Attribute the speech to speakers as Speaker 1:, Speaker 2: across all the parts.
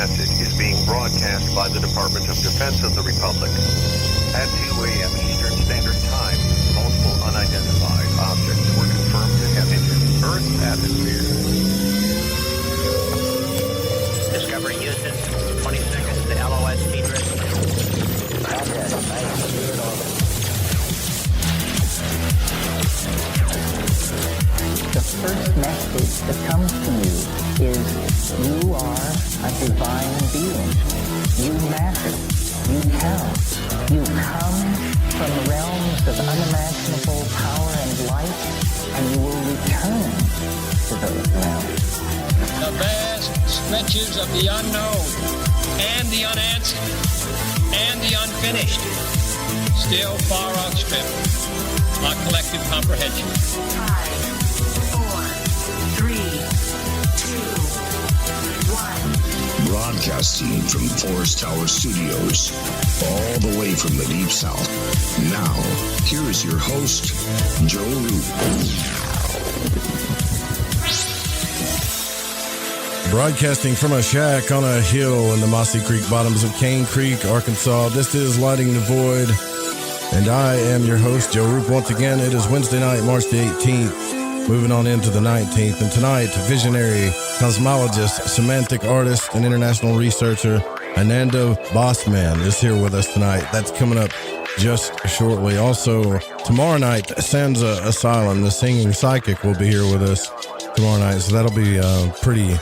Speaker 1: message is being broadcast by the Department of Defense of the Republic. At 2 a.m. Eastern Standard Time, multiple unidentified objects were confirmed to have entered Earth's atmosphere.
Speaker 2: Discovery Houston, 20 seconds to LOS Petrus.
Speaker 3: The first message that comes to you is you are a divine being. You matter. You count. You come from realms of unimaginable power and light, and you will return to those realms.
Speaker 4: The vast stretches of the unknown and the unanswered and the unfinished still far outstrip our collective comprehension.
Speaker 5: 5, 4, 3, 2, 1.
Speaker 6: Broadcasting from Forest Tower Studios, all the way from the Deep South. Now, here is your host, Joe Root.
Speaker 7: Broadcasting from a shack on a hill in the Mossy Creek bottoms of Cane Creek, Arkansas. This is Lighting the Void, and I am your host, Joe Roop. Once again, it is Wednesday night, March the 18th, moving on into the 19th. And tonight, visionary cosmologist, semantic artist, and international researcher Ananda Bosman is here with us tonight. That's coming up just shortly. Also, tomorrow night, Sansa Asylum, the singing psychic, will be here with us tomorrow night. So that'll be pretty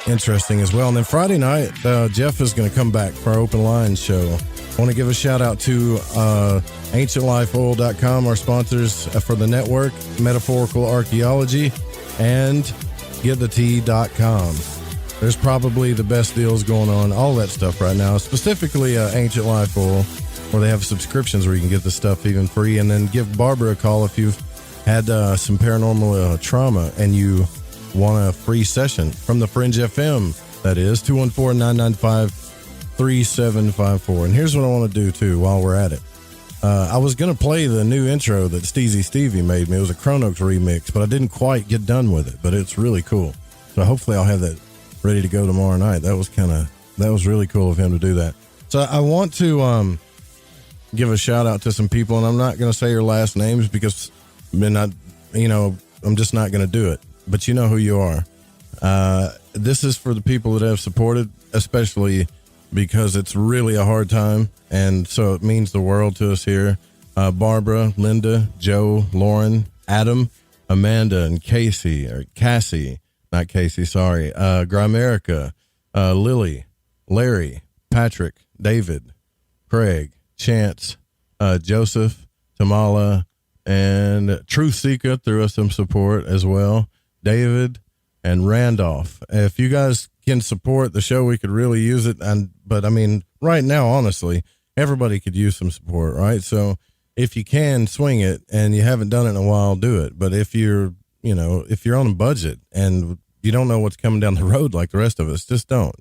Speaker 7: interesting as well. And then Friday night, Jeff is going to come back for our open line show. I want to give a shout out to ancientlifeoil.com, our sponsors for the network, Metaphorical Archaeology, and getthetea.com. There's probably the best deals going on, all that stuff right now, specifically Ancient Life Oil, where they have subscriptions where you can get the stuff even free. And then give Barbara a call if you've had some paranormal trauma and you want a free session from the Fringe FM. That is 214-995-3754. And here's what I want to do too while we're at it. I was going to play the new intro that Steezy Stevie made me. It was a Chronox remix, but I didn't quite get done with it, but it's really cool. So hopefully I'll have that ready to go tomorrow night. That was really cool of him to do that. So I want to give a shout out to some people, and I'm not going to say your last names because I'm just not going to do it. But you know who you are. This is for the people that have supported, especially because it's really a hard time. And so it means the world to us here. Barbara, Linda, Joe, Lauren, Adam, Amanda, and Cassie, Grimerica, Lily, Larry, Patrick, David, Craig, Chance, Joseph, Tamala, and Truth Seeker threw us some support as well. David and Randolph. If you guys can support the show, we could really use it. But I mean, right now, honestly, everybody could use some support, right? So if you can swing it and you haven't done it in a while, do it. But if you're on a budget and you don't know what's coming down the road like the rest of us, just don't,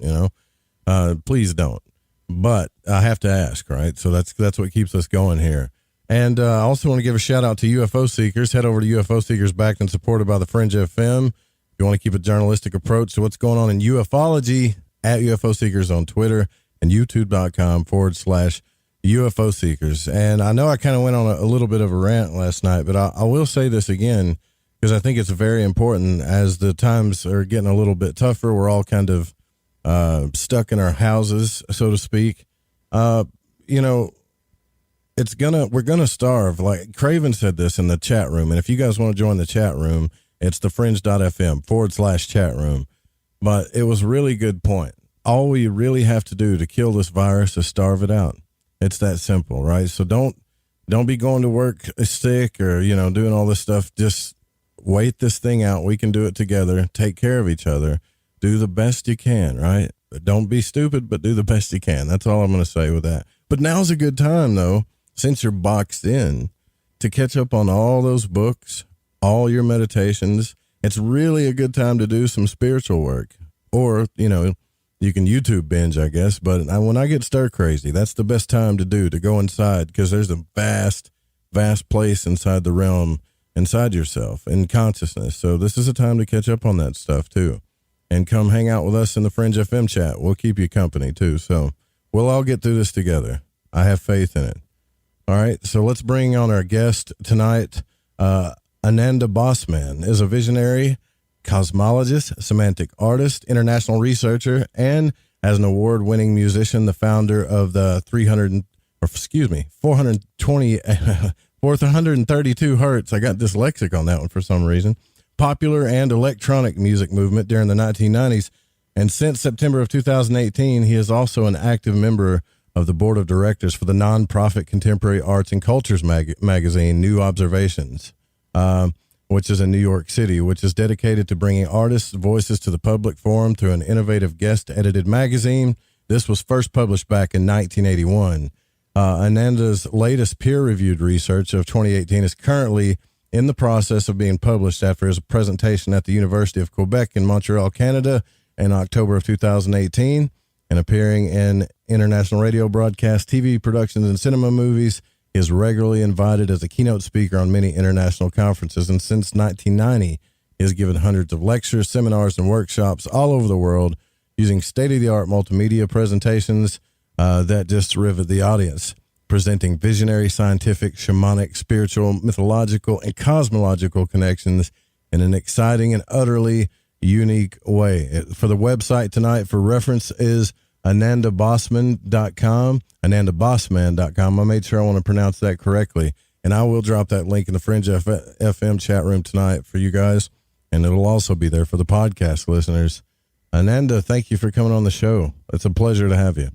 Speaker 7: please don't. But I have to ask, right? So that's what keeps us going here. And I also want to give a shout out to UFO Seekers. Head over to UFO Seekers, backed and supported by the Fringe FM. If you want to keep a journalistic approach to what's going on in ufology, at UFO Seekers on Twitter and youtube.com/UFO Seekers. And I know I kind of went on a little bit of a rant last night, but I will say this again because I think it's very important as the times are getting a little bit tougher. We're all kind of stuck in our houses, so to speak. We're gonna starve. Like Craven said this in the chat room, and if you guys want to join the chat room, it's thefringe.fm/chat room. But it was a really good point. All we really have to do to kill this virus is starve it out. It's that simple, right? So don't be going to work sick or doing all this stuff. Just wait this thing out. We can do it together. Take care of each other. Do the best you can, right? But don't be stupid, but do the best you can. That's all I'm going to say with that. But now's a good time, though, since you're boxed in, to catch up on all those books, all your meditations. It's really a good time to do some spiritual work. Or, you can YouTube binge, I guess. But when I get stir crazy, that's the best time to go inside, because there's a vast, vast place inside the realm, inside yourself, in consciousness. So this is a time to catch up on that stuff, too. and come hang out with us in the Fringe FM chat. We'll keep you company too. So we'll all get through this together. I have faith in it. All right. So let's bring on our guest tonight. Ananda Bosman is a visionary cosmologist, semantic artist, international researcher, and as an award-winning musician, the founder of the 432 hertz. I got dyslexic on that one for some reason. Popular and electronic music movement during the 1990s. And since September of 2018, he is also an active member of the board of directors for the nonprofit contemporary arts and cultures magazine, New Observations, which is in New York City, which is dedicated to bringing artists' voices to the public forum through an innovative guest-edited magazine. This was first published back in 1981. Ananda's latest peer-reviewed research of 2018 is currently in the process of being published after his presentation at the University of Québec in Montreal, Canada, in October of 2018, and appearing in international radio broadcasts, TV productions, and cinema movies. He is regularly invited as a keynote speaker on many international conferences, and since 1990, he has given hundreds of lectures, seminars, and workshops all over the world using state-of-the-art multimedia presentations that just rivet the audience, presenting visionary, scientific, shamanic, spiritual, mythological, and cosmological connections in an exciting and utterly unique way. For the website tonight, for reference, is AnandaBosman.com, AnandaBosman.com. I made sure I want to pronounce that correctly, and I will drop that link in the Fringe FM chat room tonight for you guys, and it'll also be there for the podcast listeners. Ananda, thank you for coming on the show. It's a pleasure to have you.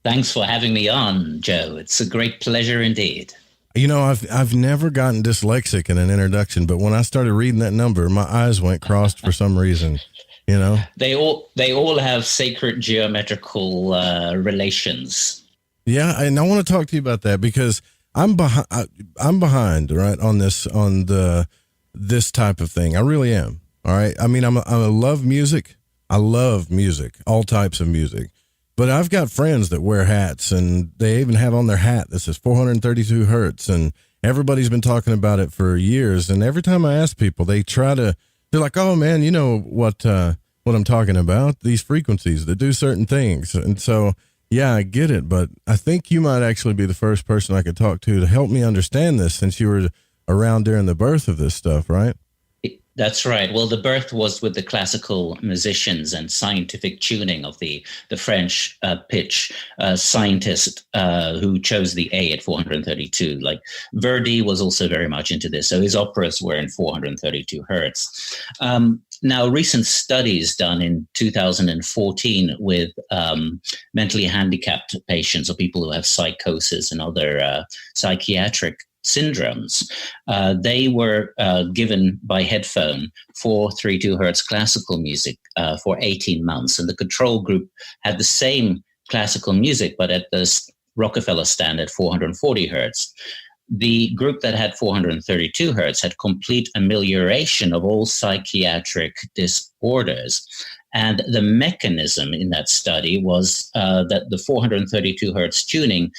Speaker 8: Thanks for having me on, Joe. It's a great pleasure indeed.
Speaker 7: You know, I've never gotten dyslexic in an introduction, but when I started reading that number, my eyes went crossed for some reason. You know,
Speaker 8: they all have sacred geometrical relations.
Speaker 7: Yeah, and I want to talk to you about that because I'm behind right on this type of thing. I really am. All right. I mean, I love music. I love music, all types of music. But I've got friends that wear hats, and they even have on their hat that says 432 hertz, and everybody's been talking about it for years. And every time I ask people, they're like, "Oh man, you know what I'm talking about? These frequencies that do certain things." And so, yeah, I get it. But I think you might actually be the first person I could talk to help me understand this, since you were around during the birth of this stuff, right?
Speaker 8: That's right. Well, the birth was with the classical musicians and scientific tuning of the French pitch scientist who chose the A at 432. Like Verdi was also very much into this. So his operas were in 432 hertz. Now, recent studies done in 2014 with mentally handicapped patients or people who have psychosis and other psychiatric syndromes, they were given by headphone 432 hertz classical music for 18 months. And the control group had the same classical music, but at the Rockefeller standard 440 hertz. The group that had 432 hertz had complete amelioration of all psychiatric disorders. And the mechanism in that study was that the 432 hertz tuning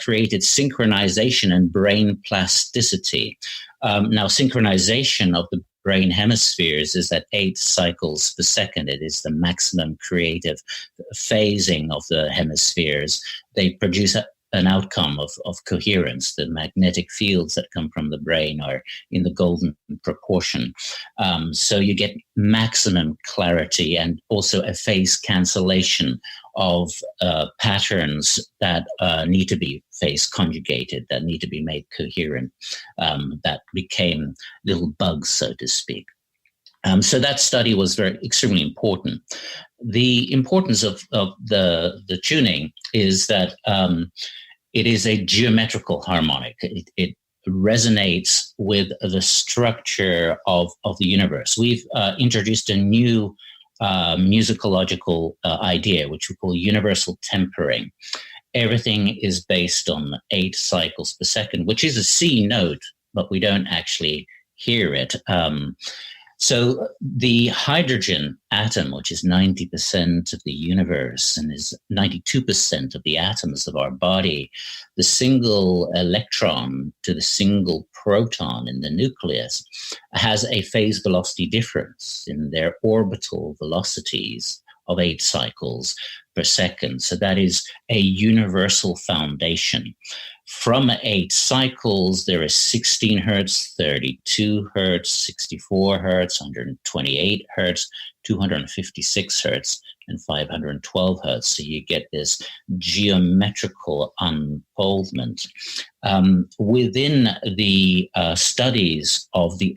Speaker 8: created synchronization and brain plasticity. Now, synchronization of the brain hemispheres is at 8 cycles per second. It is the maximum creative phasing of the hemispheres. They produce an outcome of coherence. The magnetic fields that come from the brain are in the golden proportion. So you get maximum clarity and also a phase cancellation of patterns that need to be phase conjugated, that need to be made coherent, that became little bugs, so to speak. So that study was extremely important. The importance of the tuning is that it is a geometrical harmonic. It resonates with the structure of the universe. We've introduced a new musicological idea, which we call universal tempering. Everything is based on 8 cycles per second, which is a C note, but we don't actually hear it. So the hydrogen atom, which is 90% of the universe and is 92% of the atoms of our body, the single electron to the single proton in the nucleus has a phase velocity difference in their orbital velocities of 8 cycles per second. So that is a universal foundation. From 8 cycles, there is 16 hertz, 32 hertz, 64 hertz, 128 hertz, 256 hertz, and 512 hertz. So you get this geometrical unfoldment. Within the studies of the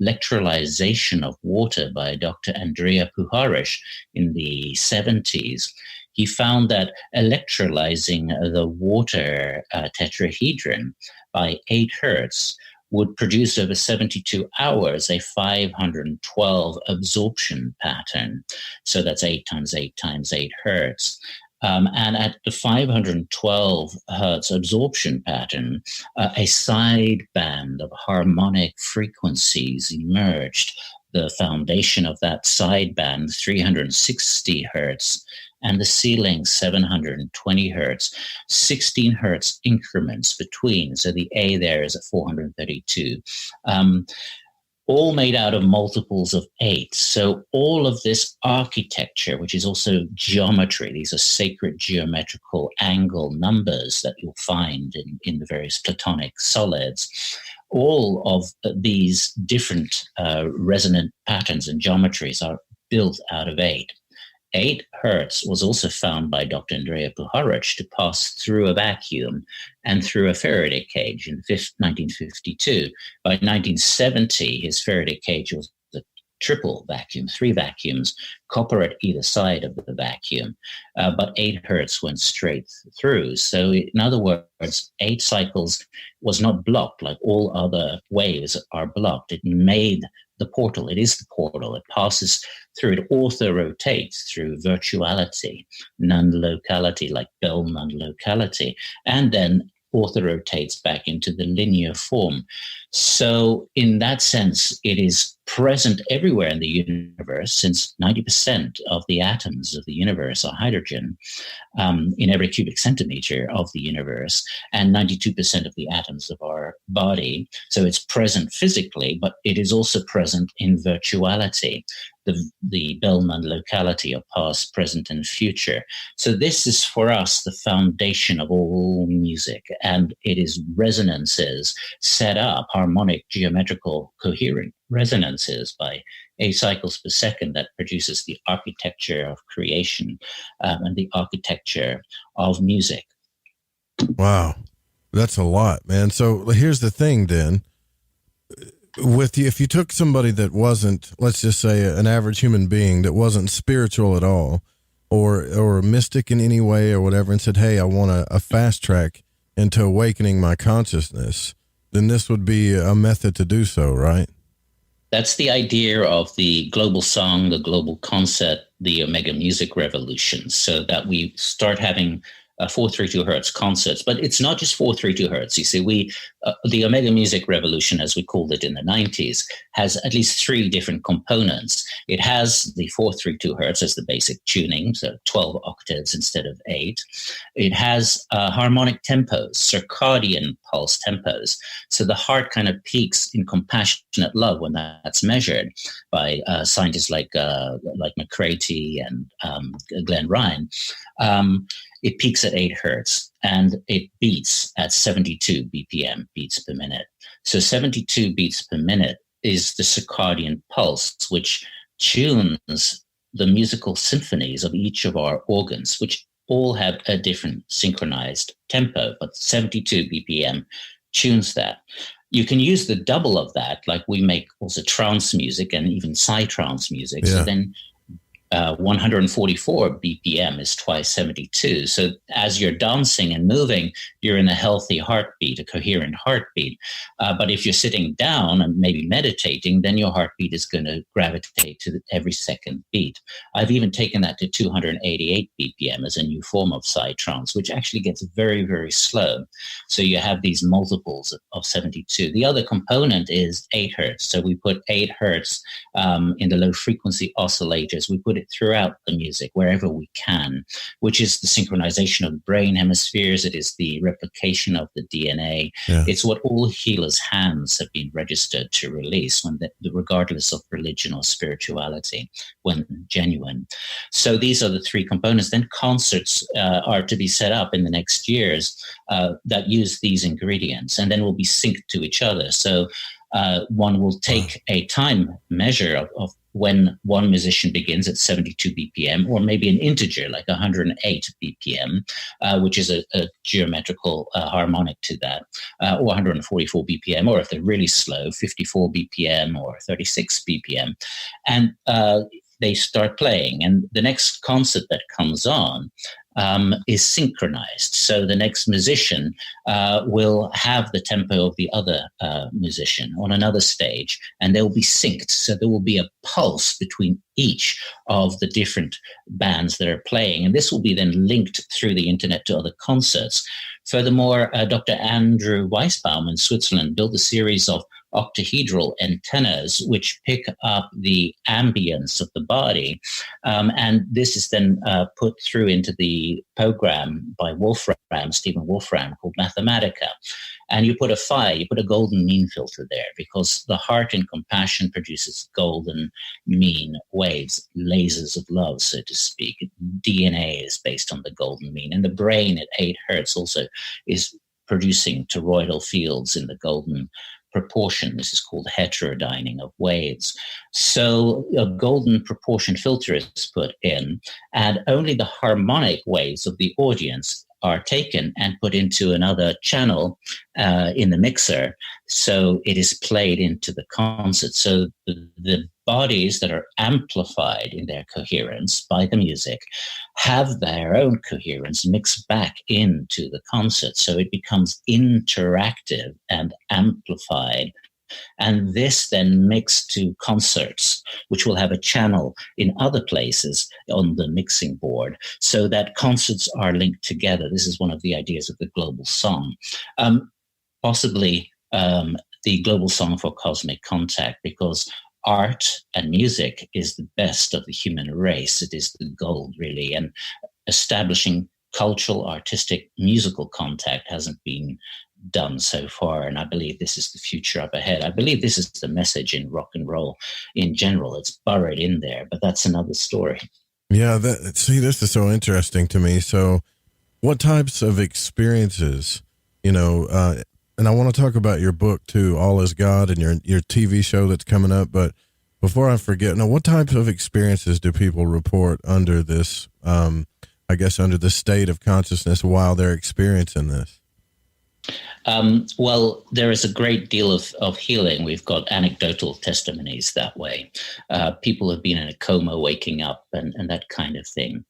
Speaker 8: electrolyzation of water by Dr. Andrea Puharich in the 70s, he found that electrolyzing the water tetrahedron by 8 hertz would produce over 72 hours a 512 absorption pattern. So that's 8 times 8 times 8 hertz. And at the 512 hertz absorption pattern, a sideband of harmonic frequencies emerged. The foundation of that sideband, 360 hertz, and the ceiling 720 hertz, 16 hertz increments between. So the A there is at 432, all made out of multiples of 8. So all of this architecture, which is also geometry, these are sacred geometrical angle numbers that you'll find in the various Platonic solids. All of these different resonant patterns and geometries are built out of 8. 8 hertz was also found by Dr. Andrea Puharich to pass through a vacuum and through a Faraday cage in 1952. By 1970, his Faraday cage was a triple vacuum, 3 vacuums, copper at either side of the vacuum, but 8 hertz went straight through. So in other words, 8 cycles was not blocked like all other waves are blocked. It made the portal. It is the portal. It passes through. It ortho-rotates through virtuality, non-locality, like Bell non-locality, and then ortho-rotates back into the linear form. So in that sense, it is present everywhere in the universe, since 90% of the atoms of the universe are hydrogen in every cubic centimeter of the universe, and 92% of the atoms of our body. So it's present physically, but it is also present in virtuality, the Bell non-locality of past, present, and future. So this is for us the foundation of all music, and it is resonances set up, harmonic, geometrical, coherent resonances by 8 cycles per second that produces the architecture of creation and the architecture of music.
Speaker 7: Wow, that's a lot, man. So here's the thing then. If you took somebody that wasn't, let's just say an average human being that wasn't spiritual at all, or a mystic in any way or whatever, and said, hey, I want a fast track into awakening my consciousness, then this would be a method to do so, right?
Speaker 8: That's the idea of the global song, the global concept, the Omega Music Revolution, so that we start having 432 hertz concerts. But it's not just 432 hertz. You see, the Omega Music Revolution, as we called it in the 90s, has at least 3 different components. It has the 432 hertz as the basic tuning, so 12 octaves instead of 8. It has harmonic tempos, circadian pulse tempos. So the heart kind of peaks in compassionate love when that's measured by scientists like McCraty and Glenn Ryan. It peaks at 8 hertz and it beats at 72 BPM, beats per minute. So 72 beats per minute is the circadian pulse, which tunes the musical symphonies of each of our organs, which all have a different synchronized tempo, but 72 BPM tunes that. You can use the double of that, like we make also trance music and even psytrance music. Yeah. So then 144 BPM is twice 72. So as you're dancing and moving, you're in a healthy heartbeat, a coherent heartbeat. But if you're sitting down and maybe meditating, then your heartbeat is going to gravitate to every second beat. I've even taken that to 288 BPM as a new form of psytrance, which actually gets very, very slow. So you have these multiples of 72. The other component is 8 hertz. So we put 8 hertz in the low frequency oscillators. We put it throughout the music wherever we can, which is the synchronization of brain hemispheres. It is the replication of the DNA. Yeah. It's what all healers' hands have been registered to release, regardless of religion or spirituality, when genuine. So these are the 3 components. Then concerts are to be set up in the next years that use these ingredients, and then will be synced to each other. So one will take a time measure of when one musician begins at 72 BPM, or maybe an integer like 108 BPM, which is a geometrical harmonic to that, or 144 BPM, or if they're really slow, 54 BPM or 36 BPM. And they start playing. And the next concert that comes on is synchronized. So the next musician will have the tempo of the other musician on another stage, and they'll be synced. So there will be a pulse between each of the different bands that are playing. And this will be then linked through the internet to other concerts. Furthermore, Dr. Andrew Weisbaum in Switzerland built a series of octahedral antennas which pick up the ambience of the body. And this is then put through into the program by Stephen Wolfram, called Mathematica. And you put a golden mean filter there, because the heart in compassion produces golden mean waves, lasers of love, so to speak. DNA is based on the golden mean. And the brain at 8 hertz also is producing toroidal fields in the golden proportion. This is called heterodyning of waves. So a golden proportion filter is put in, and only the harmonic waves of the audience are taken and put into another channel in the mixer. So it is played into the concert. So the bodies that are amplified in their coherence by the music have their own coherence mixed back into the concert. So it becomes interactive and amplified. And this then mixed to concerts, which will have a channel in other places on the mixing board, so that concerts are linked together. This is one of the ideas of the global song. Possibly the global song for cosmic contact, because art and music is the best of the human race. It is the gold, really. And establishing cultural, artistic, musical contact hasn't been done so far, and I believe this is the future up ahead. I believe this is the message in rock and roll in general. It's buried in there, but that's another story.
Speaker 7: Yeah, this is so interesting to me. So what types of experiences, and I want to talk about your book too, All Is God, and your TV show that's coming up, but before I forget, what types of experiences do people report under this, under the state of consciousness while they're experiencing this?
Speaker 8: Well, there is a great deal of healing. We've got anecdotal testimonies that way. People have been in a coma, waking up, and that kind of thing.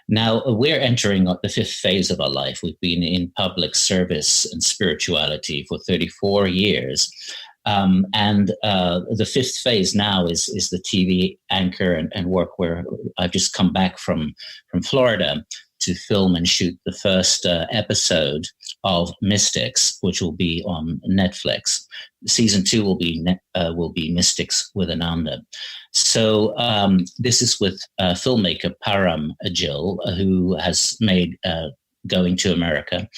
Speaker 8: Now, we're entering the 5th phase of our life. We've been in public service and spirituality for 34 years. And the 5th phase now is the TV anchor and work, where I've just come back from Florida to film and shoot the first episode of Mystics, which will be on Netflix. Season 2 will be Mystics with Ananda. So this is with filmmaker Param Ajil, who has made Going to America,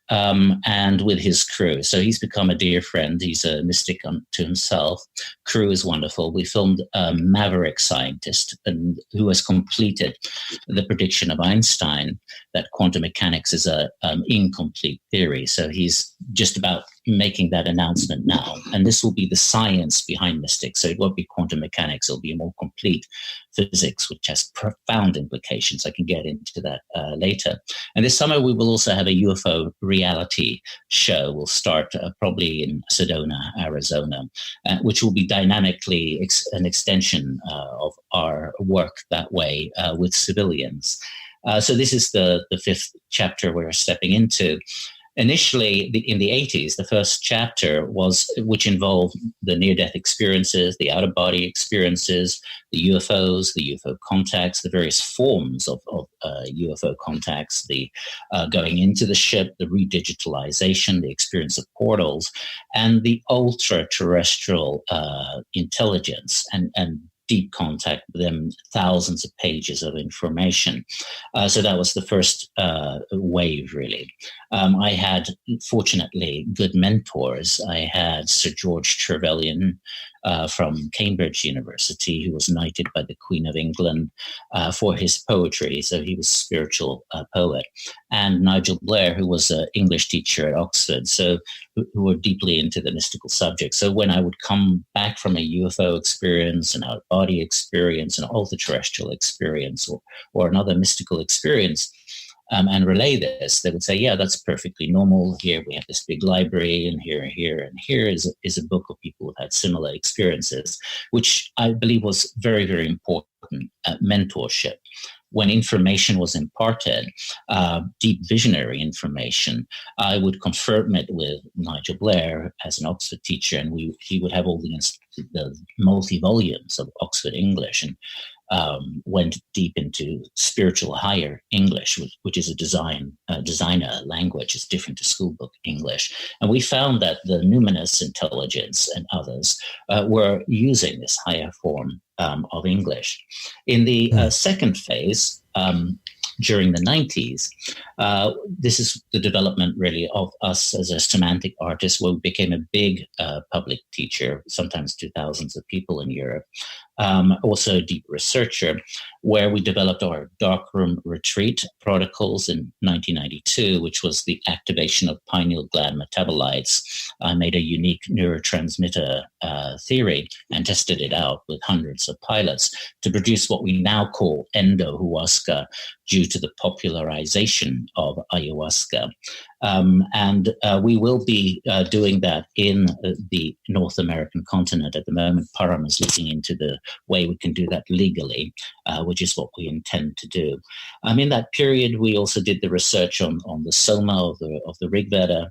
Speaker 8: and with his crew. So he's become a dear friend. He's a mystic unto himself. Crew is wonderful. We filmed a maverick scientist who has completed the prediction of Einstein that quantum mechanics is an incomplete theory. So he's just about making that announcement now. And this will be the science behind mystics. So it won't be quantum mechanics. It'll be a more complete physics, which has profound implications. I can get into that later. And this summer, we will also have a UFO reality show will start probably in Sedona, Arizona, which will be dynamically an extension of our work that way with civilians. So this is the fifth chapter we're stepping into. Initially, in the 80s, the first chapter which involved the near-death experiences, the out-of-body experiences, the UFOs, the UFO contacts, the various forms of UFO contacts, the going into the ship, the redigitalization, the experience of portals, and the ultra-terrestrial intelligence and deep contact with them, thousands of pages of information. So that was the first wave, really. I had, fortunately, good mentors. I had Sir George Trevelyan from Cambridge University, who was knighted by the Queen of England for his poetry. So he was a spiritual poet. And Nigel Blair, who was an English teacher at Oxford, so who were deeply into the mystical subject. So when I would come back from a UFO experience, an out-of-body experience, an ultra-terrestrial experience, or another mystical experience, and relay this, they would say, yeah, that's perfectly normal. Here we have this big library, and here is a book of people who've had similar experiences, which I believe was very, very important mentorship. When information was imparted, deep visionary information, I would confirm it with Nigel Blair as an Oxford teacher, and he would have all the multi-volumes of Oxford English, and went deep into spiritual higher English, which is a designer language. It's different to schoolbook English. And we found that the numinous intelligence and others were using this higher form of English. In the second phase, during the 90s, this is the development really of us as a semantic artist, where we became a big public teacher, sometimes to thousands of people in Europe. Also a deep researcher, where we developed our darkroom retreat protocols in 1992, which was the activation of pineal gland metabolites. I made a unique neurotransmitter theory and tested it out with hundreds of pilots to produce what we now call endo-huasca, due to the popularization of ayahuasca. And we will be doing that in the North American continent at the moment. Param is looking into the way we can do that legally, which is what we intend to do. In that period, we also did the research on the soma of the Rigveda,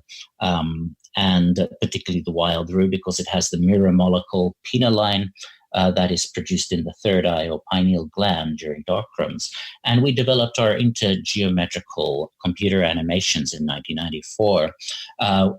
Speaker 8: and particularly the wild rue, because it has the mirror molecule pinoline that is produced in the third eye or pineal gland during darkrooms. And we developed our intergeometrical computer animations in 1994,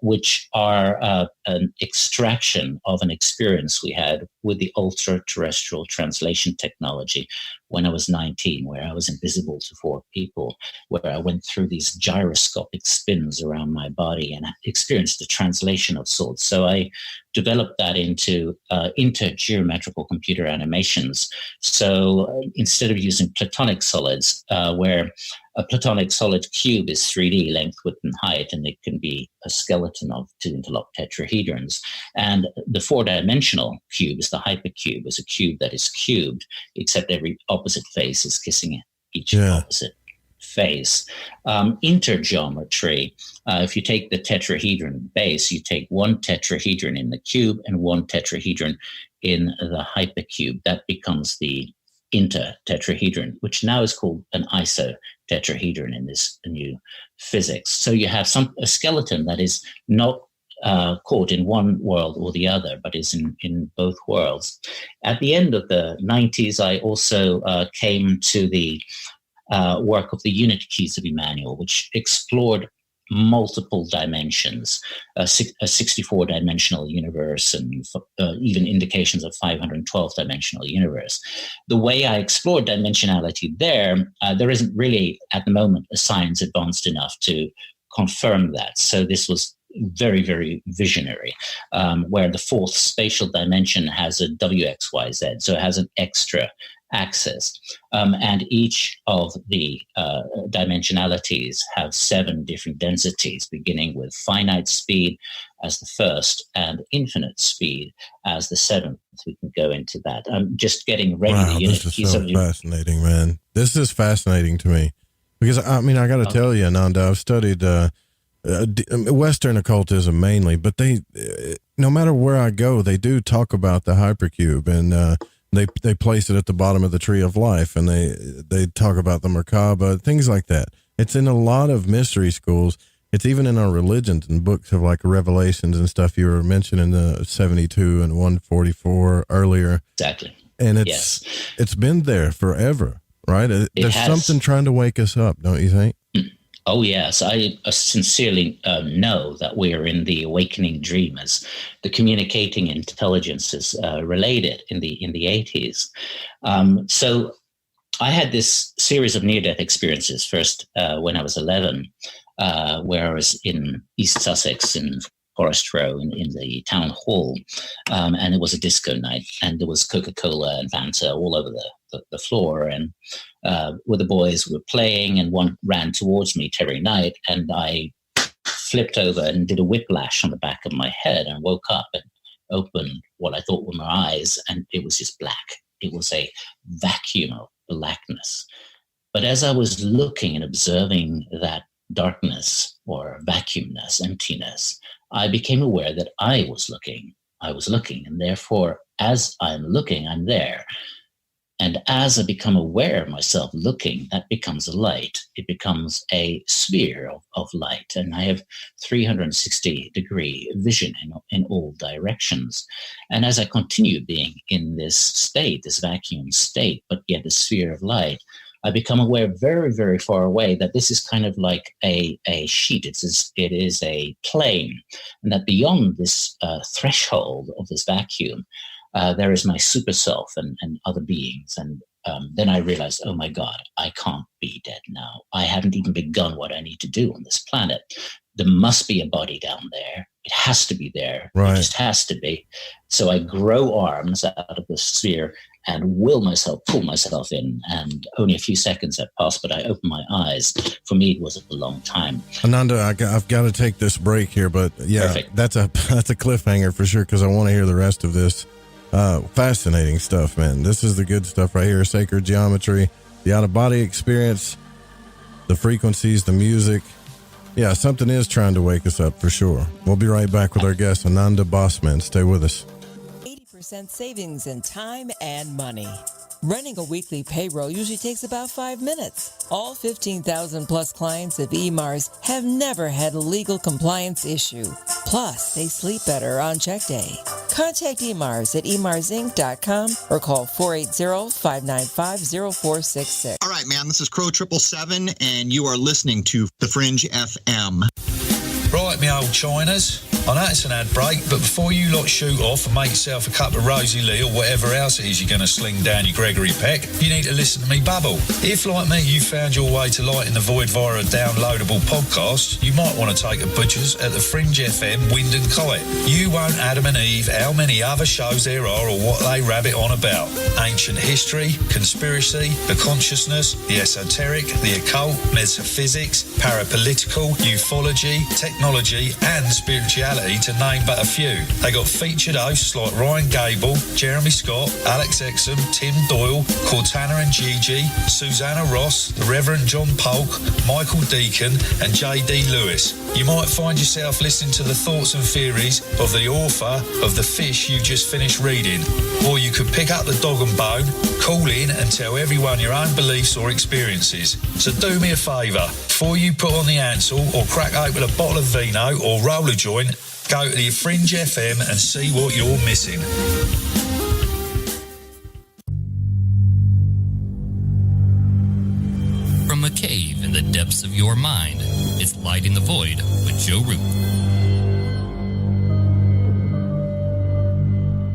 Speaker 8: which are an extraction of an experience we had with the ultra-terrestrial translation technology when I was 19, where I was invisible to four people, where I went through these gyroscopic spins around my body and experienced a translation of sorts. So I developed that into intergeometrical computer animations. So instead of using platonic solids, where a platonic solid cube is 3D length, width, and height, and it can be a skeleton of two interlocked tetrahedrons. And the four-dimensional cube is the hypercube, is a cube that is cubed, except every opposite face is kissing each opposite face. Intergeometry, if you take the tetrahedron base, you take one tetrahedron in the cube and one tetrahedron in the hypercube. That becomes the intertetrahedron, which now is called an isotetrahedron in this new physics. So you have a skeleton that is not caught in one world or the other, but is in both worlds. At the end of the 90s, I also came to the work of the Unit Keys of Emmanuel, which explored multiple dimensions, a 64-dimensional universe, and even indications of 512-dimensional universe. The way I explored dimensionality there isn't really, at the moment, a science advanced enough to confirm that. So this was very, very visionary, where the fourth spatial dimension has a WXYZ, so it has an extra axis. And each of the dimensionalities have 7 different densities, beginning with finite speed as the first and infinite speed as the 7th. We can go into that. I'm just getting ready.
Speaker 7: Wow, this is so fascinating, man. This is fascinating to me because, I mean, I got to tell you, Ananda, I've studied Western occultism mainly, but they, no matter where I go, they do talk about the hypercube, and they place it at the bottom of the tree of life, and they talk about the Merkaba, things like that. It's in a lot of mystery schools. It's even in our religions and books of like Revelations and stuff you were mentioning, the 72 and 144 earlier.
Speaker 8: Exactly.
Speaker 7: And it's been there forever, right? There's something trying to wake us up, don't you think?
Speaker 8: Oh, yes. I sincerely know that we are in the awakening dream, as the communicating intelligences related in the 80s. So I had this series of near-death experiences, first when I was 11, where I was in East Sussex in Forest Row in the town hall, and it was a disco night, and there was Coca-Cola and Fanta all over the floor, and where the boys were playing, and one ran towards me, Terry Knight, and I flipped over and did a whiplash on the back of my head, and woke up and opened what I thought were my eyes, and it was just black. It was a vacuum of blackness. But as I was looking and observing that darkness or vacuumness, emptiness, I became aware that I was looking, and therefore, as I'm looking, I'm there. And as I become aware of myself looking, that becomes a light. It becomes a sphere of light. And I have 360-degree vision in all directions. And as I continue being in this state, this vacuum state, but yet a sphere of light, I become aware very, very far away that this is kind of like a sheet. It is a plane. And that beyond this threshold of this vacuum, there is my super self and other beings. And then I realized, oh my God, I can't be dead now. I haven't even begun what I need to do on this planet. There must be a body down there. It has to be there. Right. It just has to be. So I grow arms out of the sphere and pull myself in. And only a few seconds have passed, but I open my eyes. For me, it was a long time.
Speaker 7: Ananda, I've got to take this break here, but yeah,
Speaker 8: Perfect.
Speaker 7: that's a cliffhanger for sure, because I want to hear the rest of this. Fascinating stuff, man. This is the good stuff right here. Sacred geometry, the out-of-body experience, the frequencies, the music. Yeah, something is trying to wake us up for sure. We'll be right back with our guest, Ananda Bosman. Stay with us.
Speaker 9: 80% savings in time and money. Running a weekly payroll usually takes about 5 minutes. All 15,000 plus clients of EMARS have never had a legal compliance issue. Plus, they sleep better on check day. Contact EMARS at emarsinc.com or call 480-595-0466.
Speaker 10: All right, man, this is Crow 777, and you are listening to The Fringe FM.
Speaker 11: Right, me old Chiners. I know it's an ad break, but before you lot shoot off and make yourself a cup of Rosie Lee or whatever else it is you're going to sling down your Gregory Peck, you need to listen to me bubble. If, like me, you found your way to light in the void via a downloadable podcast, you might want to take a butcher's at the Fringe FM Wind and Kite. You won't Adam and Eve how many other shows there are or what they rabbit on about. Ancient history, conspiracy, the consciousness, the esoteric, the occult, metaphysics, parapolitical, ufology, technology and spirituality, to name but a few. They got featured hosts like Ryan Gable, Jeremy Scott, Alex Exum, Tim Doyle, Cortana and Gigi, Susanna Ross, the Reverend John Polk, Michael Deacon and J.D. Lewis. You might find yourself listening to the thoughts and theories of the author of The Fish you just finished reading. Or you could pick up the dog and bone, call in and tell everyone your own beliefs or experiences. So do me a favour, before you put on the Ansel or crack open a bottle of vino or roll a joint, go to the Fringe FM and see what you're missing.
Speaker 12: From a cave in the depths of your mind, it's Light in the Void with Joe Root.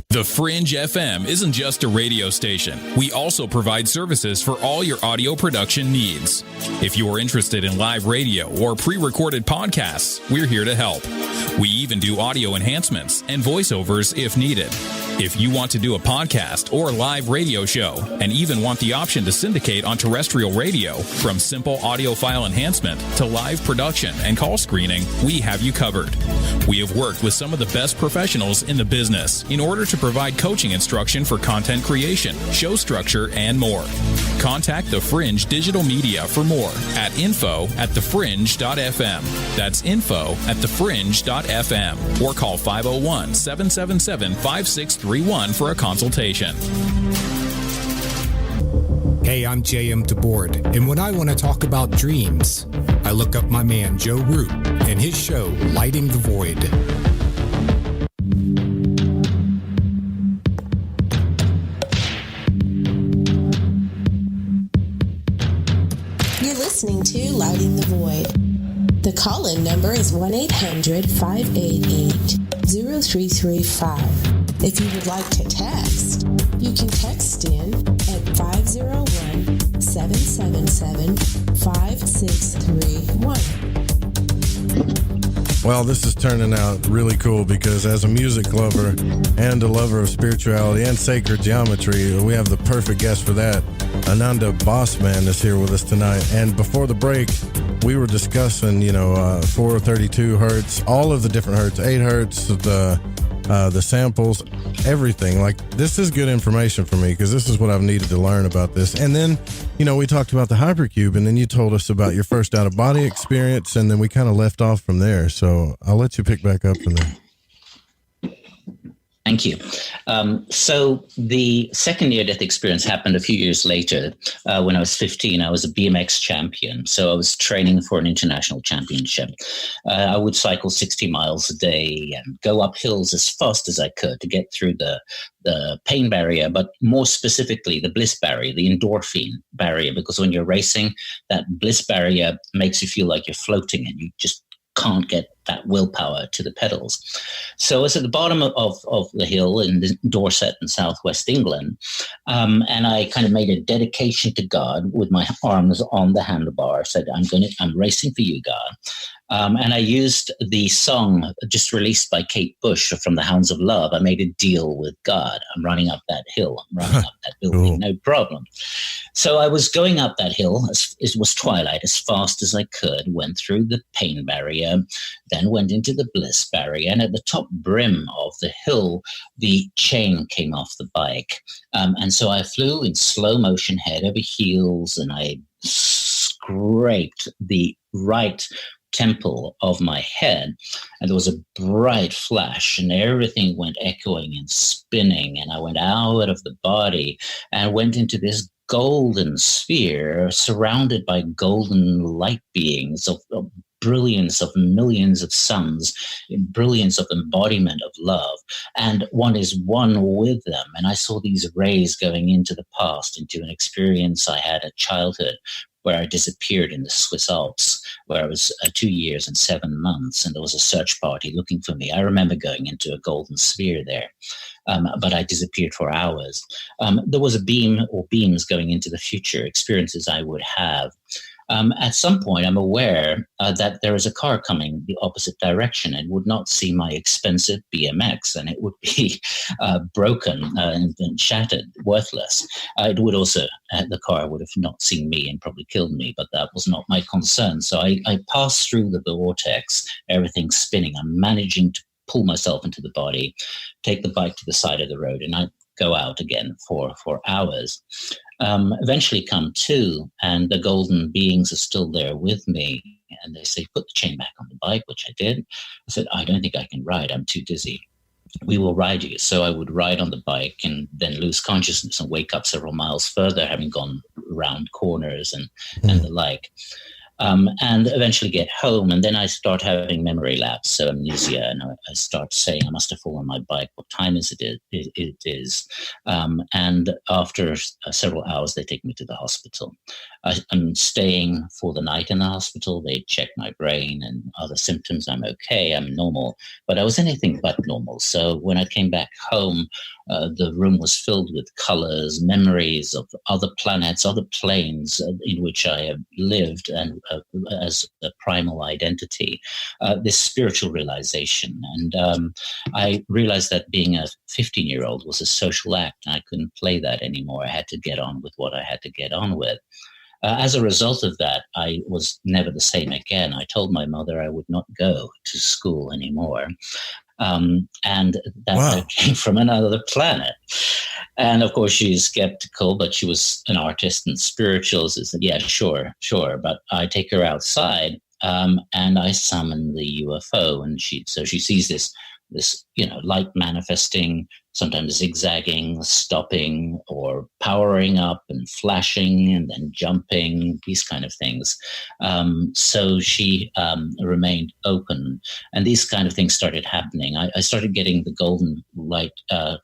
Speaker 13: The Fringe FM isn't just a radio station. We also provide services for all your audio production needs. If you are interested in live radio or pre-recorded podcasts, we're here to help. We even do audio enhancements and voiceovers if needed. If you want to do a podcast or live radio show and even want the option to syndicate on terrestrial radio, from simple audio file enhancement to live production and call screening, we have you covered. We have worked with some of the best professionals in the business in order to provide coaching instruction for content creation, show structure, and more. Contact The Fringe Digital Media for more at info@thefringe.fm. That's info@thefringe.fm, or call 501-777-5631 for a consultation.
Speaker 14: Hey, I'm J.M. DeBoard, and when I want to talk about dreams, I look up my man Joe Root and his show, Lighting the Void.
Speaker 15: You're listening to Lighting the Void. The call-in number is 1-800-588-0335. If you would like to text, you can text in at 501-777-5631.
Speaker 7: Well, this is turning out really cool because as a music lover and a lover of spirituality and sacred geometry, we have the perfect guest for that. Ananda Bosman is here with us tonight. And before the break, we were discussing, 432 hertz, all of the different hertz, 8 hertz, the samples, everything. Like, this is good information for me because this is what I've needed to learn about this. And then, we talked about the hypercube, and then you told us about your first out-of-body experience, and then we kind of left off from there. So I'll let you pick back up from there.
Speaker 8: Thank you. So the second near-death experience happened a few years later. When I was 15, I was a BMX champion. So I was training for an international championship. I would cycle 60 miles a day and go up hills as fast as I could to get through the pain barrier, but more specifically, the bliss barrier, the endorphin barrier, because when you're racing, that bliss barrier makes you feel like you're floating and you just can't get that willpower to the pedals. So I was at the bottom of the hill in Dorset in southwest England, and I kind of made a dedication to God with my arms on the handlebar. I said, I'm racing for you, God. And I used the song just released by Kate Bush from The Hounds of Love. I made a deal with God. I'm running up that hill. I'm running up that building, no problem. So I was going up that hill. It was twilight, as fast as I could, went through the pain barrier, then went into the bliss barrier. And at the top brim of the hill, the chain came off the bike. And so I flew in slow motion, head over heels, and I scraped the right temple of my head, and there was a bright flash, and everything went echoing and spinning, and I went out of the body and went into this golden sphere surrounded by golden light beings of brilliance of millions of suns, brilliance of embodiment of love, and one is one with them. And I saw these rays going into the past, into an experience I had at childhood, where I disappeared in the Swiss Alps, where I was 2 years and 7 months, and there was a search party looking for me. I remember going into a golden sphere there, but I disappeared for hours. There was a beam or beams going into the future, experiences I would have. At some point, I'm aware that there is a car coming the opposite direction and would not see my expensive BMX, and it would be broken and shattered, worthless. It would also, the car would have not seen me and probably killed me, but that was not my concern. So I passed through the vortex, everything spinning. I'm managing to pull myself into the body, take the bike to the side of the road, and I go out again for hours. Eventually come to, and the golden beings are still there with me. And they say, put the chain back on the bike, which I did. I said, I don't think I can ride. I'm too dizzy. We will ride you. So I would ride on the bike and then lose consciousness and wake up several miles further, having gone around corners and the like. And eventually get home, and then I start having memory lapse, so amnesia, and I start saying, I must have fallen on my bike. What time is it? It is. And after several hours, they take me to the hospital. I'm staying for the night in the hospital. They check my brain and other symptoms. I'm okay. I'm normal, but I was anything but normal. So when I came back home, the room was filled with colors, memories of other planets, other planes in which I have lived, and as a primal identity, this spiritual realization. And I realized that being a 15-year-old was a social act, and I couldn't play that anymore. I had to get on with what I had to get on with. As a result of that, I was never the same again. I told my mother I would not go to school anymore. and that came from another planet. And of course, she's skeptical, but she was an artist and spiritualist. She said, yeah, sure. But I take her outside, and I summon the UFO, and she sees this light manifesting, sometimes zigzagging, stopping, or powering up and flashing and then jumping, these kind of things. So she remained open, and these kind of things started happening. I started getting the golden light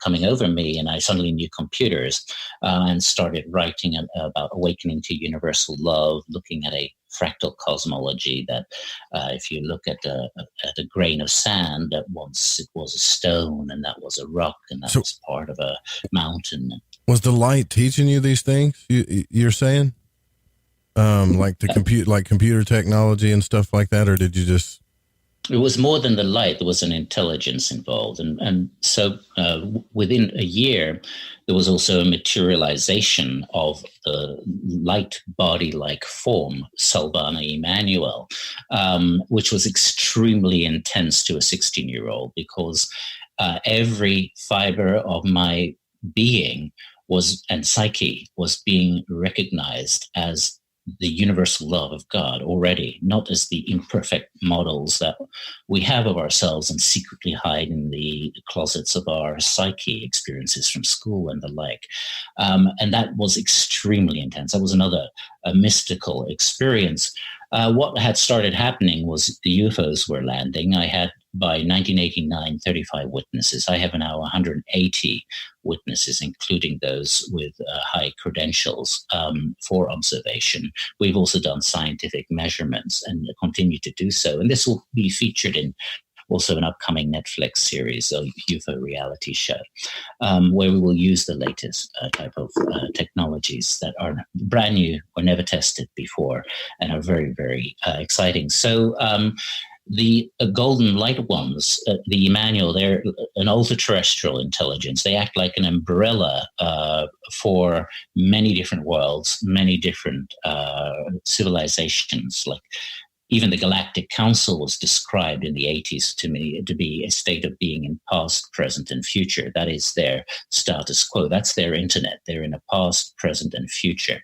Speaker 8: coming over me, and I suddenly knew computers and started writing about awakening to universal love, looking at a fractal cosmology that if you look at a grain of sand, that once it was a stone, and that was a rock, and that was part of a mountain.
Speaker 7: Was the light teaching you these things you're saying? Like computer technology and stuff like that, or did you just...
Speaker 8: It was more than the light. There was an intelligence involved. And so within a year, there was also a materialization of the light body-like form, Salvana Emmanuel, which was extremely intense to a 16-year-old, because every fiber of my being and psyche was being recognized as the universal love of God already, not as the imperfect models that we have of ourselves and secretly hide in the closets of our psyche, experiences from school and the like. And that was extremely intense. That was another mystical experience. What had started happening was the UFOs were landing. I had, by 1989, 35 witnesses. I have now 180 witnesses, including those with high credentials for observation. We've also done scientific measurements and continue to do so. And this will be featured in also an upcoming Netflix series, a UFO reality show, where we will use the latest type of technologies that are brand new or never tested before and are very, very exciting. So the golden light ones, the Emmanuel, they're an ultra-terrestrial intelligence. They act like an umbrella for many different worlds, many different civilizations. Like even the Galactic Council was described in the 80s to me to be a state of being in past, present, and future. That is their status quo. That's their internet. They're in a past, present, and future.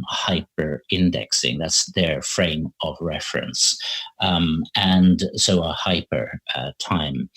Speaker 8: Hyper-indexing, that's their frame of reference. And so a hyper time,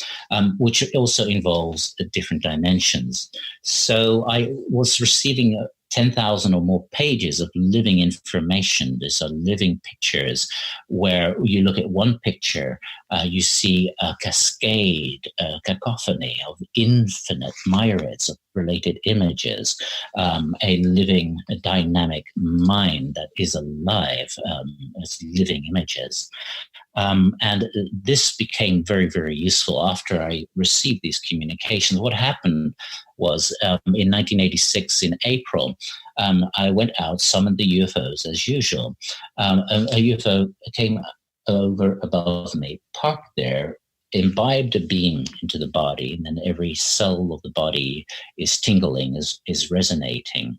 Speaker 8: which also involves different dimensions. So I was receiving 10,000 or more pages of living information. These are living pictures where you look at one picture, you see a cascade, a cacophony of infinite myriads of related images, a living, a dynamic mind that is alive as living images. And this became very, very useful after I received these communications. What happened was in 1986, in April, I went out, summoned the UFOs as usual. A UFO came over above me, parked there, imbibed a beam into the body, and then every cell of the body is tingling, is resonating.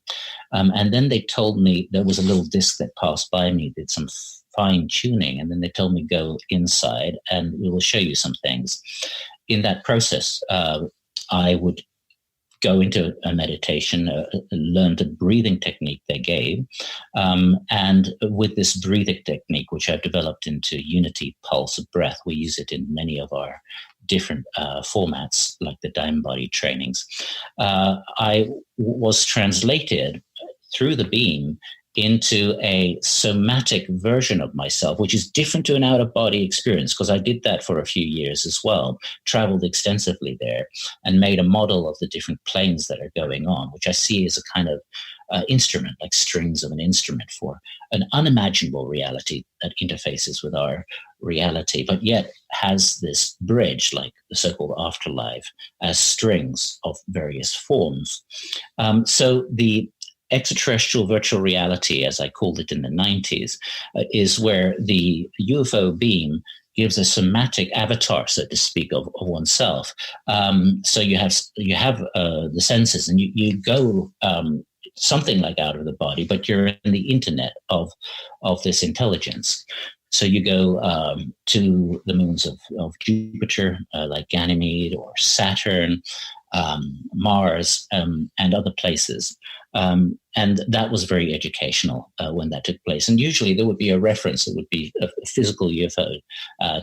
Speaker 8: And then they told me there was a little disc that passed by me, did some fine tuning, and then they told me go inside and we will show you some things. In that process, I would go into a meditation, learn the breathing technique they gave. And with this breathing technique, which I've developed into Unity Pulse Breath, we use it in many of our different formats, like the Dime Body trainings. I was translated through the beam into a somatic version of myself, which is different to an out-of-body experience, because I did that for a few years as well, traveled extensively there, and made a model of the different planes that are going on, which I see as a kind of instrument, like strings of an instrument for an unimaginable reality that interfaces with our reality, but yet has this bridge, like the so-called afterlife, as strings of various forms. So the extraterrestrial virtual reality, as I called it in the 90s, is where the UFO beam gives a somatic avatar, so to speak, of oneself. So you have the senses, and you go something like out of the body, but you're in the internet of this intelligence. So you go to the moons of Jupiter, like Ganymede or Saturn, Mars, and other places. And that was very educational when that took place. And usually there would be a reference. It would be a physical UFO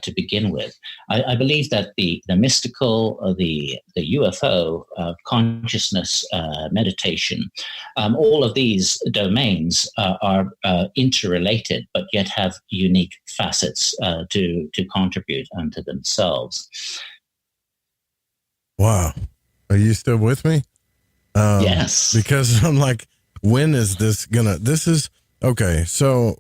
Speaker 8: to begin with. I believe that the mystical, the UFO, consciousness, meditation, all of these domains are interrelated, but yet have unique facets to contribute unto themselves.
Speaker 7: Wow. Are you still with me?
Speaker 8: Yes.
Speaker 7: Because I'm like, when is this okay. So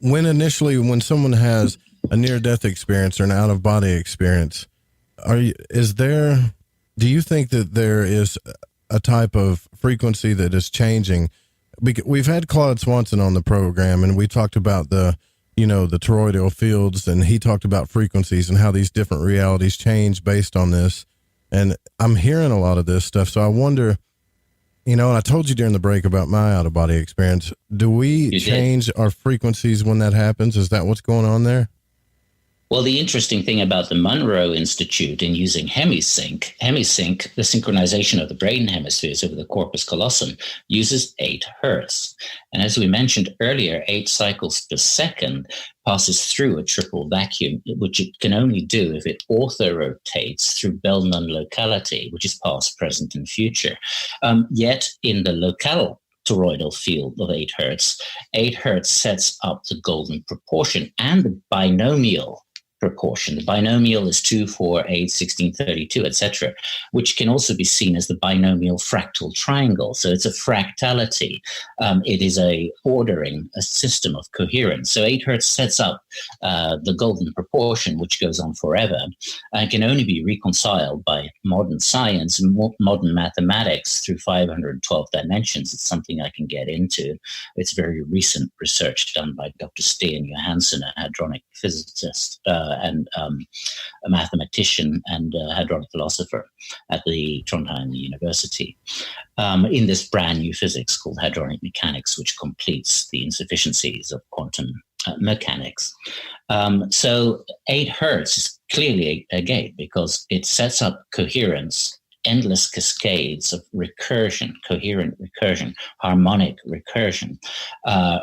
Speaker 7: when someone has a near-death experience or an out-of-body experience, do you think that there is a type of frequency that is changing? Because we've had Claude Swanson on the program, and we talked about the toroidal fields, and he talked about frequencies and how these different realities change based on this. And I'm hearing a lot of this stuff. So I wonder, and I told you during the break about my out-of-body experience. Do we change our frequencies when that happens? Is that what's going on there?
Speaker 8: Well, the interesting thing about the Monroe Institute in using hemisync, the synchronization of the brain hemispheres over the corpus callosum, uses 8 hertz. And as we mentioned earlier, 8 cycles per second passes through a triple vacuum, which it can only do if it orthorotates through Bell non-locality, which is past, present, and future. Yet in the locale toroidal field of 8 hertz sets up the golden proportion and the binomial proportion. The binomial is 2, 4, 8, 16, 32, etc., which can also be seen as the binomial fractal triangle. So it's a fractality. It is a system of coherence. So 8 hertz sets up the golden proportion, which goes on forever, and can only be reconciled by modern science and modern mathematics through 512 dimensions. It's something I can get into. It's very recent research done by Dr. Sten Johansson, a hadronic physicist, and a mathematician and a hadronic philosopher at the Trondheim University, in this brand new physics called hadronic mechanics, which completes the insufficiencies of quantum mechanics. So 8 hertz is clearly a gate because it sets up coherence, endless cascades of recursion, coherent recursion, harmonic recursion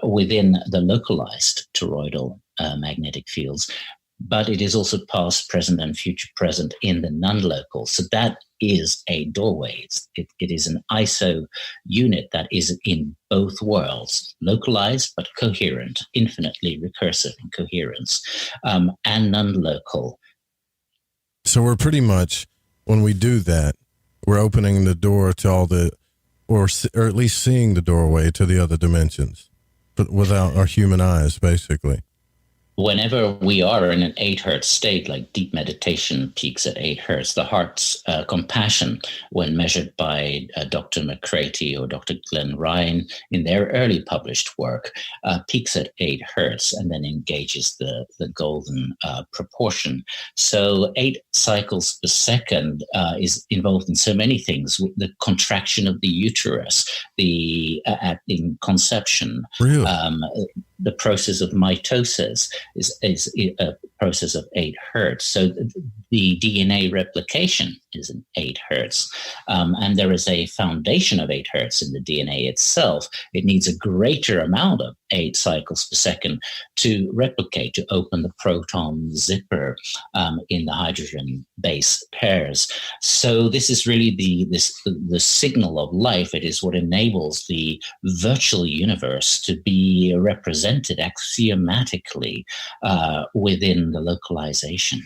Speaker 8: within the localized toroidal magnetic fields. But it is also past, present, and future present in the non-local. So that is a doorway. It is an ISO unit that is in both worlds, localized but coherent, infinitely recursive in coherence, and non-local.
Speaker 7: So we're pretty much, when we do that, we're opening the door to all or at least seeing the doorway to the other dimensions, but without our human eyes, basically.
Speaker 8: Whenever we are in an 8 hertz state, like deep meditation peaks at 8 hertz, the heart's compassion, when measured by Dr. McCraty or Dr. Glenn Ryan in their early published work, peaks at 8 hertz and then engages the golden proportion. So 8 cycles per second is involved in so many things. The contraction of the uterus, in conception,
Speaker 7: really?
Speaker 8: The process of mitosis is a process of 8 hertz. So the DNA replication is in 8 hertz. And there is a foundation of 8 hertz in the DNA itself. It needs a greater amount of 8 cycles per second to replicate, to open the proton zipper in the hydrogen base pairs. So this is really the signal of life. It is what enables the virtual universe to be represented axiomatically within the localization.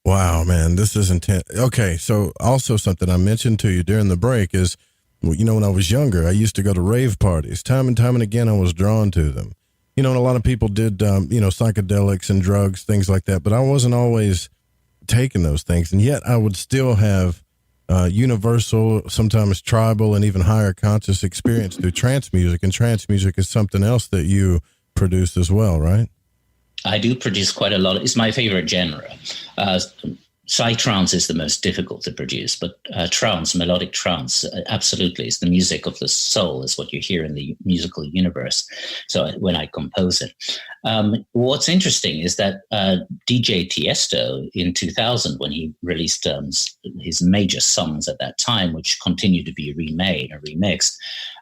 Speaker 7: Wow, man, this is intense. Okay, so also something I mentioned to you during the break is, when I was younger, I used to go to rave parties. Time and again, I was drawn to them. And a lot of people did, psychedelics and drugs, things like that, but I wasn't always taking those things. And yet I would still have universal, sometimes tribal, and even higher conscious experience through trance music. And trance music is something else that you produce as well, right?
Speaker 8: I do produce quite a lot. It's my favorite genre. Psytrance is the most difficult to produce, but trance, melodic trance, absolutely is the music of the soul, is what you hear in the musical universe. So when I compose it, what's interesting is that DJ Tiesto in 2000, when he released his major songs at that time, which continued to be remade or remixed,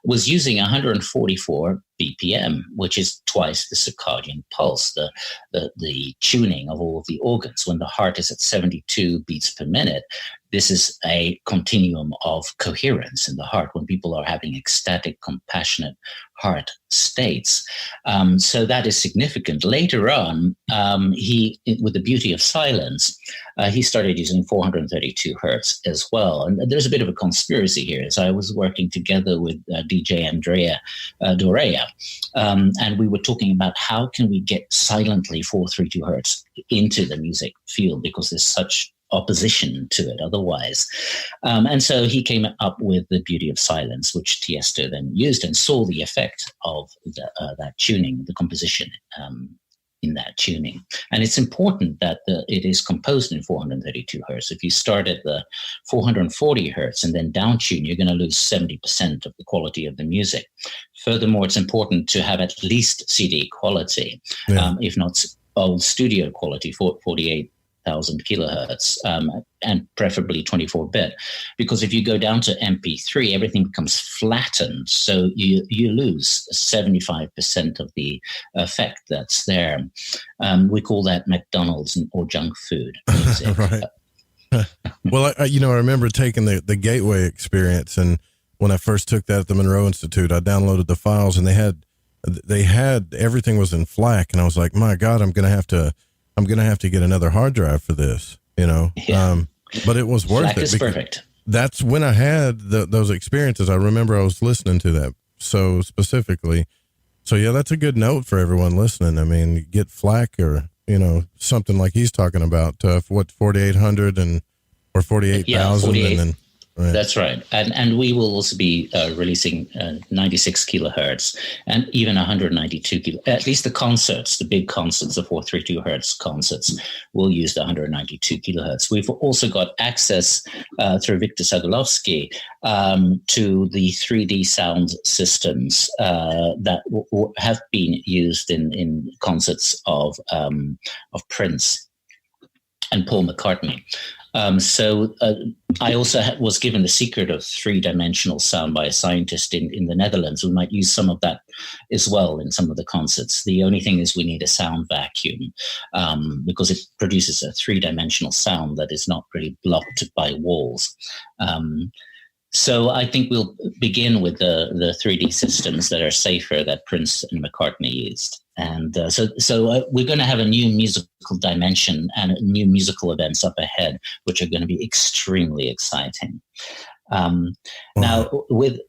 Speaker 8: was using 144 BPM, which is twice the circadian pulse, the tuning of all of the organs. When the heart is at 72 beats per minute, this is a continuum of coherence in the heart when people are having ecstatic, compassionate heart states. So that is significant. Later on, he, with the beauty of silence, he started using 432 hertz as well. And there's a bit of a conspiracy here. So I was working together with DJ Andrea Dorea, and we were talking about how can we get silently 432 hertz into the music field, because there's such opposition to it otherwise. And so he came up with the beauty of silence, which Tiesto then used and saw the effect of that tuning, the composition in that tuning. And it's important that it is composed in 432 hertz. If you start at the 440 hertz and then down tune, you're going to lose 70% of the quality of the music. Furthermore, it's important to have at least CD quality, if not old studio quality, 48,000 kilohertz, and preferably 24-bit, because if you go down to MP3, everything becomes flattened, so you lose 75% of the effect that's there. We call that McDonald's or junk food music.
Speaker 7: Right. Well, I remember taking the Gateway experience, and when I first took that at the Monroe Institute, I downloaded the files, and they had everything was in FLAC, and I was like, my God, I'm gonna have to get another hard drive for this, Yeah. But it was worth
Speaker 8: FLAC
Speaker 7: it.
Speaker 8: Is perfect.
Speaker 7: That's when I had those experiences. I remember I was listening to that so specifically. So yeah, that's a good note for everyone listening. I mean, get FLAC or something like he's talking about. 4,800 or 48,000, and then. Right.
Speaker 8: That's right. And we will also be releasing 96 kilohertz and even 192 at least the big concerts, the 432 hertz concerts, will use the 192 kilohertz. We've also got access through Victor Sadolovsky to the 3D sound systems that have been used in concerts of Prince and Paul McCartney. So I also was given the secret of three-dimensional sound by a scientist in the Netherlands. We might use some of that as well in some of the concerts. The only thing is we need a sound vacuum because it produces a three-dimensional sound that is not really blocked by walls. So I think we'll begin with the 3D systems that are safer that Prince and McCartney used. And so we're going to have a new musical dimension and new musical events up ahead, which are going to be extremely exciting. Now, with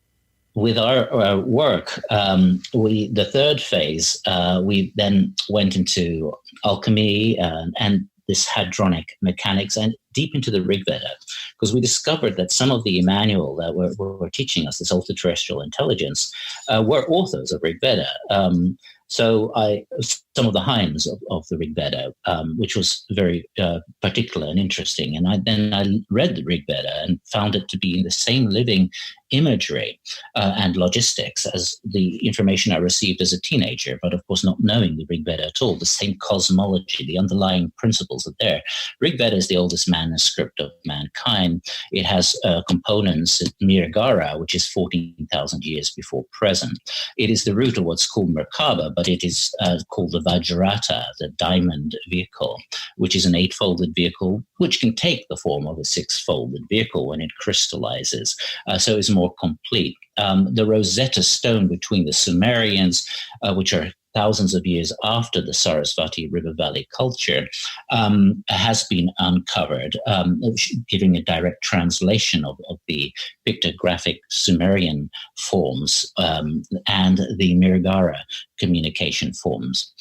Speaker 8: our work, the third phase, we then went into alchemy and this hadronic mechanics and deep into the Rig Veda, because we discovered that some of the manual that were teaching us this ultra-terrestrial intelligence were authors of Rig Veda. So some of the hymns of the Rig Veda, which was very particular and interesting. And I read the Rig Veda and found it to be in the same living imagery and logistics as the information I received as a teenager, but of course not knowing the Rig Veda at all. The same cosmology, the underlying principles are there. Rig Veda is the oldest manuscript of mankind. It has components at Mirgara, which is 14,000 years before present. It is the root of what's called Merkaba, but it is called the Vajrata, the diamond vehicle, which is an 8-folded vehicle, which can take the form of a 6-folded vehicle when it crystallizes. So it's more complete. The Rosetta Stone between the Sumerians, which are thousands of years after the Sarasvati River Valley culture, has been uncovered, giving a direct translation of the pictographic Sumerian forms and the Mirgara communication forms.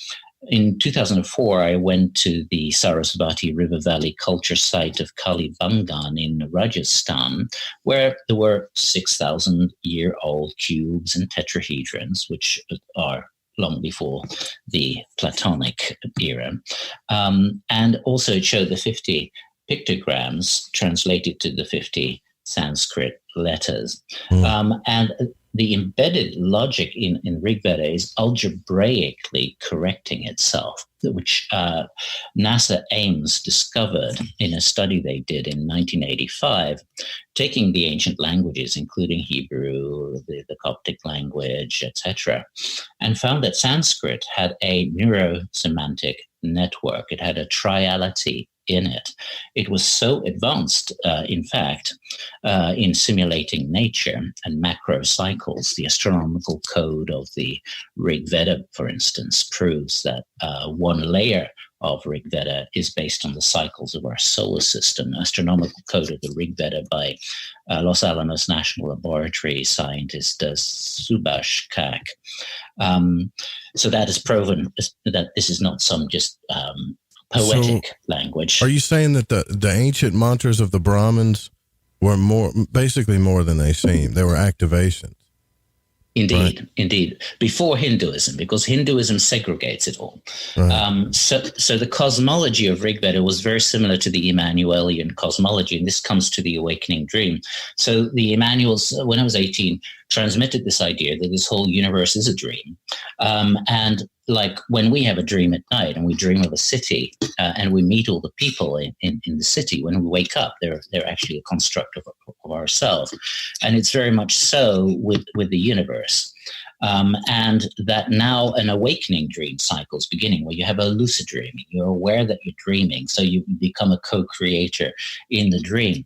Speaker 8: In 2004, I went to the Sarasvati River Valley culture site of Kalibangan in Rajasthan, where there were 6,000-year-old cubes and tetrahedrons, which are long before the Platonic era. And also it showed the 50 pictograms translated to the 50 Sanskrit letters. And the embedded logic in Rig Veda is algebraically correcting itself, which NASA Ames discovered in a study they did in 1985, taking the ancient languages, including Hebrew, the Coptic language, etc., and found that Sanskrit had a neurosemantic network. It had a triality in it. It was so advanced, in fact, in simulating nature and macro cycles. The astronomical code of the Rig Veda, for instance, proves that one layer of Rig Veda is based on the cycles of our solar system. Astronomical code of the Rig Veda by Los Alamos National Laboratory scientist Subhash Kak. So that is proven that this is not some just poetic language.
Speaker 7: Are you saying that the ancient mantras of the Brahmins were basically more than they seem? They were activations.
Speaker 8: Indeed,
Speaker 7: right?
Speaker 8: Indeed. Before Hinduism, because Hinduism segregates it all. Right. So the cosmology of Rig Veda was very similar to the Emmanuelian cosmology, and this comes to the awakening dream. So the Emmanuels, when I was 18, transmitted this idea that this whole universe is a dream. And like when we have a dream at night and we dream of a city and we meet all the people in the city, when we wake up, they're actually a construct of ourselves. And it's very much so with the universe. And that now an awakening dream cycle is beginning, where you have a lucid dreaming. You're aware that you're dreaming, so you become a co-creator in the dream.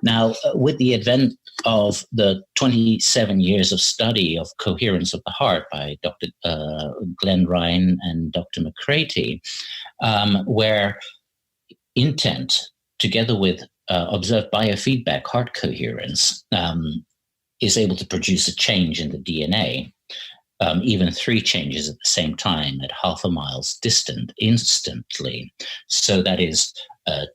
Speaker 8: Now, with the advent of the 27 years of study of coherence of the heart by Dr. Glenn Ryan and Dr. McCraty, where intent, together with observed biofeedback heart coherence, is able to produce a change in the DNA, even 3 changes at the same time at half a mile's distant instantly. So that is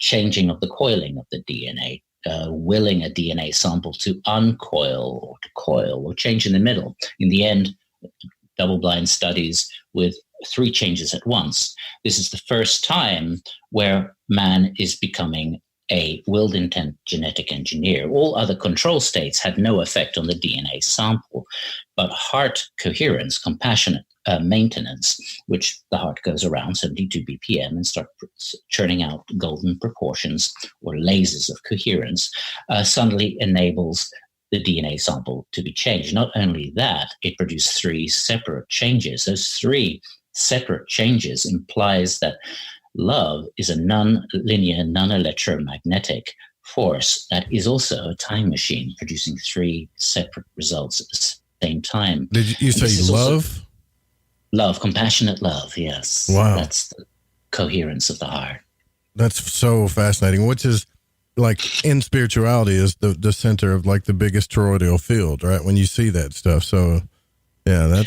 Speaker 8: changing of the coiling of the DNA, willing a DNA sample to uncoil or to coil or change in the middle. In the end, double-blind studies with 3 changes at once. This is the first time where man is becoming a willed intent genetic engineer. All other control states had no effect on the DNA sample, but heart coherence, compassionate maintenance, which the heart goes around 72 BPM and start churning out golden proportions or lasers of coherence, suddenly enables the DNA sample to be changed. Not only that, it produced 3 separate changes. Those 3 separate changes implies that love is a non-linear, non-electromagnetic force that is also a time machine, producing 3 separate results at the same time.
Speaker 7: Did you say love?
Speaker 8: Love, compassionate love, yes.
Speaker 7: Wow.
Speaker 8: That's the coherence of the heart.
Speaker 7: That's so fascinating, which is like in spirituality is the center of like the biggest toroidal field, right? When you see that stuff. So yeah,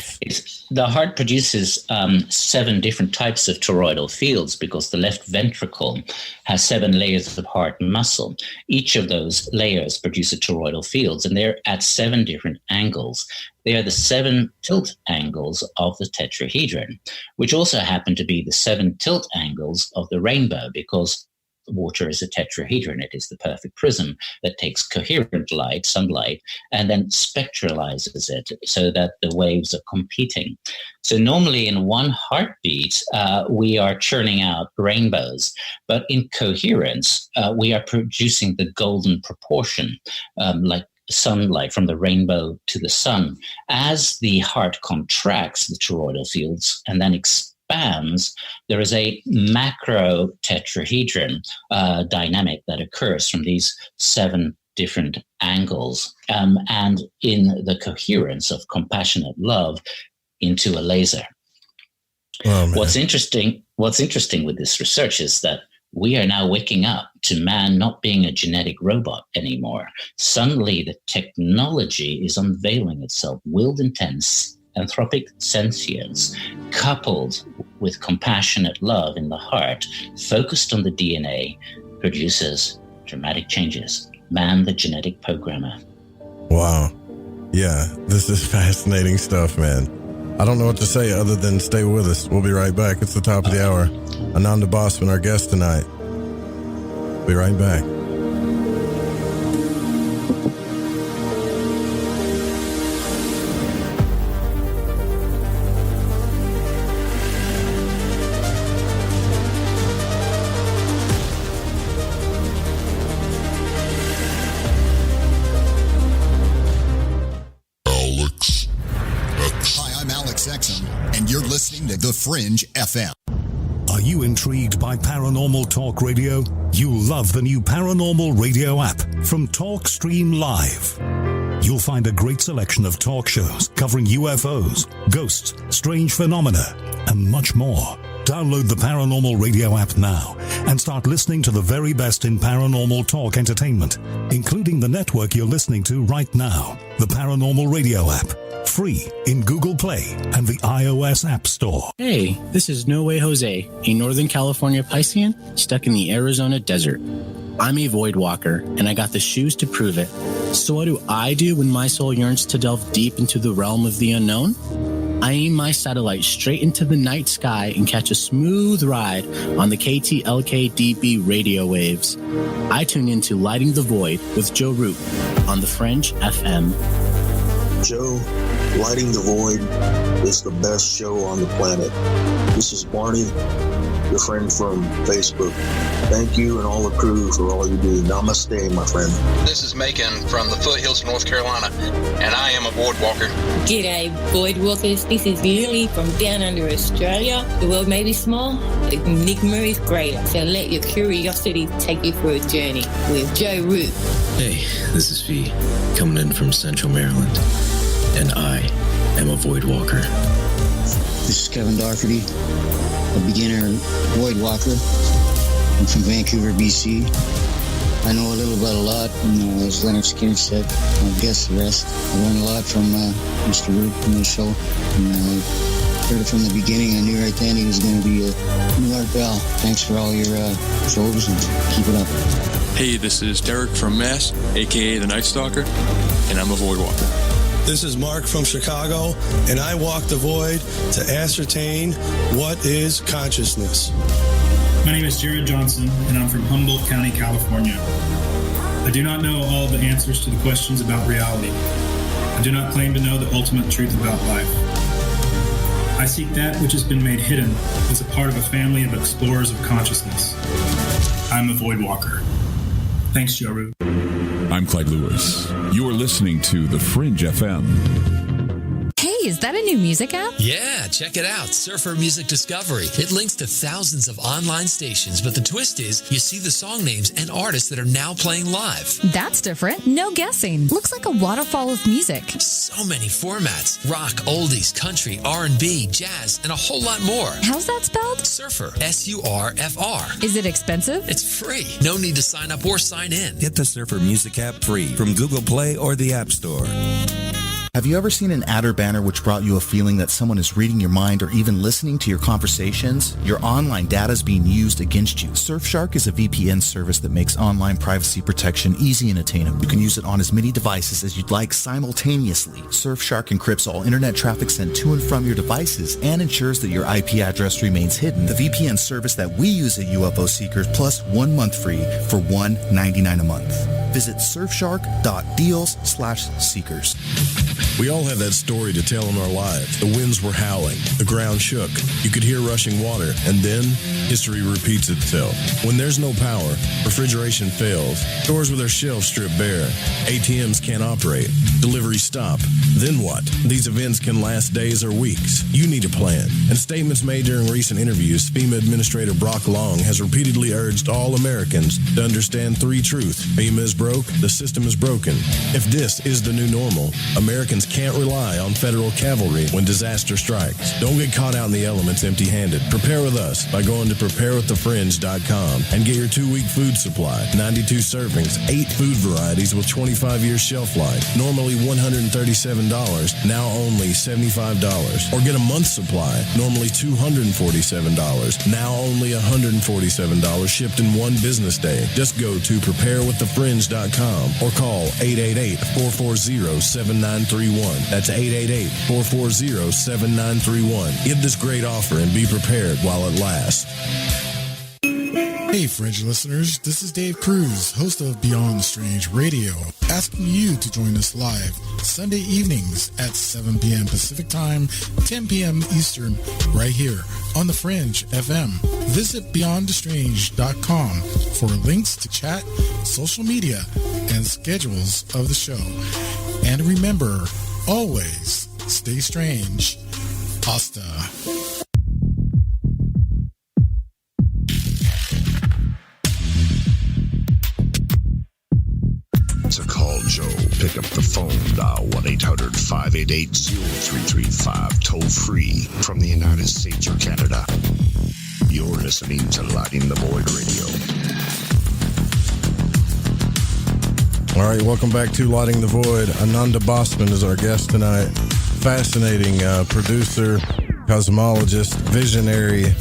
Speaker 8: the heart produces 7 different types of toroidal fields because the left ventricle has 7 layers of heart muscle. Each of those layers produce a toroidal fields, and they're at 7 different angles. They are the 7 tilt angles of the tetrahedron, which also happen to be the 7 tilt angles of the rainbow, because water is a tetrahedron. It is the perfect prism that takes coherent light, sunlight, and then spectralizes it so that the waves are competing. So normally in one heartbeat, we are churning out rainbows, but in coherence, we are producing the golden proportion, like sunlight from the rainbow to the sun. As the heart contracts the toroidal fields and then expands, there is a macro tetrahedron dynamic that occurs from these 7 different angles, and in the coherence of compassionate love into a laser.
Speaker 7: Oh,
Speaker 8: what's interesting with this research is that we are now waking up to man not being a genetic robot anymore. Suddenly the technology is unveiling itself, willed intense anthropic sentience, coupled with compassionate love in the heart, focused on the DNA, produces dramatic changes. Man, the genetic programmer.
Speaker 7: Wow. Yeah, this is fascinating stuff, man. I don't know what to say other than stay with us. We'll be right back. It's the top of the hour. Ananda Bosman, our guest tonight. Be right back.
Speaker 6: Listening to The Fringe FM.
Speaker 16: Are you intrigued by paranormal talk radio? You'll love the new paranormal radio app from TalkStream Live. You'll find a great selection of talk shows covering UFOs, ghosts, strange phenomena, and much more. Download the Paranormal Radio app now and start listening to the very best in paranormal talk entertainment, including the network you're listening to right now, the Paranormal Radio app. Free in Google Play and the iOS App Store.
Speaker 17: Hey, this is No Way Jose, a Northern California Piscean stuck in the Arizona desert. I'm a void walker, and I got the shoes to prove it. So what do I do when my soul yearns to delve deep into the realm of the unknown? I aim my satellite straight into the night sky and catch a smooth ride on the KTLK-DB radio waves. I tune into Lighting the Void with Joe Root on the Fringe FM.
Speaker 18: Joe, Lighting the Void is the best show on the planet. This is Barney, your friend from Facebook. Thank you and all the crew for all you do. Namaste, my friend.
Speaker 19: This is Macon from the foothills of North Carolina, and I am a void walker.
Speaker 20: G'day, void walkers. This is Lily from down under Australia. The world may be small, the enigma is greater. So let your curiosity take you for a journey with Joe Root.
Speaker 21: Hey, this is Fee, coming in from Central Maryland, and I am a void walker.
Speaker 22: This is Kevin Doherty, a beginner void walker. I'm from Vancouver, BC. I know a little about a lot, and as Leonard Skinner said, I'll guess the rest. I learned a lot from Mr. Root in the show, and heard it from the beginning. I knew right then he was going to be a new Art Bell. Thanks for all your shows, and keep it up.
Speaker 23: Hey, this is Derek from Mass, a.k.a. the Night Stalker, and I'm a void walker.
Speaker 24: This is Mark from Chicago, and I walk the void to ascertain what is consciousness.
Speaker 25: My name is Jared Johnson, and I'm from Humboldt County, California. I do not know all the answers to the questions about reality. I do not claim to know the ultimate truth about life. I seek that which has been made hidden as a part of a family of explorers of consciousness. I'm a void walker. Thanks, Joe Root.
Speaker 26: I'm Clyde Lewis. You are listening to The Fringe FM.
Speaker 27: Hey, is that a new music app?
Speaker 28: Yeah, check it out. Surfer Music Discovery. It links to thousands of online stations, but the twist is you see the song names and artists that are now playing live.
Speaker 27: That's different. No guessing. Looks like a waterfall of music.
Speaker 28: So many formats. Rock, oldies, country, R&B, jazz, and a whole lot more.
Speaker 27: How's that spelled?
Speaker 28: Surfer. S-U-R-F-R.
Speaker 27: Is it expensive?
Speaker 28: It's free. No need to sign up or sign in.
Speaker 29: Get the Surfer Music app free from Google Play or the App Store.
Speaker 30: Have you ever seen an ad or banner which brought you a feeling that someone is reading your mind or even listening to your conversations? Your online data is being used against you. Surfshark is a VPN service that makes online privacy protection easy and attainable. You can use it on as many devices as you'd like simultaneously. Surfshark encrypts all internet traffic sent to and from your devices and ensures that your IP address remains hidden. The VPN service that we use at UFO Seekers plus 1 month free for $1.99 a month. Visit surfshark.deals/seekers.
Speaker 7: We all have that story to tell in our lives. The winds were howling. The ground shook. You could hear rushing water. And then history repeats itself. When there's no power, refrigeration fails, stores with their shelves strip bare, ATMs can't operate, deliveries stop. Then what? These events can last days or weeks. You need a plan. In statements made during recent interviews, FEMA Administrator Brock Long has repeatedly urged all Americans to understand 3 truths. FEMA is broke. The system is broken. If this is the new normal, Americans can't rely on federal cavalry when disaster strikes. Don't get caught out in the elements empty-handed. Prepare with us by going to preparewiththefringe.com and get your 2-week food supply. 92 servings, 8 food varieties with 25-year shelf life. Normally $137, now only $75. Or get a month's supply, normally $247, now only $147 shipped in 1 business day. Just go to preparewiththefringe.com or call 888-440-7931. That's 888-440-7931. Get this great offer and be prepared while it lasts.
Speaker 1: Hey, Fringe listeners, this is Dave Cruz, host of Beyond the Strange Radio, asking you to join us live Sunday evenings at 7 p.m. Pacific Time, 10 p.m. Eastern, right here on the Fringe FM. Visit beyondthestrange.com for links to chat, social media, and schedules of the show. And remember, always stay strange. Hasta.
Speaker 6: To call Joe, pick up the phone, dial 1-800-588-0335, toll free from the United States or Canada. You're listening to Lighting the Void Radio.
Speaker 7: All right, welcome back to Lighting the Void. Ananda Bosman is our guest tonight. Fascinating producer, cosmologist, visionary,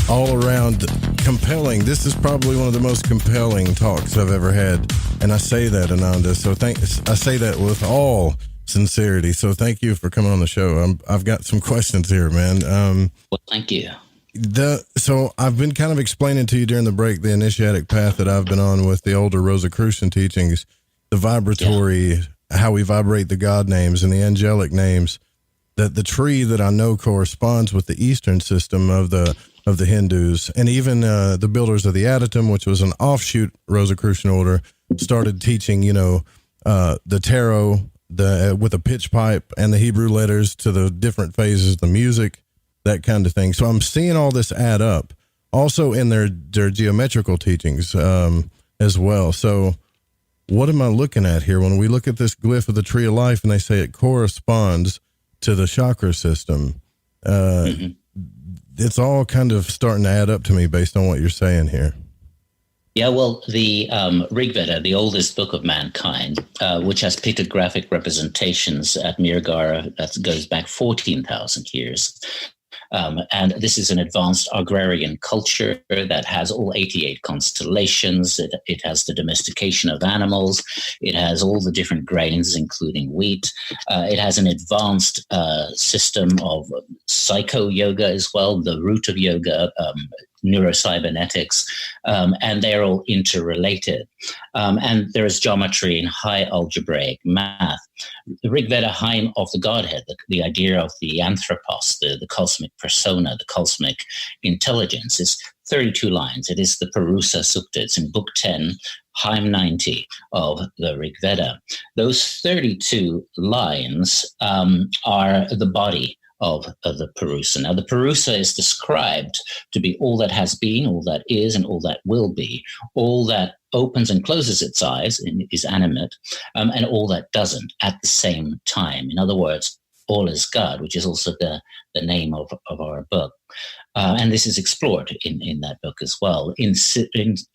Speaker 7: all around compelling. This is probably one of the most compelling talks I've ever had. And I say that, Ananda. So I say that with all sincerity. So thank you for coming on the show. I've got some questions here, man.
Speaker 8: Well, thank you.
Speaker 7: So I've been kind of explaining to you during the break the initiatic path that I've been on with the older Rosicrucian teachings, the vibratory, how we vibrate the God names and the angelic names. That the tree that I know corresponds with the Eastern system of the Hindus, and even the builders of the Adytum, which was an offshoot Rosicrucian order, started teaching, the tarot, with a pitch pipe and the Hebrew letters to the different phases of the music, that kind of thing. So I'm seeing all this add up, also in their geometrical teachings as well. So what am I looking at here when we look at this glyph of the tree of life and they say it corresponds to the chakra system? It's all kind of starting to add up to me based on what you're saying here.
Speaker 8: Yeah, well, the Rig Veda, the oldest book of mankind, which has pictographic representations at Mirgara, that goes back 14,000 years. And this is an advanced agrarian culture that has all 88 constellations. It has the domestication of animals. It has all the different grains, including wheat. It has an advanced system of psycho-yoga as well, the root of yoga, neurocybernetics, and they're all interrelated. And there is geometry and high algebraic math. The Rig Veda hymn of the Godhead, the idea of the anthropos, the cosmic persona, the cosmic intelligence, is 32 lines. It is the Purusa Sukta. It's in Book 10, hymn 90 of the Rig Veda. Those 32 lines are the body of the Purusa. Now, the Purusa is described to be all that has been, all that is, and all that will be, all that opens and closes its eyes and is animate, and all that doesn't at the same time. In other words, all is God, which is also the name of our book. And this is explored in that book as well, in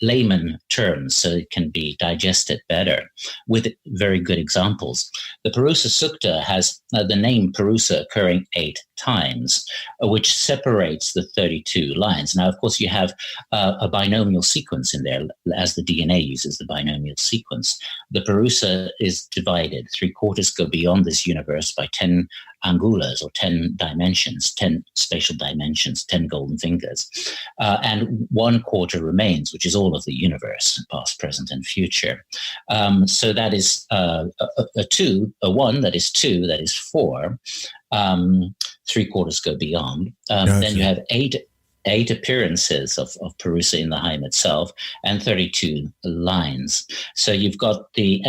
Speaker 8: layman terms, so it can be digested better with very good examples. The Purusa Sukta has the name Purusa occurring 8 times, which separates the 32 lines. Now, of course, you have a binomial sequence in there, as the DNA uses the binomial sequence. The Purusa is divided. 3/4 go beyond this universe by 10 angulas, or 10 dimensions, 10 spatial dimensions, 10 golden fingers. And 1/4 remains, which is all of the universe, past, present, and future. So that is a 1, that is 2, that is 4. 3/4 go beyond.
Speaker 7: Gotcha.
Speaker 8: Then you have 8 appearances of Purusa in the hymn itself, and 32 lines. So you've got the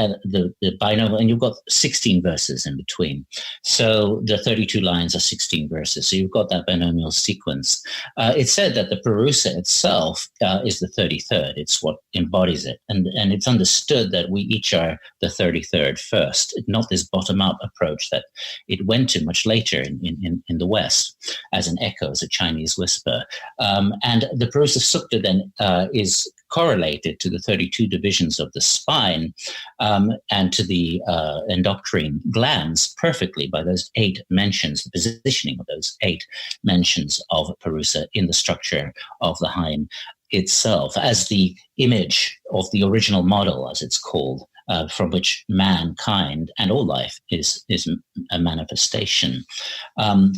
Speaker 8: binomial, and you've got 16 verses in between. So the 32 lines are 16 verses. So you've got that binomial sequence. It's said that the Purusa itself is the 33rd. It's what embodies it. And it's understood that we each are the 33rd first, not this bottom-up approach that it went to much later in the West as an echo, as a Chinese whisper. And the Purusa Sukta then is correlated to the 32 divisions of the spine and to the endocrine glands perfectly by those 8 mentions, the positioning of those 8 mentions of Purusa in the structure of the hymn itself, as the image of the original model, as it's called, from which mankind and all life is a manifestation.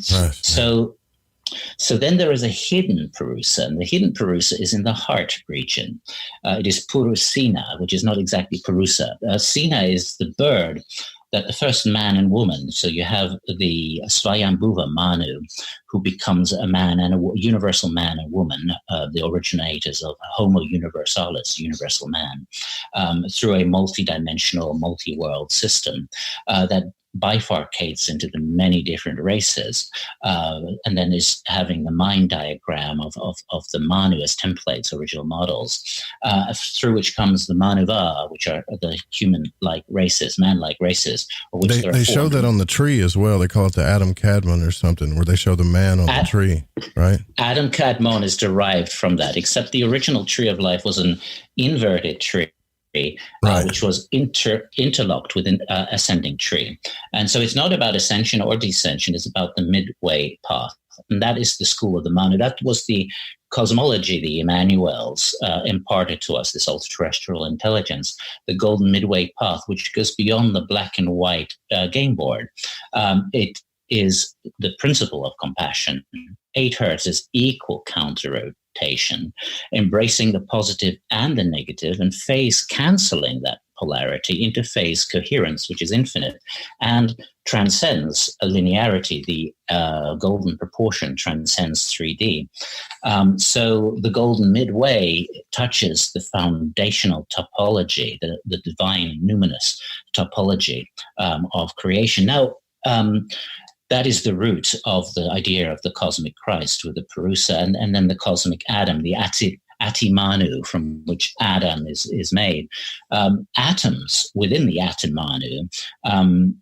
Speaker 8: So So then there is a hidden Purusa, and the hidden Purusa is in the heart region. It is Purusina, which is not exactly Purusa. Sina is the bird that the first man and woman, so you have the Svayambhuva Manu, who becomes a man and a universal man and woman, the originators of Homo Universalis, universal man, through a multidimensional, multi-world system that bifurcates into the many different races, and then is having the mind diagram of the Manu as templates, original models, through which comes the Manuva, which are the human-like races, man-like races. Which
Speaker 7: they show that on the tree as well. They call it the Adam Kadmon or something, where they show the man on the tree, right? Adam
Speaker 8: Kadmon is derived from that, except the original tree of life was an inverted tree. Right. Which was interlocked with an ascending tree. And so it's not about ascension or descension, it's about the midway path. And that is the school of the Manu. That was the cosmology the Emmanuels imparted to us, this ultra-terrestrial intelligence, the golden midway path, which goes beyond the black and white game board. It is the principle of compassion. 8 hertz is equal counter-rotation, embracing the positive and the negative, and phase cancelling that polarity into phase coherence, which is infinite, and transcends a linearity. The golden proportion transcends 3D. So the golden midway touches the foundational topology, the divine numinous topology of creation. Now, that is the root of the idea of the cosmic Christ with the Purusa, and then the cosmic Adam, the Atimanu, from which Adam is made. Atoms within the Atimanu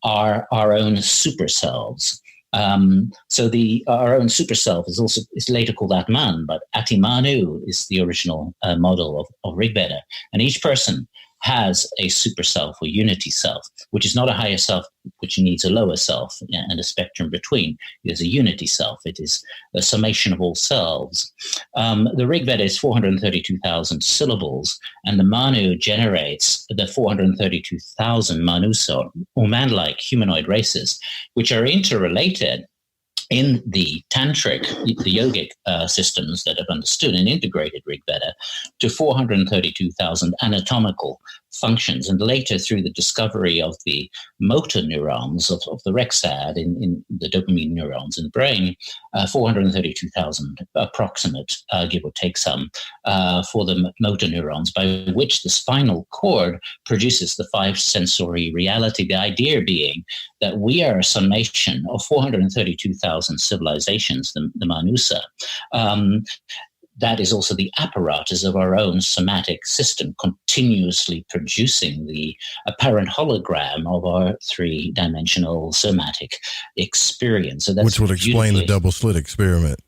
Speaker 8: are our own super selves. So our own super self is later called Atman, but Atimanu is the original model of Rigveda, and each person has a super self or unity self, which is not a higher self, which needs a lower self and a spectrum between. It is a unity self. It is a summation of all selves. The Rig Veda is 432,000 syllables, and the Manu generates the 432,000 Manusa, or man-like humanoid races, which are interrelated in the tantric, the yogic systems that have understood and integrated Rig Veda to 432,000 anatomical functions, and later through the discovery of the motor neurons of the Rexad in the dopamine neurons in the brain, 432,000 approximate, give or take some, for the motor neurons, by which the spinal cord produces the 5 sensory reality, the idea being that we are a summation of 432,000 civilizations, the Manusa. That is also the apparatus of our own somatic system, continuously producing the apparent hologram of our 3-dimensional somatic experience. So that's
Speaker 7: which would explain the double slit experiment.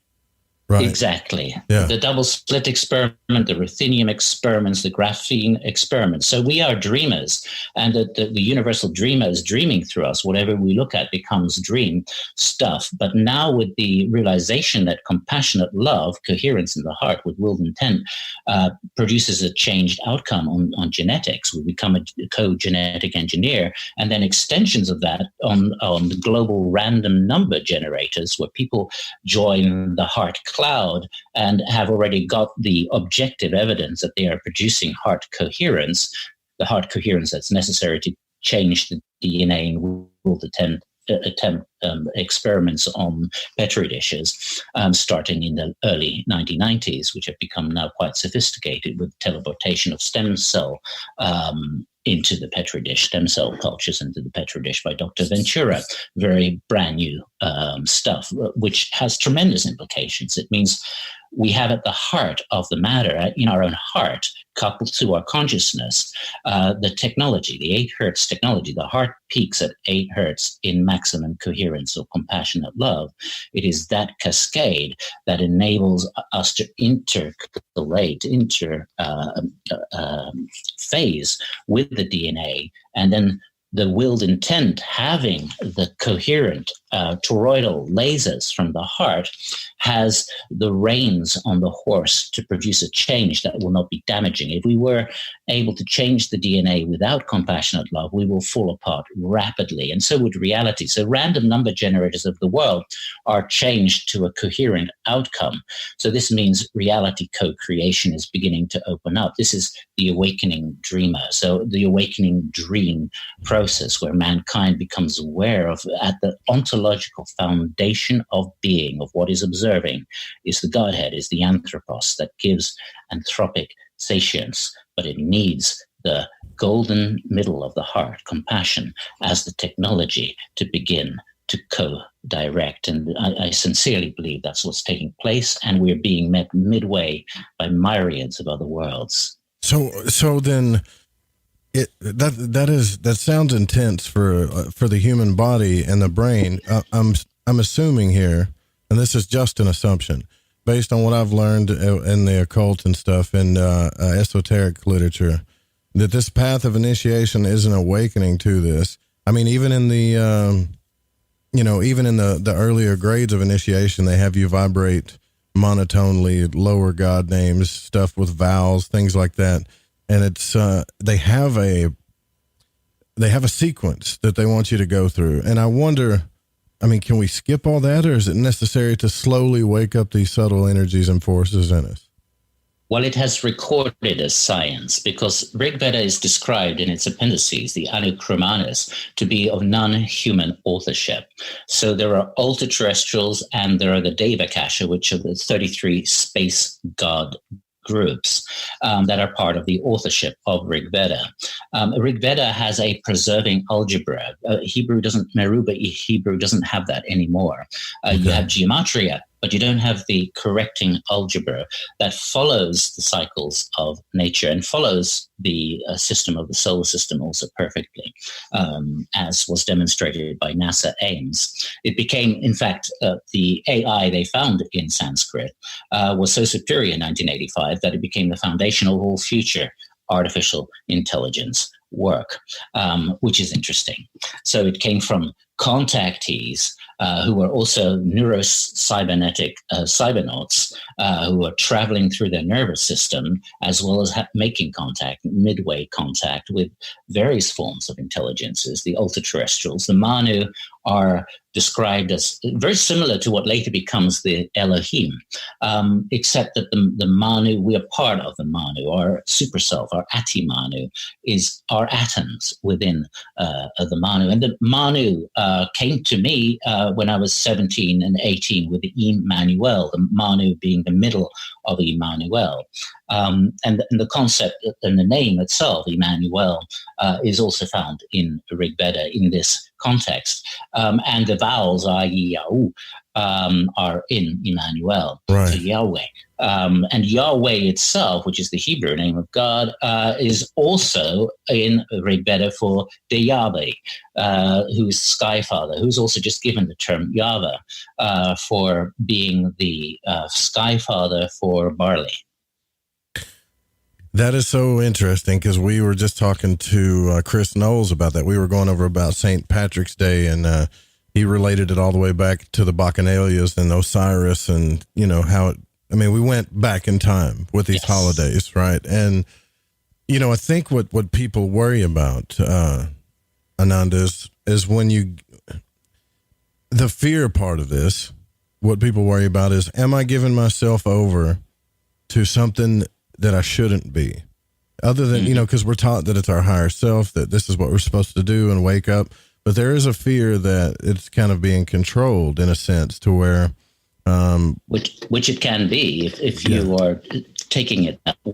Speaker 7: Right.
Speaker 8: Exactly.
Speaker 7: Yeah.
Speaker 8: The double slit experiment, the ruthenium experiments, the graphene experiments. So we are dreamers, and the universal dreamer is dreaming through us. Whatever we look at becomes dream stuff. But now with the realization that compassionate love, coherence in the heart with willed intent, produces a changed outcome on genetics. We become a co-genetic engineer, and then extensions of that on the global random number generators, where people join the heart cloud and have already got the objective evidence that they are producing heart coherence, the heart coherence that's necessary to change the DNA in willed attempt experiments on Petri dishes, starting in the early 1990s, which have become now quite sophisticated with teleportation of stem cell into the Petri dish, stem cell cultures into the Petri dish by Dr. Ventura. Very brand new stuff, which has tremendous implications. It means we have at the heart of the matter, in our own heart, coupled to our consciousness, the technology, the 8 hertz technology. The heart peaks at 8 hertz in maximum coherence or compassionate love. It is that cascade that enables us to intercalate, phase with the DNA, and then the willed intent, having the coherent toroidal lasers from the heart, has the reins on the horse to produce a change that will not be damaging. If we were able to change the DNA without compassionate love, we will fall apart rapidly, and so would reality. So random number generators of the world are changed to a coherent outcome. So this means reality co-creation is beginning to open up. This is the awakening dreamer. So the awakening dream process, where mankind becomes aware of, at the ontological foundation of being, of what is observing, is the Godhead, is the anthropos that gives anthropic satience, but it needs the golden middle of the heart, compassion, as the technology to begin to co-direct. And I sincerely believe that's what's taking place, and we're being met midway by myriads of other worlds.
Speaker 7: So then that sounds intense for the human body and the brain. I'm assuming here, and this is just an assumption based on what I've learned in the occult and stuff in esoteric literature, that this path of initiation is an awakening to this. I mean, even in the even in the earlier grades of initiation, they have you vibrate monotonely, lower God names, stuff with vowels, things like that. And it's they have a sequence that they want you to go through. And I wonder, I mean, can we skip all that, or is it necessary to slowly wake up these subtle energies and forces in us?
Speaker 8: Well, it has recorded as science, because Rig Veda is described in its appendices, the Anukramanas, to be of non-human authorship. So there are ultra-terrestrials and there are the Devakasha, which are the 33 space god groups that are part of the authorship of Rig Veda. Rig Veda has a preserving algebra. Meruba Hebrew doesn't have that anymore. You have gematria, but you don't have the correcting algebra that follows the cycles of nature and follows the system of the solar system also perfectly, as was demonstrated by NASA Ames. It became, in fact, the AI they found in Sanskrit was so superior in 1985 that it became the foundation of all future artificial intelligence work, which is interesting. So it came from contactees who were also neurocybernetic cybernauts who are traveling through their nervous system, as well as making contact, midway contact with various forms of intelligences. The ultra-terrestrials, the Manu, are described as very similar to what later becomes the Elohim, except that the Manu, we are part of the Manu. Our super self, our Ati-Manu, are atoms within the Manu. And the Manu came to me when I was 17 and 18 with the Emmanuel, the Manu being the middle of Emmanuel. And the concept and the name itself, Emmanuel, is also found in Rig Veda in this context. And the vowels, i.e. Yahoo, are in Emmanuel,
Speaker 7: right.
Speaker 8: So Yahweh. And Yahweh itself, which is the Hebrew name of God, is also in Rig Veda for the Yahweh, who is Sky Father, who's also just given the term Yahweh for being the Sky Father for barley.
Speaker 7: That is so interesting, because we were just talking to Chris Knowles about that. We were going over about St. Patrick's Day, and he related it all the way back to the Bacchanalias and Osiris, and how it. I mean, we went back in time with these holidays, right? And I think what people worry about, Ananda, is when the fear part of this. What people worry about is, am I giving myself over to something that I shouldn't be, other than, because we're taught that it's our higher self, that this is what we're supposed to do and wake up. But there is a fear that it's kind of being controlled in a sense, to where,
Speaker 8: which it can be if you are taking it that way.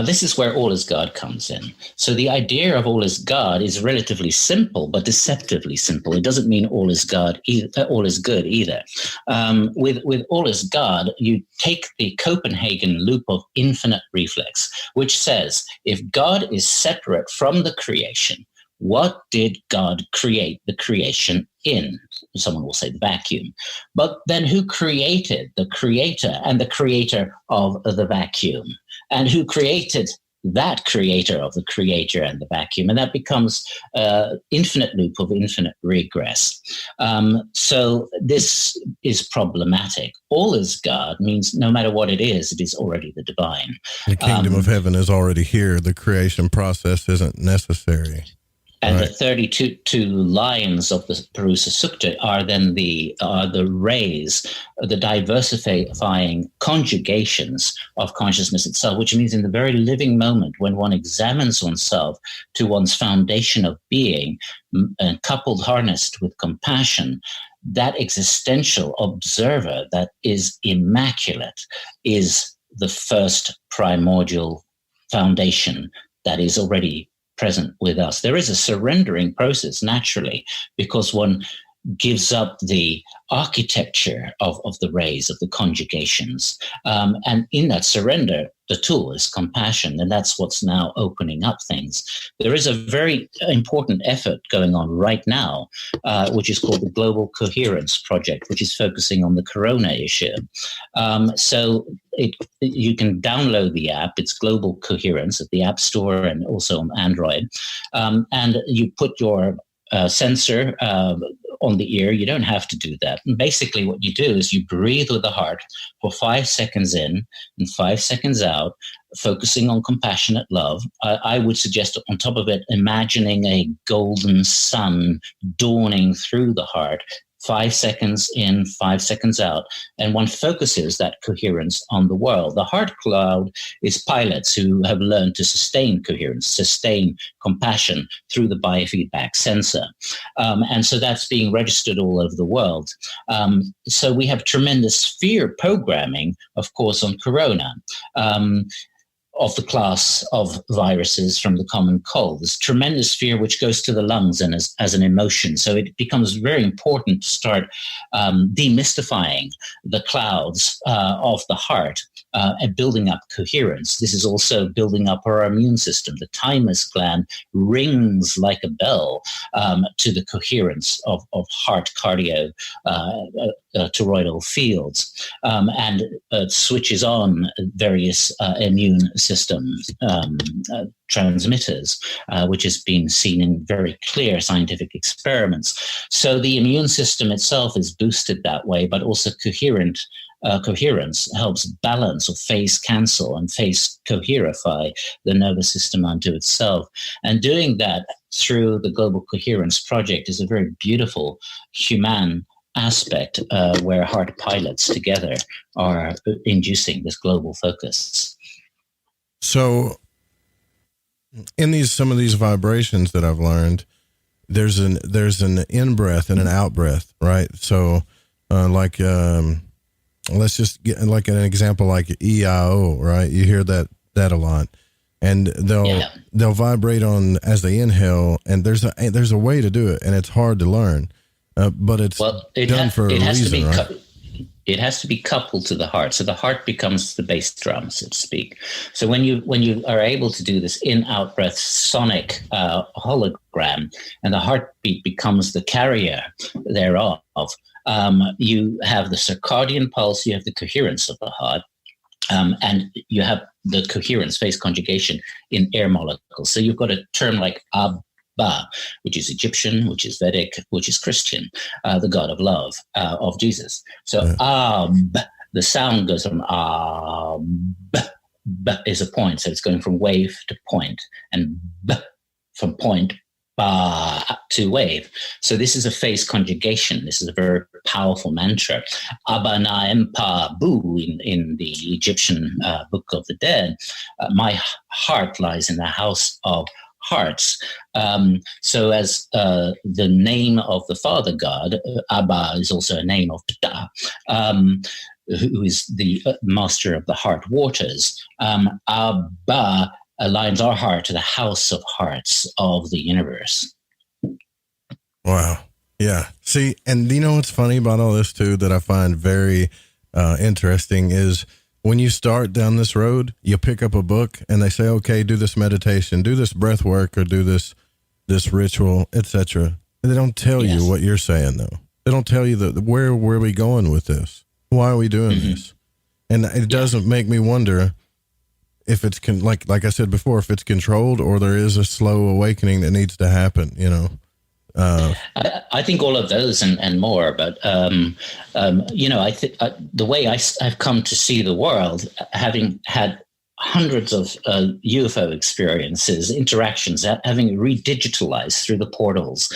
Speaker 8: This is where all is God comes in. So the idea of all is God is relatively simple, but deceptively simple. It doesn't mean all is God, all is good either. With all is God, you take the Copenhagen loop of infinite reflex, which says if God is separate from the creation, what did God create the creation in? Someone will say the vacuum. But then who created the creator and the creator of the vacuum? And who created that creator of the creator and the vacuum. And that becomes infinite loop of infinite regress. So this is problematic. All is God means no matter what it is already the divine.
Speaker 7: The kingdom of heaven is already here. The creation process isn't necessary.
Speaker 8: And
Speaker 7: right.
Speaker 8: The 32 lines of the Purusa Sukta are then the rays, the diversifying conjugations of consciousness itself, which means in the very living moment when one examines oneself to one's foundation of being, and coupled, harnessed with compassion, that existential observer that is immaculate is the first primordial foundation that is already present with us. There is a surrendering process naturally because one gives up the architecture of the rays, of the conjugations. And in that surrender, the tool is compassion, and that's what's now opening up things. There is a very important effort going on right now, which is called the Global Coherence Project, which is focusing on the corona issue. So you can download the app. It's Global Coherence at the App Store and also on Android. And you put your sensor on the ear. You don't have to do that. And basically what you do is you breathe with the heart for 5 seconds in and 5 seconds out, focusing on compassionate love. I would suggest on top of it, imagining a golden sun dawning through the heart, 5 seconds in, 5 seconds out, and one focuses that coherence on the world. The heart cloud is pilots who have learned to sustain coherence, sustain compassion through the biofeedback sensor. And so that's being registered all over the world. So we have tremendous fear programming, of course, on corona. Of the class of viruses from the common cold. There's tremendous fear which goes to the lungs and as an emotion. So it becomes very important to start demystifying the clouds of the heart and building up coherence. This is also building up our immune system. The thymus gland rings like a bell to the coherence of heart cardio toroidal fields and switches on various immune system transmitters, which has been seen in very clear scientific experiments. So the immune system itself is boosted that way, but also coherence helps balance or phase cancel and phase coherify the nervous system unto itself. And doing that through the Global Coherence Project is a very beautiful human aspect where heart pilots together are inducing this global focus.
Speaker 7: So in some of these vibrations that I've learned, there's an in breath and an out breath, right? So let's just get like an example like EIO, right? You hear that a lot, and they'll vibrate on as they inhale, and there's a way to do it, and it's hard to learn, but it's done for a reason, right?
Speaker 8: It has to be coupled to the heart. So the heart becomes the bass drum, so to speak. So when you are able to do this in-out breath sonic hologram, and the heartbeat becomes the carrier thereof, you have the circadian pulse, you have the coherence of the heart, and you have the coherence, phase conjugation in air molecules. So you've got a term like Abba, which is Egyptian, which is Vedic, which is Christian, the God of love, of Jesus. So Ab, the sound goes from Ab, B is a point. So it's going from wave to point, and B from point, Ba to wave. So this is a phase conjugation. This is a very powerful mantra. Abba na empa bu in the Egyptian Book of the Dead. My heart lies in the house of hearts. So as the name of the Father God, Abba is also a name of Ptah, who is the master of the heart waters. Abba aligns our heart to the house of hearts of the universe.
Speaker 7: Wow. Yeah. See, and you know what's funny about all this too that I find very interesting is when you start down this road, you pick up a book and they say, okay, do this meditation, do this breath work, or do this ritual, etc. They don't tell you what you're saying though. They don't tell you where are we going with this? Why are we doing this? And it doesn't make me wonder, if it's like I said before, if it's controlled or there is a slow awakening that needs to happen, you know.
Speaker 8: I think all of those and more, but you know, I think the way I've come to see the world, having had hundreds of UFO experiences, interactions, having redigitalized through the portals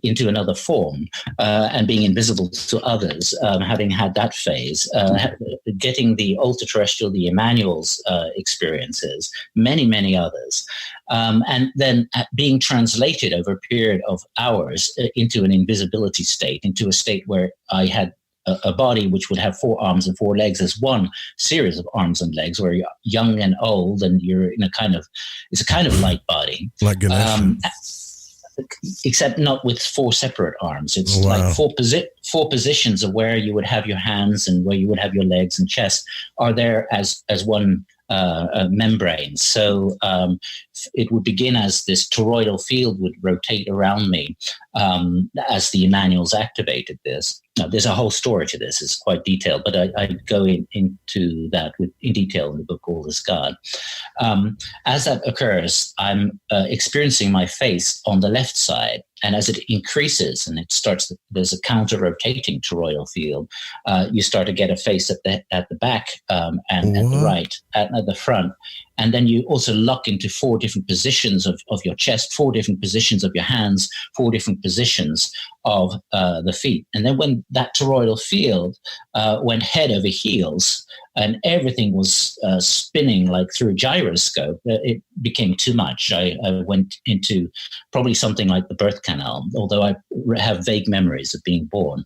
Speaker 8: into another form, and being invisible to others, having had that phase, getting the ultra-terrestrial, the Emmanuel's experiences, many others, and then being translated over a period of hours into an invisibility state, into a state where I had a body which would have 4 arms and 4 legs as one series of arms and legs, where you're young and old, and you're in it's a kind of light body,
Speaker 7: like Ganesh.
Speaker 8: Except not with 4 separate arms. It's like four positions of where you would have your hands and where you would have your legs and chest are there as one membrane. So it would begin as this toroidal field would rotate around me as the Emmanuels activated this. Now, there's a whole story to this. It's quite detailed, but I go into that in detail in the book All Is God. As that occurs, I'm experiencing my face on the left side. And as it increases and it starts, there's a counter-rotating toroidal field. You start to get a face at the back and at the right, at the front. And then you also lock into 4 different positions of your chest, 4 different positions of your hands, 4 different positions of the feet. And then when that toroidal field went head over heels and everything was spinning like through a gyroscope, it became too much. I went into probably something like the birth canal, although I have vague memories of being born.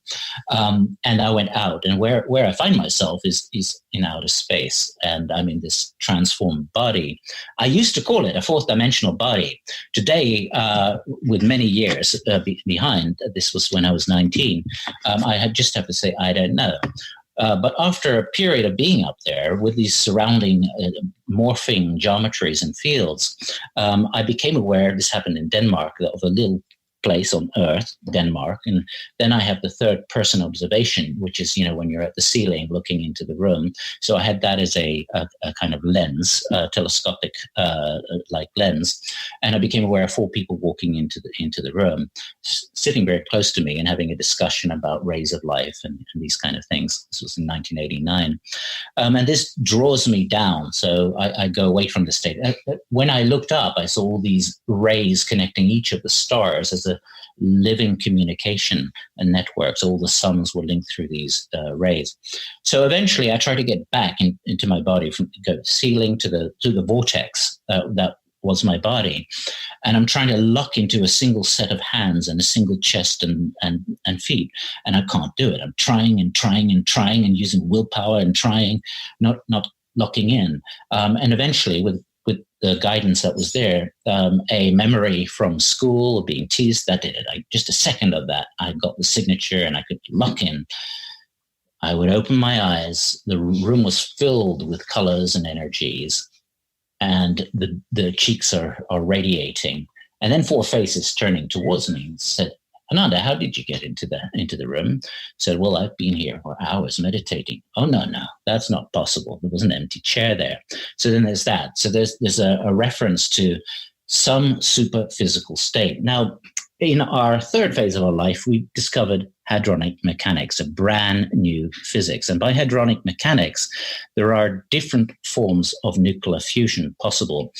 Speaker 8: And I went out, and where I find myself is in outer space, and I'm in this transformed body. I used to call it a 4th dimensional body. Today, with many years behind, this was when I was 19, I just have to say, I don't know. But after a period of being up there with these surrounding morphing geometries and fields, I became aware, this happened in Denmark, of a little place on Earth, Denmark. And then I have the 3rd person observation, which is, when you're at the ceiling looking into the room. So I had that as a kind of lens, telescopic like lens. And I became aware of 4 people walking into the room, sitting very close to me and having a discussion about rays of life and these kind of things. This was in 1989. And this draws me down. So I go away from the state. When I looked up, I saw all these rays connecting each of the stars as a living communication and networks. All the suns were linked through these rays. So eventually I tried to get back into my body, from the ceiling to the vortex that was my body. And I'm trying to lock into a single set of hands and a single chest and feet. And I can't do it. I'm trying and using willpower and trying, not locking in. And eventually with the guidance that was there, a memory from school of being teased, that did it. Just a second of that, I got the signature and I could lock in. I would open my eyes. The room was filled with colors and energies, and the cheeks are radiating. And then 4 faces turning towards me and said, "Ananda, how did you get into the room?" Said, "Well, I've been here for hours meditating." "Oh, no, that's not possible. There was an empty chair there." So then there's that. So there's a reference to some super physical state. Now, in our 3rd phase of our life, we discovered hadronic mechanics, a brand new physics. And by hadronic mechanics, there are different forms of nuclear fusion possible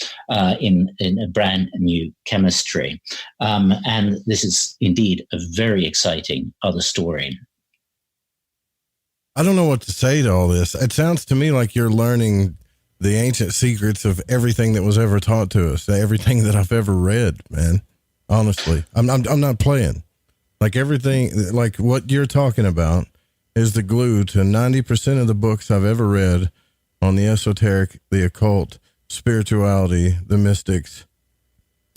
Speaker 8: in a brand new chemistry. And this is indeed a very exciting other story.
Speaker 7: I don't know what to say to all this. It sounds to me like you're learning the ancient secrets of everything that was ever taught to us, everything that I've ever read, man. Honestly, I'm not playing. Like everything, like what you're talking about is the glue to 90% of the books I've ever read on the esoteric, the occult, spirituality, the mystics.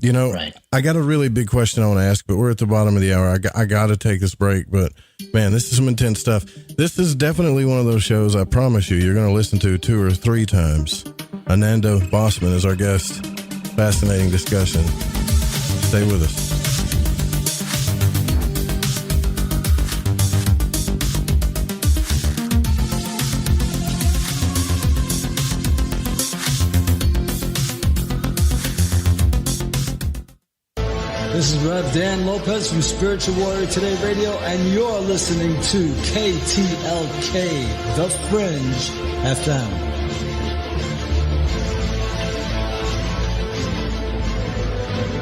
Speaker 7: Right. I got a really big question I want to ask, but we're at the bottom of the hour. I got to take this break, but man, this is some intense stuff. This is definitely one of those shows, I promise you're going to listen to 2 or 3 times. Ananda Bosman is our guest. Fascinating discussion. Stay with us.
Speaker 2: This is Rev Dan Lopez from Spiritual Warrior Today Radio, and you're listening to KTLK, The Fringe FM.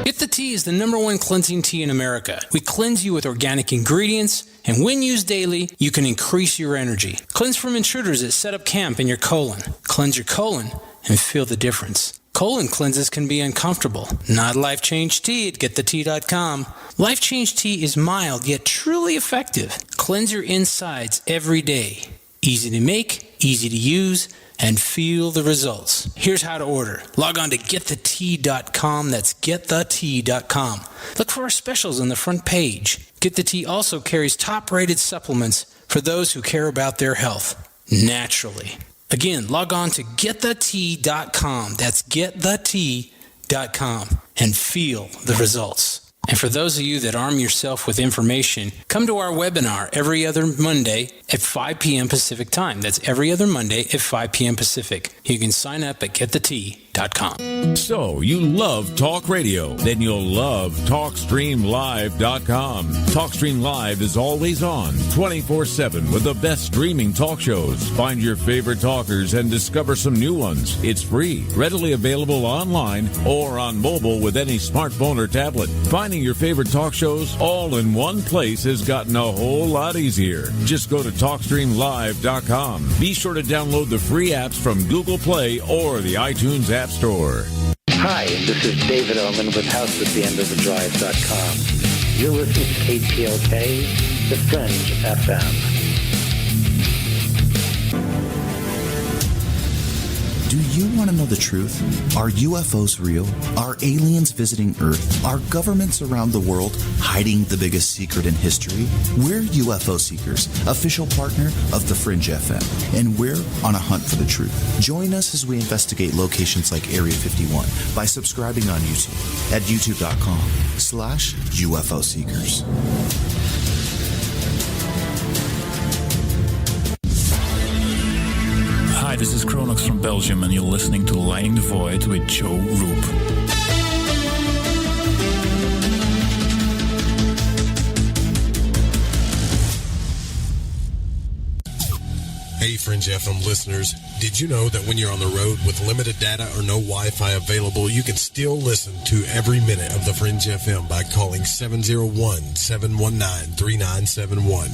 Speaker 3: Get the Tea is the #1 cleansing tea in America. We cleanse you with organic ingredients, and when used daily, you can increase your energy. Cleanse from intruders that set up camp in your colon. Cleanse your colon and feel the difference. Colon cleanses can be uncomfortable. Not Life Change Tea at getthetea.com. Life Change Tea is mild yet truly effective. Cleanse your insides every day. Easy to make, easy to use, and feel the results. Here's how to order. Log on to getthetea.com. That's getthetea.com. Look for our specials on the front page. Get the Tea also carries top-rated supplements for those who care about their health naturally. Again, log on to getthetea.com. That's getthetea.com and feel the results. And for those of you that arm yourself with information, come to our webinar every other Monday at 5 p.m. Pacific time. That's every other Monday at 5 p.m. Pacific. You can sign up at getthetea.com.
Speaker 26: So, you love talk radio? Then you'll love TalkStreamLive.com. TalkStream Live is always on, 24/7 with the best streaming talk shows. Find your favorite talkers and discover some new ones. It's free, readily available online or on mobile with any smartphone or tablet. Finding your favorite talk shows all in one place has gotten a whole lot easier. Just go to TalkStreamLive.com. Be sure to download the free apps from Google Play or the iTunes App Store.
Speaker 4: Hi, this is David Oman with HouseAtTheEndOfTheDrive.com. You're listening to KTLK, The Fringe FM.
Speaker 30: Do you want to know the truth? Are UFOs real? Are aliens visiting Earth? Are governments around the world hiding the biggest secret in history? We're UFO Seekers, official partner of the Fringe FM, and we're on a hunt for the truth. Join us as we investigate locations like Area 51 by subscribing on YouTube at youtube.com/UFO Seekers.
Speaker 5: Hi, this is Kronox from Belgium, and you're listening to Lighting the Void with Joe Roop.
Speaker 9: Hey, Fringe FM listeners. Did you know that when you're on the road with limited data or no Wi-Fi available, you can still listen to every minute of the Fringe FM by calling 701-719-3971.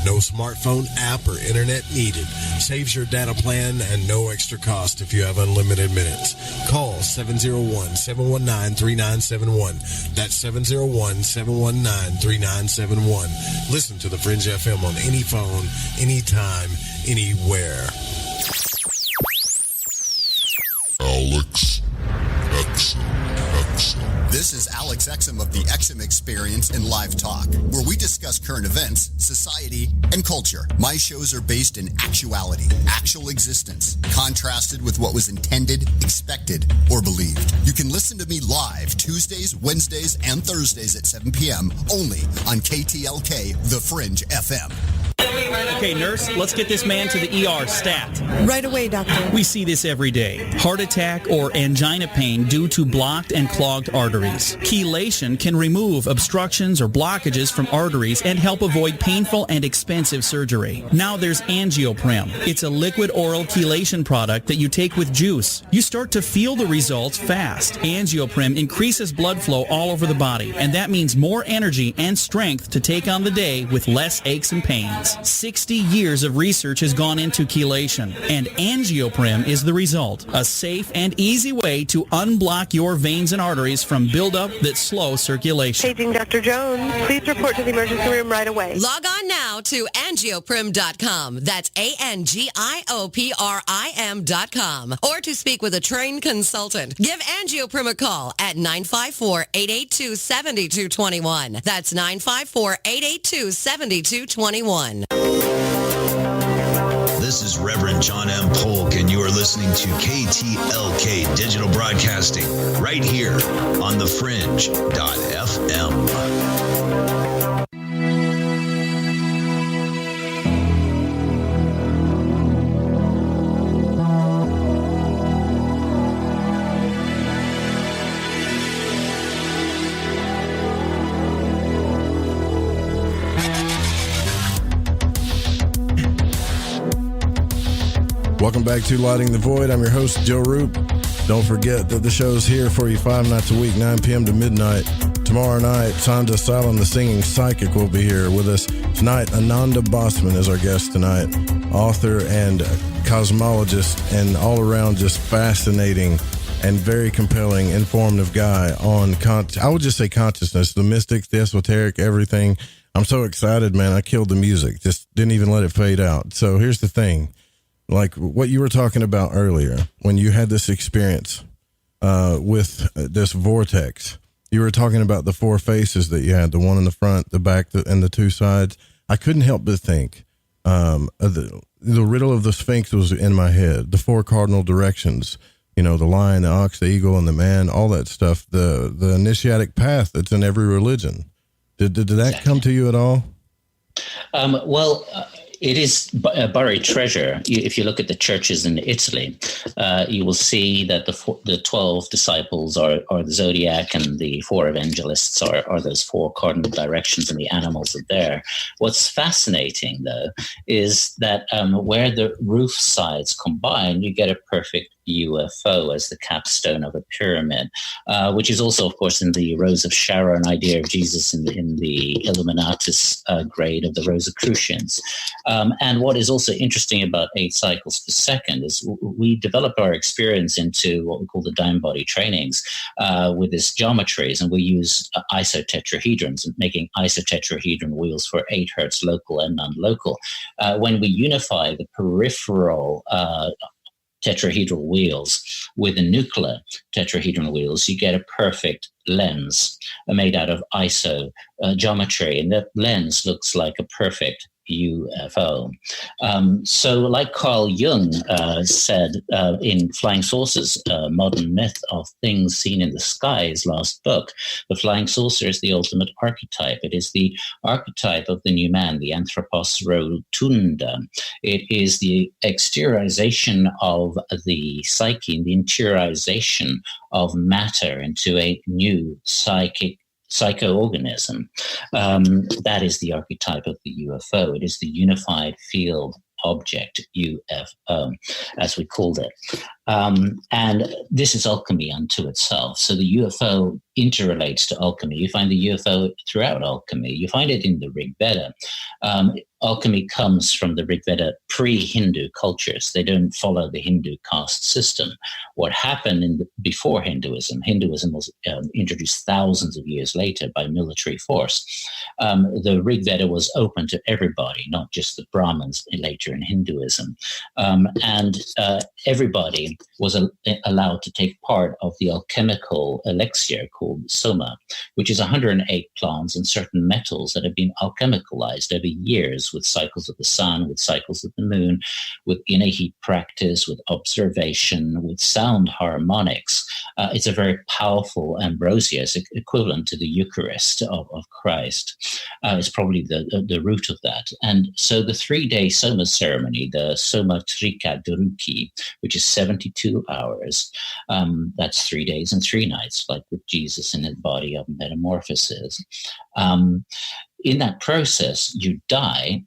Speaker 9: No smartphone app or internet needed. Saves your data plan and no extra cost if you have unlimited minutes. Call 701-719-3971. That's 701-719-3971. Listen to the Fringe FM on any phone, anytime, anywhere.
Speaker 10: Alex Exum.
Speaker 11: This is Alex Exum of the Exum Experience in Live Talk, where we discuss current events, society, and culture. My shows are based in actuality, actual existence, contrasted with what was intended, expected, or believed. You can listen to me live Tuesdays, Wednesdays, and Thursdays at 7 p.m. only on KTLK, The Fringe FM.
Speaker 12: Okay, nurse, let's get this man to the ER stat.
Speaker 13: Right away, doctor.
Speaker 12: We see this every day. Heart attack or angina pain due to blocked and clogged arteries. Chelation can remove obstructions or blockages from arteries and help avoid painful and expensive surgery. Now there's Angioprim. It's a liquid oral chelation product that you take with juice. You start to feel the results fast. Angioprim increases blood flow all over the body, and that means more energy and strength to take on the day with less aches and pains. 60 years of research has gone into chelation, and Angioprim is the result. A safe and easy way to unblock your veins and arteries from buildup that slow circulation.
Speaker 13: Paging Dr. Jones. Please report to the emergency room right away.
Speaker 14: Log on now to angioprim.com. That's ANGIOPRIM.com. Or to speak with a trained consultant. Give Angioprim a call at 954-882-7221. That's 954-882-7221.
Speaker 31: This is Reverend John M. Polk, and you are listening to KTLK Digital Broadcasting right here on the Fringe.fm.
Speaker 7: Welcome back to Lighting the Void. I'm your host, Joe Roop. Don't forget that the show's here for you 5 nights a week, 9 p.m. to midnight. Tomorrow night, Sandra Salem, the singing psychic, will be here with us. Tonight, Ananda Bosman is our guest tonight, author and cosmologist, and all around just fascinating and very compelling, informative guy on, I would just say consciousness, the mystics, the esoteric, everything. I'm so excited, man. I killed the music. Just didn't even let it fade out. So here's the thing. Like what you were talking about earlier, when you had this experience with this vortex, you were talking about the 4 faces that you had, the one in the front, the back, and the 2 sides. I couldn't help but think the riddle of the Sphinx was in my head, the 4 cardinal directions, you know, the lion, the ox, the eagle, and the man, all that stuff, the initiatic path that's in every religion. Did that come to you at all?
Speaker 8: It is a buried treasure. If you look at the churches in Italy, you will see that the 12 disciples are the zodiac, and the 4 evangelists are those 4 cardinal directions, and the animals are there. What's fascinating, though, is that where the roof sides combine, you get a perfect UFO as the capstone of a pyramid, which is also, of course, in the Rose of Sharon idea of Jesus in the Illuminatus grade of the Rosicrucians. And what is also interesting about 8 cycles per second is we develop our experience into what we call the dime body trainings with this geometries, and we use isotetrahedrons, making isotetrahedron wheels for 8 hertz local and non-local. When we unify the peripheral tetrahedral wheels with the nuclear tetrahedral wheels, you get a perfect lens made out of iso geometry, and that lens looks like a perfect UFO. So like Carl Jung said in Flying Saucers, Modern Myth of Things Seen in the Sky, his last book, the flying saucer is the ultimate archetype. It is the archetype of the new man, the anthropos rotunda. It is the exteriorization of the psyche, the interiorization of matter into a new psychoorganism. That is the archetype of the UFO. It is the unified field object, UFO, as we called it. And this is alchemy unto itself. So the UFO interrelates to alchemy. You find the UFO throughout alchemy. You find it in the Rig Veda. Alchemy comes from the Rig Veda pre-Hindu cultures. They don't follow the Hindu caste system. What happened before Hinduism was introduced thousands of years later by military force. The Rig Veda was open to everybody, not just the Brahmins later in Hinduism. And everybody was allowed to take part of the alchemical elixir called soma, which is 108 plants and certain metals that have been alchemicalized over years with cycles of the sun, with cycles of the moon, with inner heat practice, with observation, with sound harmonics. It's a very powerful ambrosia. It's equivalent to the Eucharist of Christ. It's probably the root of that. And so the 3-day soma ceremony, the Soma Trika Duruki, which is 72 hours, that's 3 days and 3 nights, like with Jesus in his body of metamorphosis. In that process, you die,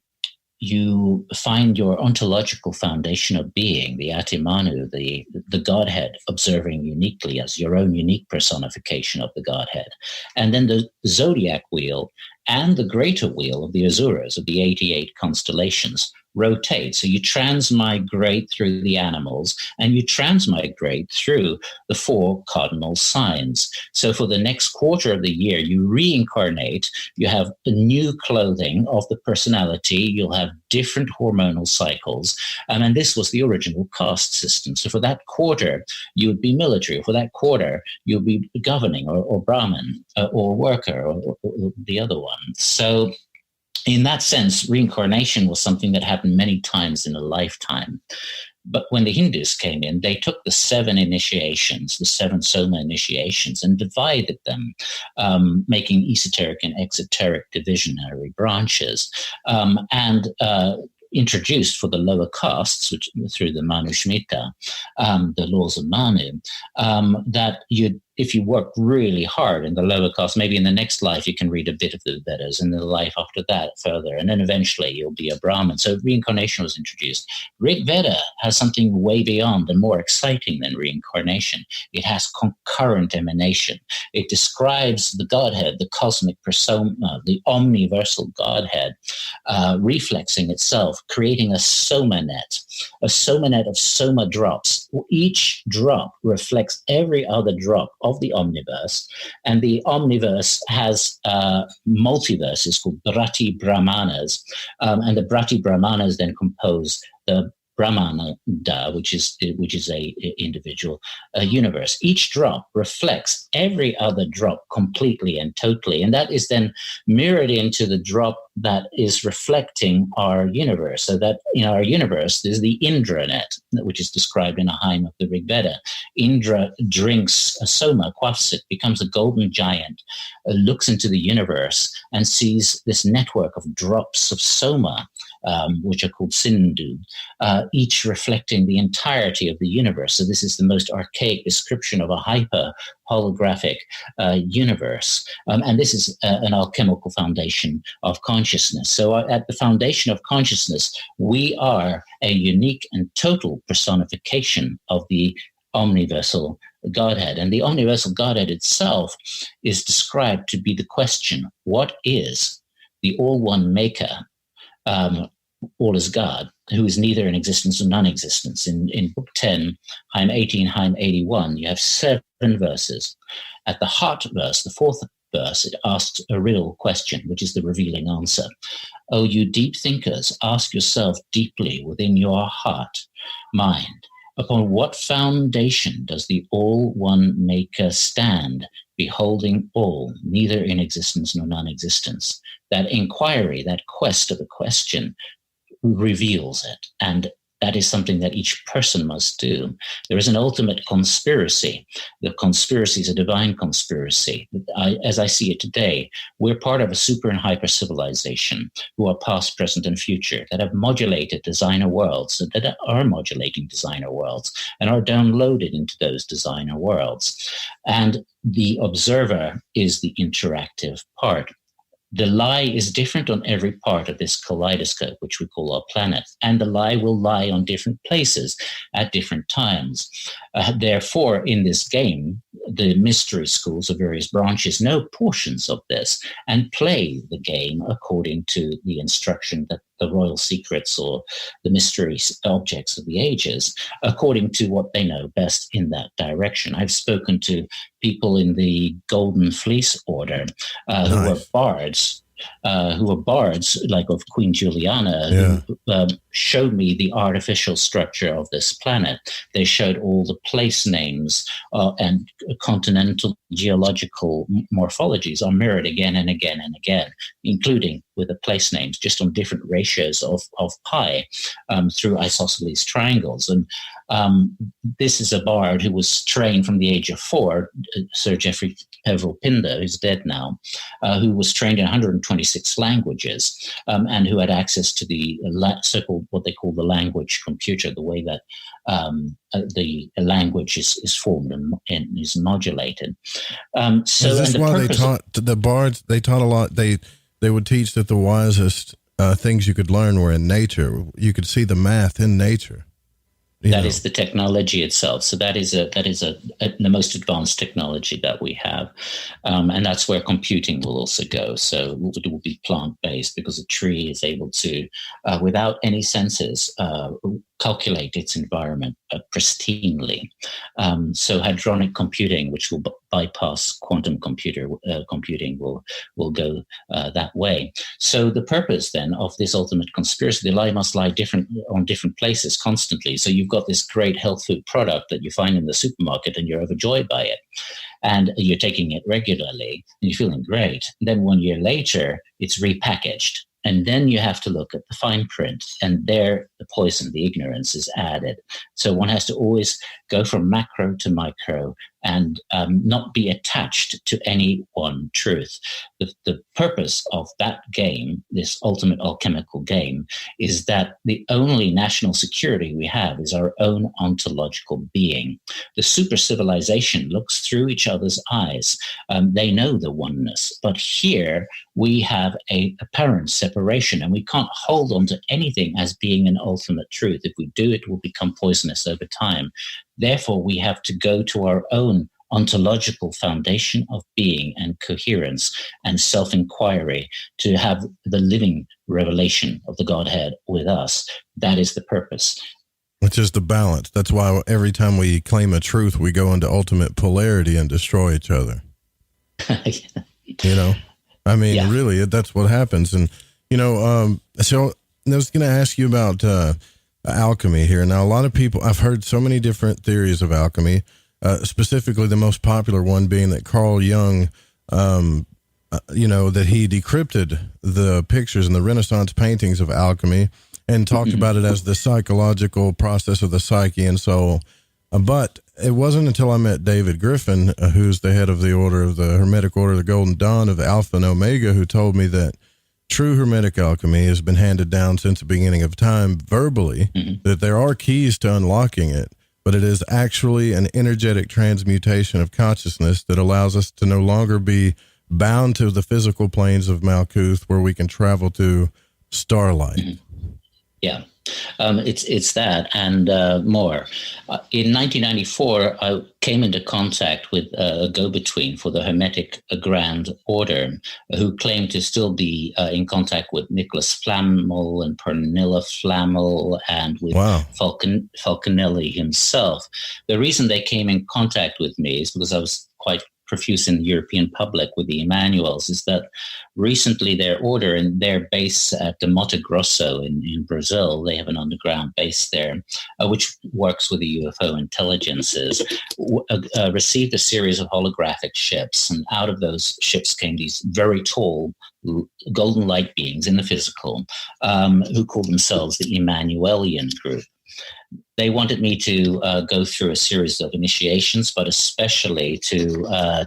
Speaker 8: you find your ontological foundation of being, the Atimanu, the Godhead, observing uniquely as your own unique personification of the Godhead. And then the zodiac wheel and the greater wheel of the Asuras, of the 88 constellations, rotate. So you transmigrate through the animals and you transmigrate through the 4 cardinal signs. So for the next quarter of the year, you reincarnate, you have a new clothing of the personality, you'll have different hormonal cycles. And this was the original caste system. So for that quarter, you would be military. For that quarter, you'll be governing or Brahmin or worker or the other one. So in that sense, reincarnation was something that happened many times in a lifetime. But when the Hindus came in, they took the 7 initiations, the 7 soma initiations, and divided them, making esoteric and exoteric divisionary branches, and introduced for the lower castes, which through the Manu Shmita, the laws of Manu, that you'd if you work really hard in the lower caste, maybe in the next life you can read a bit of the Vedas, and the life after that further, and then eventually you'll be a Brahmin. So reincarnation was introduced. Rig Veda has something way beyond and more exciting than reincarnation. It has concurrent emanation. It describes the Godhead, the cosmic persona, the omniversal Godhead, reflexing itself, creating a soma net of soma drops. Each drop reflects every other drop of the omniverse, and the omniverse has multiverses called Brahti Brahmanas, and the Brahti Brahmanas then compose the Brahmanda, which is a individual universe. Each drop reflects every other drop completely and totally, and that is then mirrored into the drop that is reflecting our universe. So that in our universe, there's the Indra net, which is described in a hymn of the Rig Veda. Indra drinks a soma, quaffs it, becomes a golden giant, looks into the universe and sees this network of drops of soma, which are called Sindhu, each reflecting the entirety of the universe. So this is the most archaic description of a hyper holographic universe. And this is an alchemical foundation of consciousness. So at the foundation of consciousness, we are a unique and total personification of the omniversal Godhead. And the omniversal Godhead itself is described to be the question, what is the all-one maker, all is God, who is neither in existence nor non-existence? In Book 10, Hymn 18, Hymn 81, you have 7 verses. At the heart verse, the 4th verse, it asks a riddle question, which is the revealing answer. O you deep thinkers, ask yourself deeply within your heart, mind, upon what foundation does the all-one maker stand, beholding all, neither in existence nor non-existence? That inquiry, that quest of a question, reveals it. And that is something that each person must do. There is an ultimate conspiracy. The conspiracy is a divine conspiracy. As I see it today, we're part of a super and hyper civilization who are past, present, and future, that have modulated designer worlds, that are modulating designer worlds, and are downloaded into those designer worlds. And the observer is the interactive part. The lie is different on every part of this kaleidoscope, which we call our planet, and the lie will lie on different places at different times. Therefore, in this game, the mystery schools of various branches know portions of this and play the game according to the instruction that the royal secrets or the mystery objects of the ages, according to what they know best in that direction. I've spoken to people in the Golden Fleece Order who were bards. Like of Queen Juliana, who showed me the artificial structure of this planet. They showed all the place names and continental geological morphologies are mirrored again and again and again, including with the place names, just on different ratios of pi through isosceles triangles. And this is a bard who was trained from the age of 4, Sir Geoffrey Peveril Pinder, who's dead now, who was trained in 126 languages and who had access to the so-called what they call the language computer, the way that the language is formed and is modulated. So
Speaker 7: is this why they taught the bards? They taught a lot. They would teach that the wisest things you could learn were in nature. You could see the math in nature.
Speaker 8: That is the technology itself. So that is the most advanced technology that we have, and that's where computing will also go. So it will be plant-based because a tree is able to, without any sensors, calculate its environment pristinely. So hadronic computing, which will bypass quantum computing, will go that way. So the purpose then of this ultimate conspiracy, the lie must lie on different places constantly. So you've got this great health food product that you find in the supermarket and you're overjoyed by it. And you're taking it regularly and you're feeling great. And then 1 year later, it's repackaged. And then you have to look at the fine print. And there, the poison, the ignorance is added. So one has to always go from macro to micro and not be attached to any one truth. The purpose of that game, this ultimate alchemical game, is that the only national security we have is our own ontological being. The super civilization looks through each other's eyes. They know the oneness. But here we have a apparent separation, and we can't hold on to anything as being an ultimate truth. If we do, it will become poisonous over time. Therefore, we have to go to our own ontological foundation of being and coherence and self-inquiry to have the living revelation of the Godhead with us. That is the purpose.
Speaker 7: Which is the balance. That's why every time we claim a truth, we go into ultimate polarity and destroy each other. You know, I mean, really, that's what happens. And, you know, so I was going to ask you about alchemy here. Now, a lot of people, I've heard so many different theories of alchemy, specifically the most popular one being that Carl Jung, you know, that he decrypted the pictures and the Renaissance paintings of alchemy and talked about it as the psychological process of the psyche and soul. But it wasn't until I met David Griffin, who's the head of the order of the Hermetic Order of the Golden Dawn of Alpha and Omega, who told me that true Hermetic alchemy has been handed down since the beginning of time verbally, that there are keys to unlocking it, but it is actually an energetic transmutation of consciousness that allows us to no longer be bound to the physical planes of Malkuth, where we can travel to starlight.
Speaker 8: Yeah, it's that and more. In 1994, I came into contact with a go-between for the Hermetic Grand Order, who claimed to still be in contact with Nicholas Flamel and Pernilla Flamel and with Falconelli himself. The reason they came in contact with me is because I was quite profuse in the European public with the Emmanuels, is that recently their order and their base at the Mato Grosso in Brazil, they have an underground base there, which works with the UFO intelligences, received a series of holographic ships. And out of those ships came these very tall golden light beings in the physical, who call themselves the Emmanuelian group. They wanted me to go through a series of initiations, but especially to I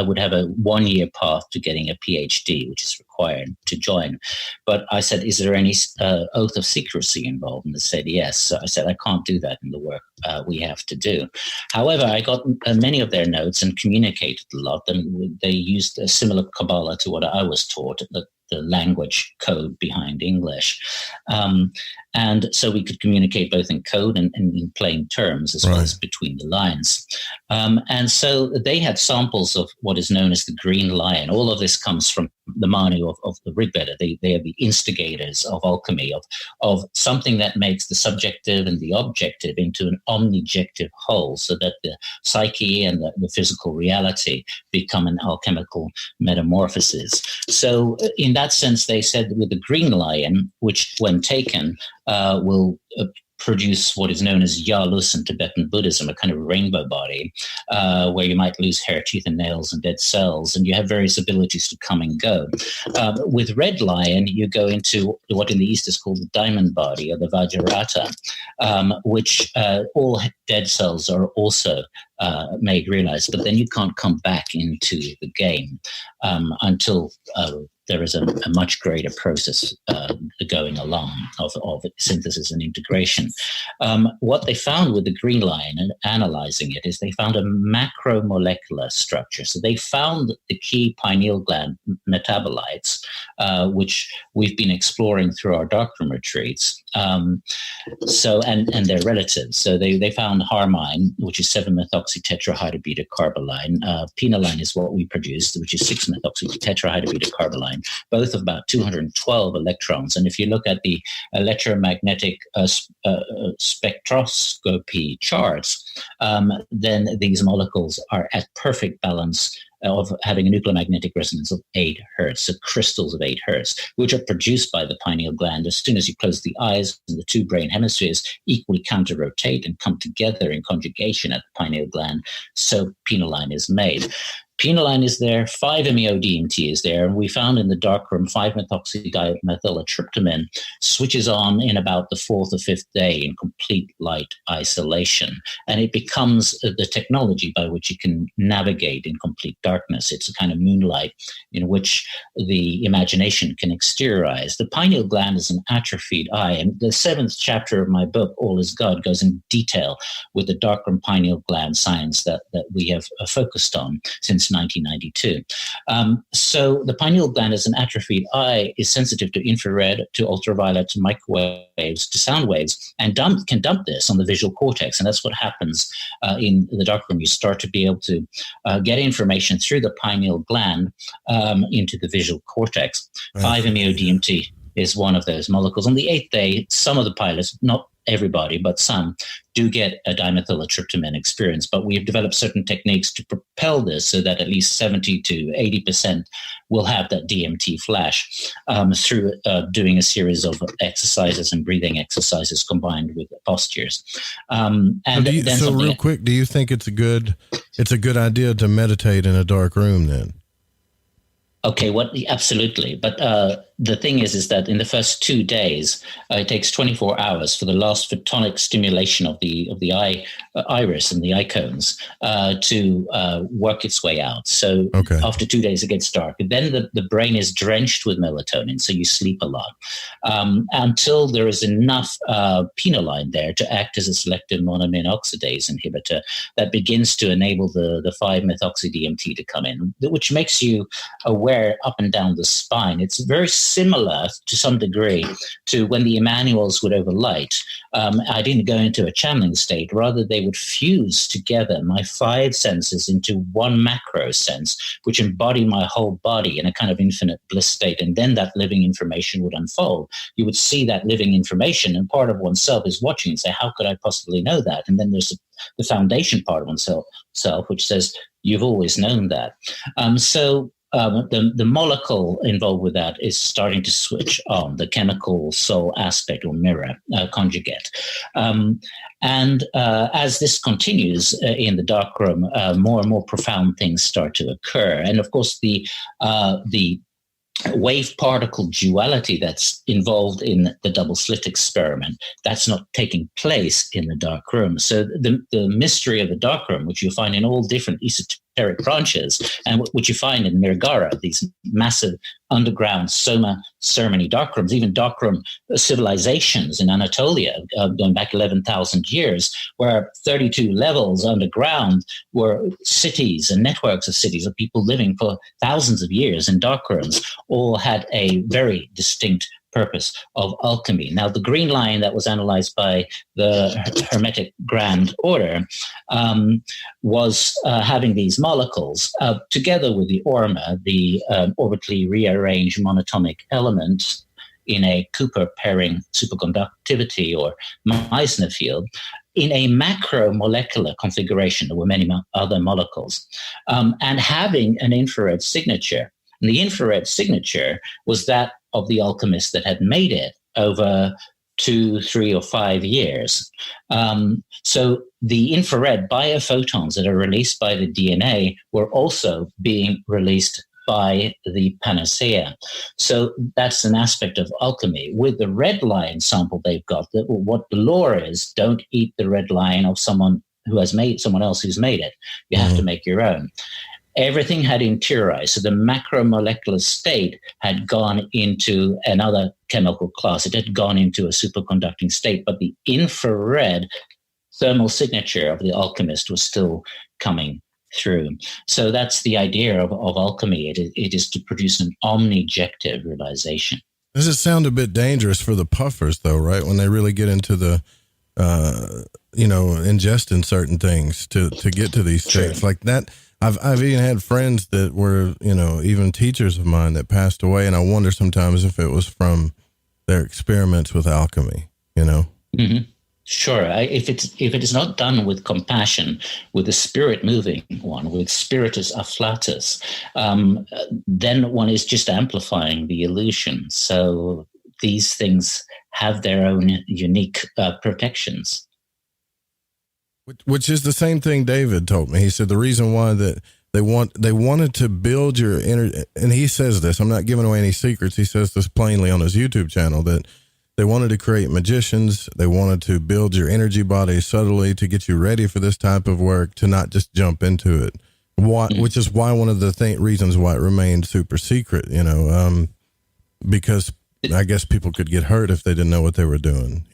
Speaker 8: would have a 1-year path to getting a PhD, which is required to join. But I said, is there any oath of secrecy involved? And they said, yes. So I said, I can't do that in the work we have to do. However, I got many of their notes and communicated a lot. And they used a similar Kabbalah to what I was taught, the language code behind English. And so we could communicate both in code and in plain terms, as well as between the lines. And so they had samples of what is known as the green lion. All of this comes from the Manu of the Rigveda. They are the instigators of alchemy, of something that makes the subjective and the objective into an omnijective whole, so that the psyche and the physical reality become an alchemical metamorphosis. So in that sense, they said with the green lion, which when taken, will produce what is known as Yalus in Tibetan Buddhism, a kind of rainbow body, where you might lose hair, teeth, and nails and dead cells, and you have various abilities to come and go. With red lion, you go into what in the East is called the diamond body, or the Vajrata, which all dead cells are also made realized, but then you can't come back into the game until there is a much greater process going along of synthesis and integration. What they found with the green lion and analyzing it is they found a macromolecular structure. So they found the key pineal gland metabolites, which we've been exploring through our doctrine retreats. So and their relatives. So they found harmine, which is 7-methoxytetrahydrobeta-carboline. Penoline is what we produced, which is 6-methoxytetrahydrobeta-carboline, both of about 212 electrons. And if you look at the electromagnetic spectroscopy charts, then these molecules are at perfect balance of having a nuclear magnetic resonance of 8 hertz, so crystals of 8 hertz, which are produced by the pineal gland as soon as you close the eyes and the two brain hemispheres equally counter-rotate and come together in conjugation at the pineal gland, so penoline is made. Penoline is there, 5-MeO-DMT is there, and we found in the darkroom 5-methoxydimethyltryptamine switches on in about the 4th or 5th day in complete light isolation, and it becomes the technology by which you can navigate in complete darkness. It's a kind of moonlight in which the imagination can exteriorize. The pineal gland is an atrophied eye, and the 7th chapter of my book, All is God, goes in detail with the darkroom pineal gland science that we have focused on since 1992. So the pineal gland as an atrophied eye is sensitive to infrared, to ultraviolet, to microwaves, to sound waves, and can dump this on the visual cortex. And that's what happens in the darkroom. You start to be able to get information through the pineal gland into the visual cortex. 5-MeO-DMT is one of those molecules. On the 8th day, some of the pilots, not everybody, but some, do get a dimethyltryptamine experience. But we have developed certain techniques to propel this so that at least 70 to 80% will have that DMT flash through doing a series of exercises and breathing exercises combined with postures.
Speaker 7: Real quick, do you think it's a good idea to meditate in a dark room then?
Speaker 8: Okay, absolutely. But the thing is that in the first 2 days, it takes 24 hours for the last photonic stimulation of the iris and the eye cones to work its way out. So after 2 days, it gets dark. And then the brain is drenched with melatonin, so you sleep a lot until there is enough penoline there to act as a selective monoamine oxidase inhibitor that begins to enable the 5-methoxy-DMT to come in, which makes you aware up and down the spine. It's very similar to some degree to when the Emmanuels would overlight. I didn't go into a channeling state. Rather, they would fuse together my 5 senses into one macro sense, which embody my whole body in a kind of infinite bliss state. And then that living information would unfold. You would see that living information, and part of oneself is watching and say, how could I possibly know that? And then there's the foundation part of oneself, which says, you've always known that. The molecule involved with that is starting to switch on, the chemical soul aspect or mirror conjugate. As this continues in the darkroom, more and more profound things start to occur. And of course, the wave particle duality that's involved in the double slit experiment, that's not taking place in the dark room. So the mystery of the dark room, which you'll find in all different esoteric branches, and which you find in Mirgara, these massive underground soma ceremony darkrooms, even darkroom civilizations in Anatolia, going back 11,000 years, where 32 levels underground were cities and networks of cities of people living for thousands of years in darkrooms, all had a very distinct purpose of alchemy. Now, the green line that was analyzed by the Hermetic Grand Order was having these molecules together with the orma, the orbitally rearranged monatomic element in a Cooper pairing superconductivity or Meissner field, in a macromolecular configuration. There were many other molecules, and having an infrared signature. And the infrared signature was that of the alchemist that had made it over 2, 3, or 5 years. So the infrared biophotons that are released by the DNA were also being released by the panacea. So that's an aspect of alchemy. With the red line sample they've got, that what the law is, don't eat the red line of someone who has made someone else who's made it. You have to make your own. Everything had interiorized. So the macromolecular state had gone into another chemical class. It had gone into a superconducting state, but the infrared thermal signature of the alchemist was still coming through. So that's the idea of alchemy. It is to produce an omnijective realization.
Speaker 7: Does it sound a bit dangerous for the puffers, though, right? When they really get into the, ingesting certain things to get to these states like that. I've even had friends that were, even teachers of mine that passed away, and I wonder sometimes if it was from their experiments with alchemy,
Speaker 8: Mm-hmm. Sure. If it is not done with compassion, with the spirit moving one, with spiritus afflatus, then one is just amplifying the illusion. So these things have their own unique protections.
Speaker 7: Which is the same thing David told me. He said the reason why that They wanted to build your energy, and he says this, I'm not giving away any secrets. He says this plainly on his YouTube channel, that they wanted to create magicians. They wanted to build your energy body subtly to get you ready for this type of work, to not just jump into it. Which is why one of the reasons why it remained super secret, because I guess people could get hurt if they didn't know what they were doing,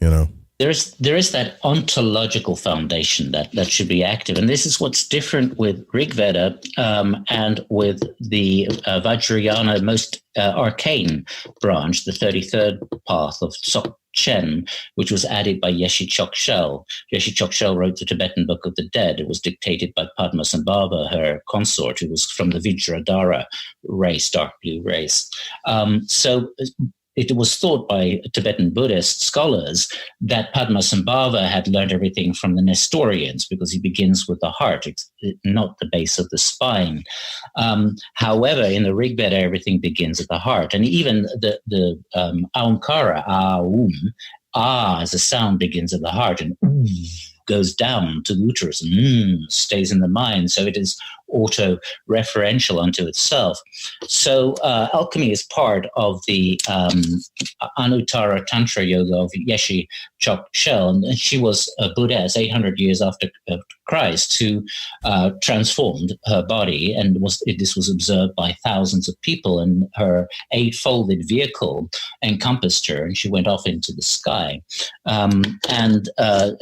Speaker 8: There is that ontological foundation that should be active. And this is what's different with Rigveda and with the Vajrayana most arcane branch, the 33rd path of Dzogchen, which was added by Yeshe Chokshel. Yeshe Chokshel wrote the Tibetan Book of the Dead. It was dictated by Padmasambhava, her consort, who was from the Vajradhara race, dark blue race. So it was thought by Tibetan Buddhist scholars that Padmasambhava had learned everything from the Nestorians, because he begins with the heart, not the base of the spine. However, in the Rigveda, everything begins at the heart. And even the Aumkara, Aum, as a sound begins at the heart, and goes down to the uterus and stays in the mind. So it is auto-referential unto itself. So alchemy is part of the Anuttara Tantra Yoga of Yeshe Chokshel, and she was a Buddhess 800 years after Christ, who transformed her body, and this was observed by thousands of people, and her eight-folded vehicle encompassed her, and she went off into the sky, and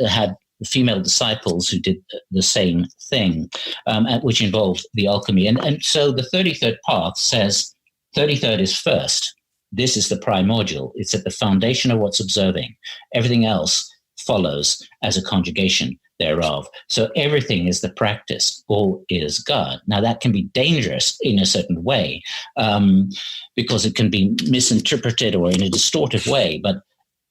Speaker 8: had female disciples who did the same thing, which involved the alchemy. And so the 33rd path says 33rd is first. This is the primordial. It's at the foundation of what's observing. Everything else follows as a conjugation thereof. So everything is the practice. All is God. Now that can be dangerous in a certain way, because it can be misinterpreted or in a distorted way, but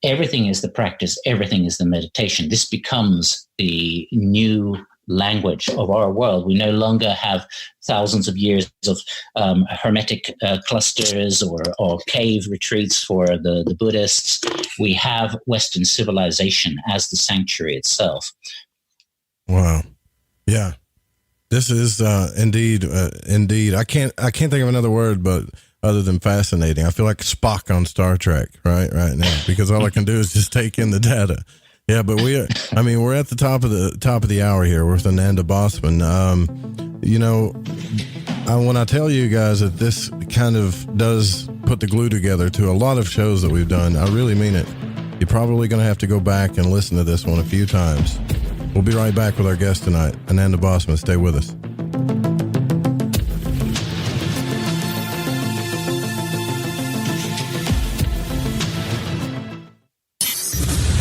Speaker 8: everything is the practice, everything is the meditation. This becomes the new language of our world. We no longer have thousands of years of hermetic clusters or cave retreats for the Buddhists. We have Western civilization as the sanctuary itself.
Speaker 7: Wow. Yeah. This is indeed. I can't think of another word, but other than fascinating. I feel like Spock on Star Trek right now, because all I can do is just take in the data. Yeah, but we're at the top of the hour here with Ananda Bosman. When I tell you guys that this kind of does put the glue together to a lot of shows that we've done, I really mean it. You're probably going to have to go back and listen to this one a few times. We'll be right back with our guest tonight, Ananda Bosman. Stay with us.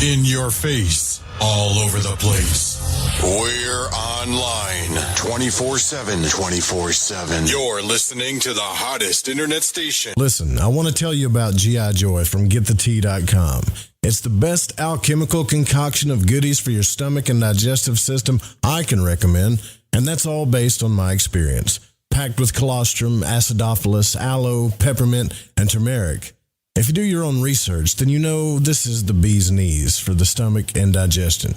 Speaker 9: In your face, all over the place.
Speaker 6: We're online 24/7. You're listening to the hottest internet station.
Speaker 15: Listen, I want to tell you about G.I. Joy from GetTheTea.com. It's the best alchemical concoction of goodies for your stomach and digestive system I can recommend, and that's all based on my experience. Packed with colostrum, acidophilus, aloe, peppermint, and turmeric. If you do your own research, then you know this is the bee's knees for the stomach and digestion.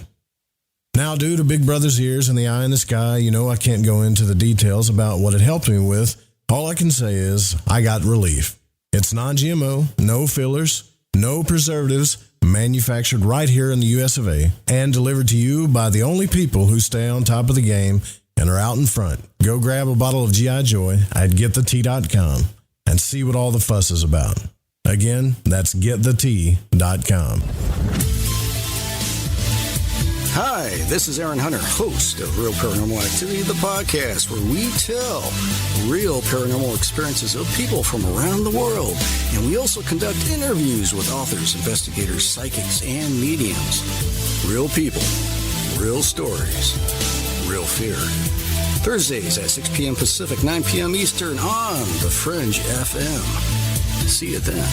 Speaker 15: Now, due to Big Brother's ears and the eye in the sky, I can't go into the details about what it helped me with. All I can say is I got relief. It's non-GMO, no fillers, no preservatives, manufactured right here in the US of A, and delivered to you by the only people who stay on top of the game and are out in front. Go grab a bottle of G.I. Joy at GetTheTea.com and see what all the fuss is about. Again, that's GetTheTea.com.
Speaker 16: Hi, this is Aaron Hunter, host of Real Paranormal Activity, the podcast where we tell real paranormal experiences of people from around the world. And we also conduct interviews with authors, investigators, psychics, and mediums. Real people, real stories, real fear. Thursdays at 6 p.m. Pacific, 9 p.m. Eastern on the Fringe FM. See you then.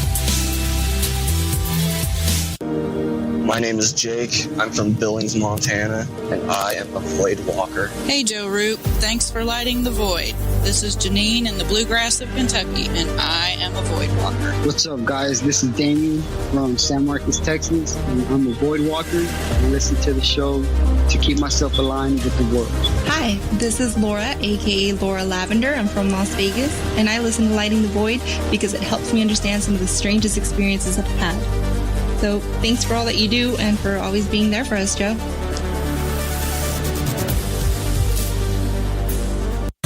Speaker 17: My name is Jake. I'm from Billings, Montana, and I am a void walker.
Speaker 18: Hey, Joe Root. Thanks for lighting the void. This is Janine in the bluegrass of Kentucky, and I am a void walker.
Speaker 19: What's up, guys? This is Damien from San Marcos, Texas, and I'm a void walker. I listen to the show to keep myself aligned with the world.
Speaker 20: Hi, this is Laura, aka Laura Lavender. I'm from Las Vegas, and I listen to Lighting the Void because it helps me understand some of the strangest experiences I've had. So thanks for all that you do and for always being there for us, Joe.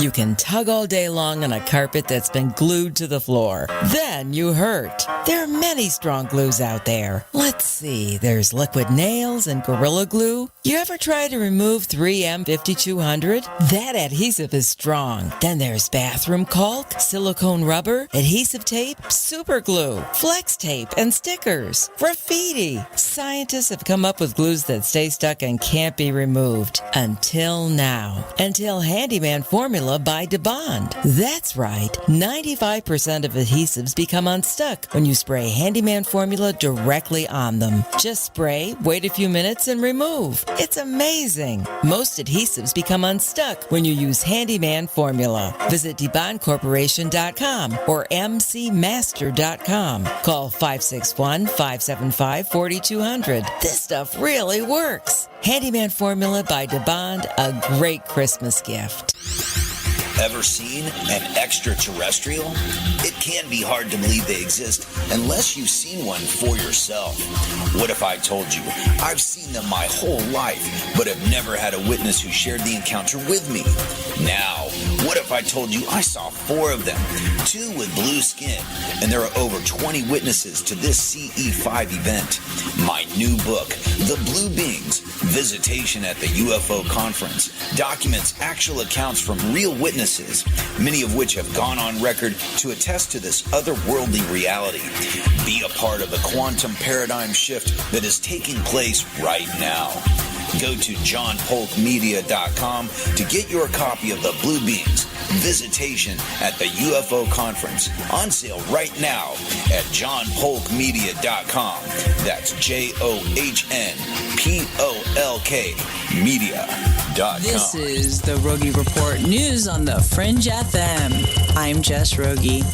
Speaker 21: You can tug all day long on a carpet that's been glued to the floor. Then you hurt. There are many strong glues out there. Let's see, there's liquid nails and Gorilla Glue. You ever try to remove 3M 5200? That adhesive is strong. Then there's bathroom caulk, silicone rubber, adhesive tape, super glue, flex tape, and stickers. Graffiti. Scientists have come up with glues that stay stuck and can't be removed. Until now. Until Handyman Formula by DeBond. That's right. 95% of adhesives become unstuck when you spray Handyman Formula directly on them. Just spray, wait a few minutes, and remove. It's amazing. Most adhesives become unstuck when you use Handyman Formula. Visit DeBondCorporation.com or MCMaster.com. Call 561-575-4200. This stuff really works. Handyman Formula by DeBond, a great Christmas gift.
Speaker 22: Ever seen an extraterrestrial? It can be hard to believe they exist unless you've seen one for yourself. What if I told you I've seen them my whole life, but have never had a witness who shared the encounter with me? Now, what if I told you I saw 4 of them, 2 with blue skin, and there are over 20 witnesses to this CE5 event? My new book, The Blue Beings, Visitation at the UFO Conference, documents actual accounts from real witnesses, many of which have gone on record to attest to this otherworldly reality. Be a part of the quantum paradigm shift that is taking place right now. Go to johnpolkmedia.com to get your copy of The Blue Beings, Visitation at the UFO Conference, on sale right now at johnpolkmedia.com. That's JOHNPOLK media.com.
Speaker 23: This is the Rogie Report news on the Fringe FM. I'm Jess Rogie.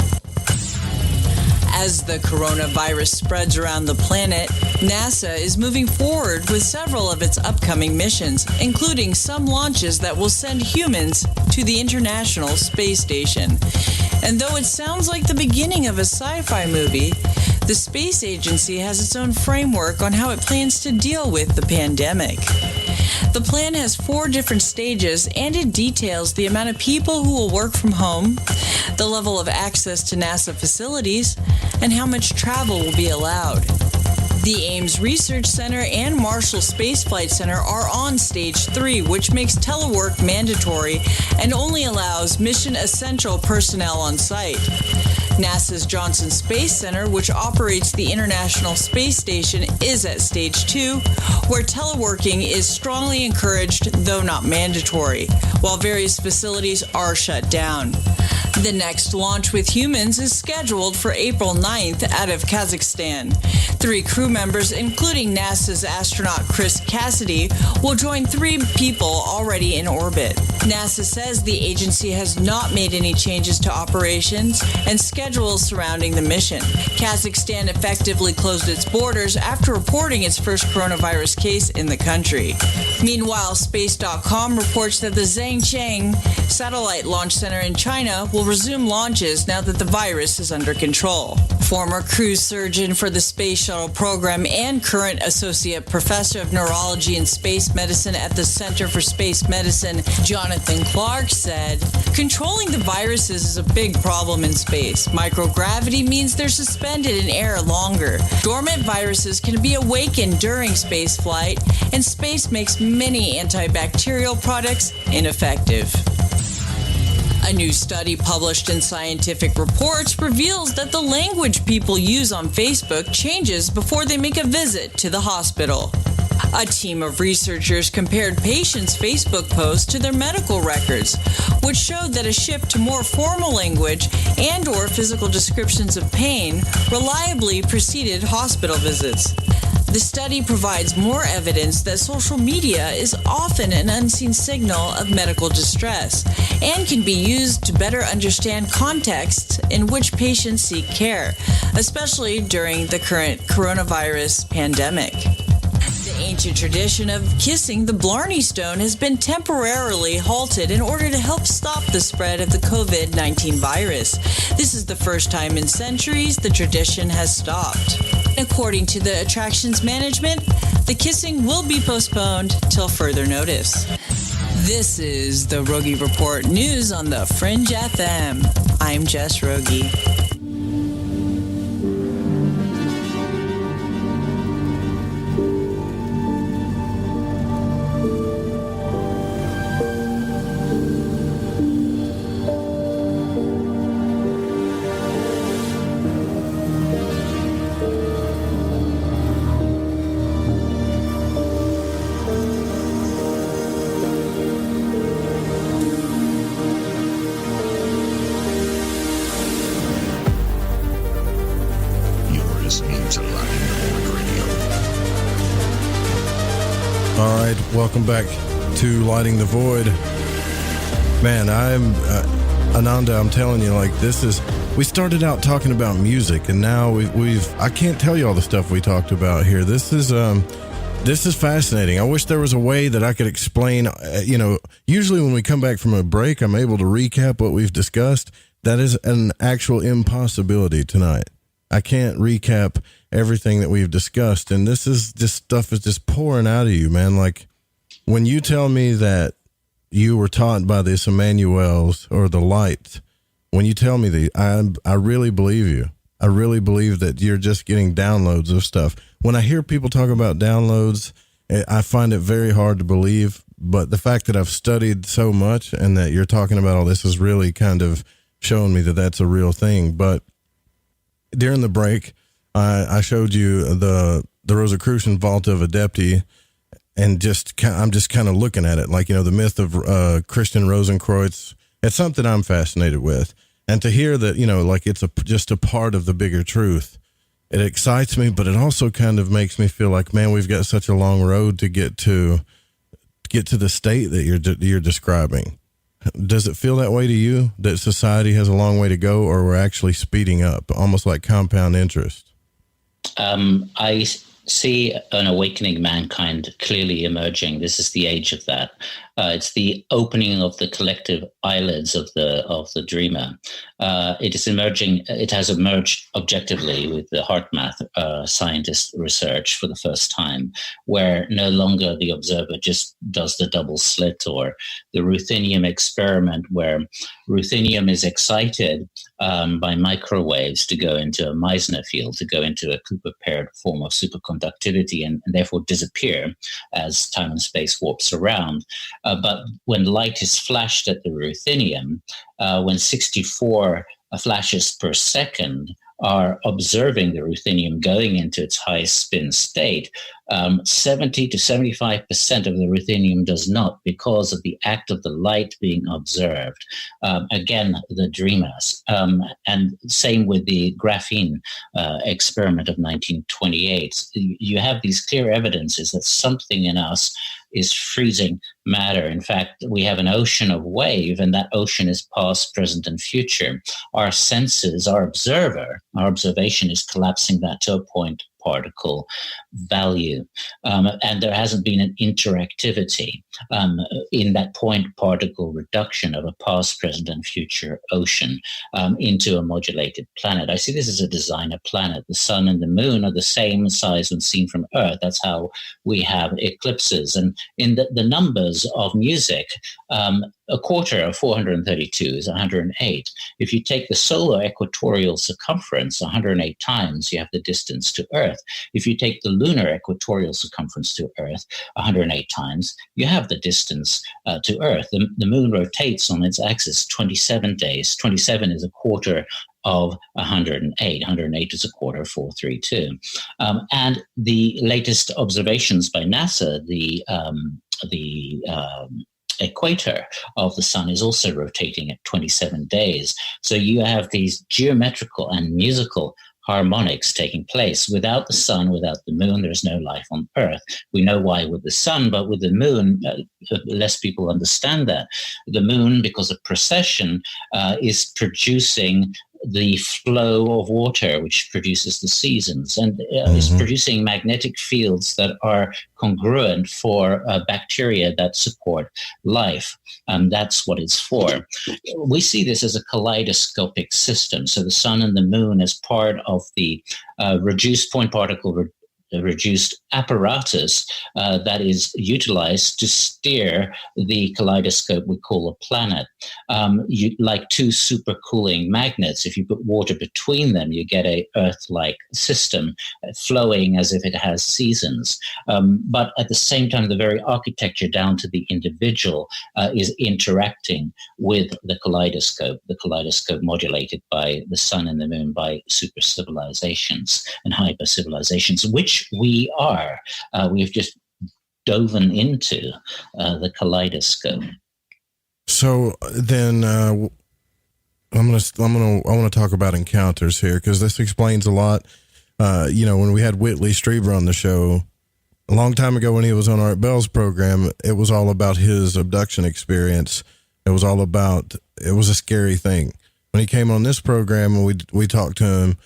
Speaker 23: As the coronavirus spreads around the planet, NASA is moving forward with several of its upcoming missions, including some launches that will send humans to the International Space Station. And though it sounds like the beginning of a sci-fi movie, the space agency has its own framework on how it plans to deal with the pandemic. The plan has 4 different stages, and it details the amount of people who will work from home, the level of access to NASA facilities, and how much travel will be allowed. The Ames Research Center and Marshall Space Flight Center are on Stage 3, which makes telework mandatory and only allows mission-essential personnel on site. NASA's Johnson Space Center, which operates the International Space Station, is at Stage 2, where teleworking is strongly encouraged, though not mandatory, while various facilities are shut down. The next launch with humans is scheduled for April 9th out of Kazakhstan. 3 crew members, including NASA's astronaut Chris Cassidy, will join 3 people already in orbit. NASA says the agency has not made any changes to operations and schedules surrounding the mission. Kazakhstan effectively closed its borders after reporting its first coronavirus case in the country. Meanwhile, Space.com reports that the Zhangcheng Satellite Launch Center in China will resume launches now that the virus is under control. Former cruise surgeon for the Space Shuttle program and current associate professor of neurology and space medicine at the Center for Space Medicine, Jonathan Clark, said, "Controlling the viruses is a big problem in space. Microgravity means they're suspended in air longer. Dormant viruses can be awakened during space flight, and space makes many antibacterial products ineffective." A new study published in Scientific Reports reveals that the language people use on Facebook changes before they make a visit to the hospital. A team of researchers compared patients' Facebook posts to their medical records, which showed that a shift to more formal language and/or physical descriptions of pain reliably preceded hospital visits. The study provides more evidence that social media is often an unseen signal of medical distress and can be used to better understand contexts in which patients seek care, especially during the current coronavirus pandemic. The ancient tradition of kissing the Blarney Stone has been temporarily halted in order to help stop the spread of the COVID-19 virus. This is the first time in centuries the tradition has stopped. According to the attractions management, the kissing will be postponed till further notice. This is the Rogie Report news on the Fringe FM. I'm Jess Rogie.
Speaker 7: Welcome back to Lighting the Void. Man, I'm Ananda. I'm telling you, like, we started out talking about music, and now I can't tell you all the stuff we talked about here. This is fascinating. I wish there was a way that I could explain. Usually when we come back from a break, I'm able to recap what we've discussed. That is an actual impossibility tonight. I can't recap everything that we've discussed, and this is just stuff is just pouring out of you, man. Like, when you tell me that you were taught by this Emmanuel's or the light, when you tell me I really believe you. I really believe that you're just getting downloads of stuff. When I hear people talk about downloads, I find it very hard to believe, but the fact that I've studied so much and that you're talking about all this is really kind of showing me that that's a real thing. But during the break, I showed you the Rosicrucian Vault of Adepti, and I'm just kind of looking at it, like, the myth of Christian Rosenkreutz. It's something I'm fascinated with, and to hear that, like, it's just a part of the bigger truth, it excites me, but it also kind of makes me feel like, man, we've got such a long road to get to the state that you're describing. Does it feel that way to you, that society has a long way to go, or we're actually speeding up, almost like compound interest?
Speaker 8: I see an awakening mankind clearly emerging. This is the age of that. It's the opening of the collective eyelids of the dreamer. It is emerging. It has emerged objectively with the HeartMath scientist research for the first time, where no longer the observer just does the double slit, or the ruthenium experiment, where ruthenium is excited by microwaves to go into a Meissner field, to go into a Cooper-paired form of superconductivity, and therefore disappear as time and space warps around. But when light is flashed at the ruthenium, when 64 flashes per second are observing the ruthenium going into its high spin state, 70 to 75% of the ruthenium does not, because of the act of the light being observed. Again, the dreamers. And same with the graphene experiment of 1928. You have these clear evidences that something in us is freezing matter. In fact, we have an ocean of wave, and that ocean is past, present, and future. Our senses, our observation is collapsing that to a point particle value. And there hasn't been an interactivity in that point particle reduction of a past, present, and future ocean into a modulated planet. I see this as a designer planet. The sun and the moon are the same size when seen from Earth. That's how we have eclipses. And in the numbers of music, a quarter of 432 is 108. If you take the solar equatorial circumference 108 times, you have the distance to Earth. If you take the lunar equatorial circumference to Earth 108 times, you have the distance to Earth. The moon rotates on its axis 27 days. 27 is a quarter of 108. 108 is a quarter of 432. And the latest observations by NASA, the equator of the sun is also rotating at 27 days. So you have these geometrical and musical harmonics taking place. Without the sun, without the moon, there's no life on Earth. We know why with the sun, but with the moon, less people understand that. The moon, because of precession, is producing the flow of water, which produces the seasons, and is producing magnetic fields that are congruent for bacteria that support life. That's what it's for. We see this as a kaleidoscopic system. So the sun and the moon as part of the reduced point particle reduced apparatus that is utilized to steer the kaleidoscope we call a planet. Like two supercooling magnets, if you put water between them, you get a Earth-like system flowing as if it has seasons. But at the same time, the very architecture down to the individual is interacting with the kaleidoscope modulated by the sun and the moon, by super civilizations and hyper civilizations, which we are. We've just dove into the kaleidoscope.
Speaker 7: So then, I want to talk about encounters here, because this explains a lot. When we had Whitley Strieber on the show a long time ago, when he was on Art Bell's program, it was all about his abduction experience. It was a scary thing. When he came on this program and we talked to him,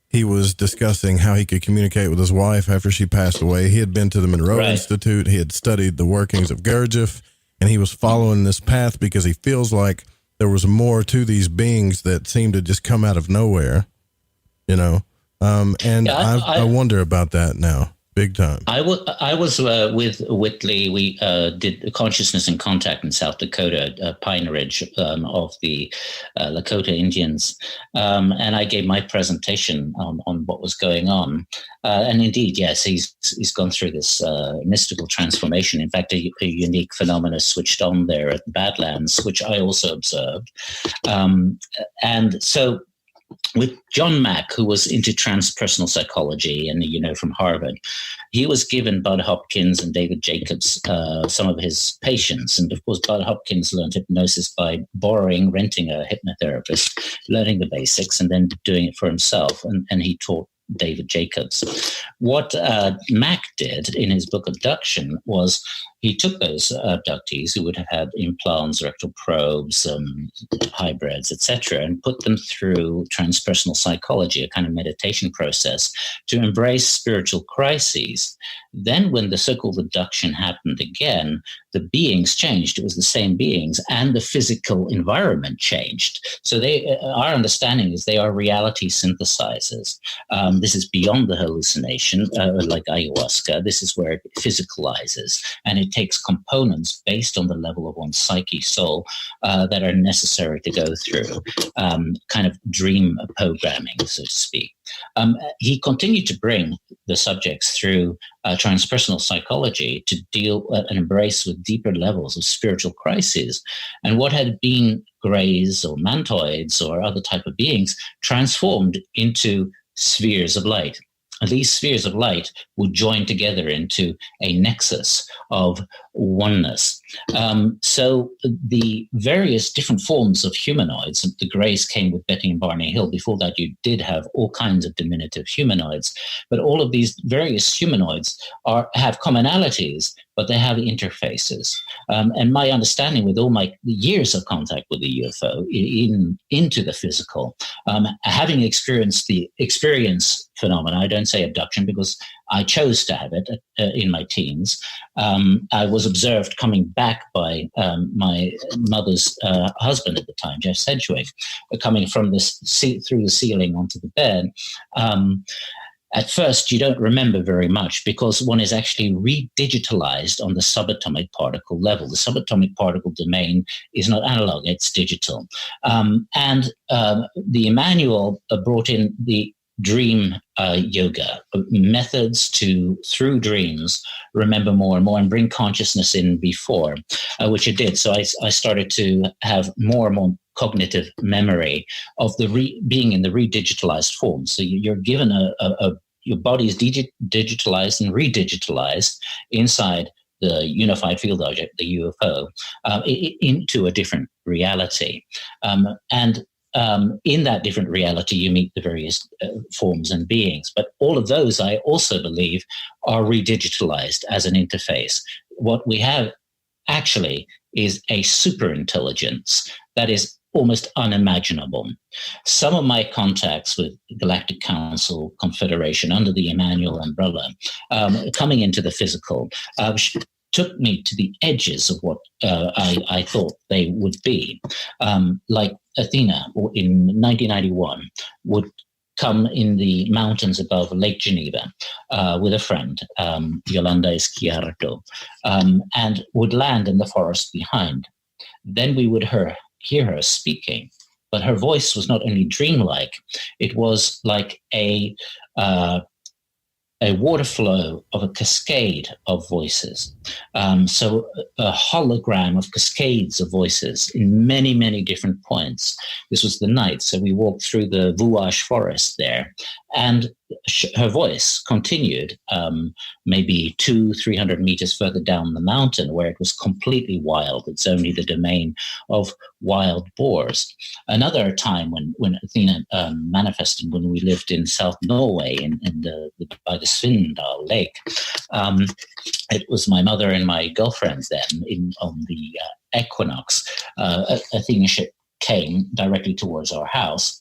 Speaker 7: he was discussing how he could communicate with his wife after she passed away. He had been to the Monroe Institute. He had studied the workings of Gurdjieff, and he was following this path because he feels like there was more to these beings that seemed to just come out of nowhere, I wonder about that now. Big time.
Speaker 8: I was with Whitley. We did Consciousness and Contact in South Dakota, Pine Ridge of the Lakota Indians. And I gave my presentation on what was going on. And indeed, yes, he's gone through this mystical transformation. In fact, a unique phenomena switched on there at the Badlands, which I also observed. And so with John Mack, who was into transpersonal psychology and, from Harvard, he was given Bud Hopkins and David Jacobs, some of his patients. And of course, Bud Hopkins learned hypnosis by renting a hypnotherapist, learning the basics, and then doing it for himself. And he taught David Jacobs. What Mack did in his book Abduction was he took those abductees who would have had implants, rectal probes, hybrids, etc., and put them through transpersonal psychology, a kind of meditation process, to embrace spiritual crises. Then when the so-called abduction happened again, the beings changed. It was the same beings, and the physical environment changed. So our understanding is they are reality synthesizers. This is beyond the hallucination, like ayahuasca. This is where it physicalizes, and it takes components based on the level of one's psyche, soul, that are necessary to go through, kind of dream programming, so to speak. He continued to bring the subjects through transpersonal psychology to deal and embrace with deeper levels of spiritual crises. And what had been greys or mantoids or other type of beings transformed into spheres of light. And these spheres of light would join together into a nexus of oneness. So the various different forms of humanoids, the greys came with Betty and Barney Hill. Before that, you did have all kinds of diminutive humanoids. But all of these various humanoids have commonalities, but they have interfaces. And my understanding with all my years of contact with the UFO into the physical, having experienced the experience phenomena, I don't say abduction because I chose to have it in my teens. I was observed coming back by my mother's husband at the time, Jeff Sedgwick, coming from through the ceiling onto the bed. At first, you don't remember very much because one is actually redigitalized on the subatomic particle level. The subatomic particle domain is not analog, it's digital. And the manual brought in the dream yoga methods to, through dreams, remember more and more and bring consciousness in before, which it did. So I started to have more and more cognitive memory of the being in the redigitalized form. So you're given your body is digitalized and redigitalized inside the unified field object, the UFO, into a different reality. And in that different reality, you meet the various forms and beings. But all of those, I also believe, are redigitalized as an interface. What we have actually is a super intelligence that is almost unimaginable. Some of my contacts with Galactic Council Confederation under the Emmanuel umbrella, coming into the physical, took me to the edges of what I thought they would be. Like Athena in 1991 would come in the mountains above Lake Geneva with a friend, Yolanda Esquiarto, and would land in the forest behind. Then we would hear her speaking, but her voice was not only dreamlike, it was like a water flow of a cascade of voices. So a hologram of cascades of voices in many, many different points. This was the night, so we walked through the Vuache forest there, and her voice continued maybe 200-300 meters further down the mountain, where it was completely wild. It's only the domain of wild boars. Another time when Athena manifested, when we lived in South Norway by the Svindal Lake, it was my mother and my girlfriends then on the equinox. Athena ship came directly towards our house,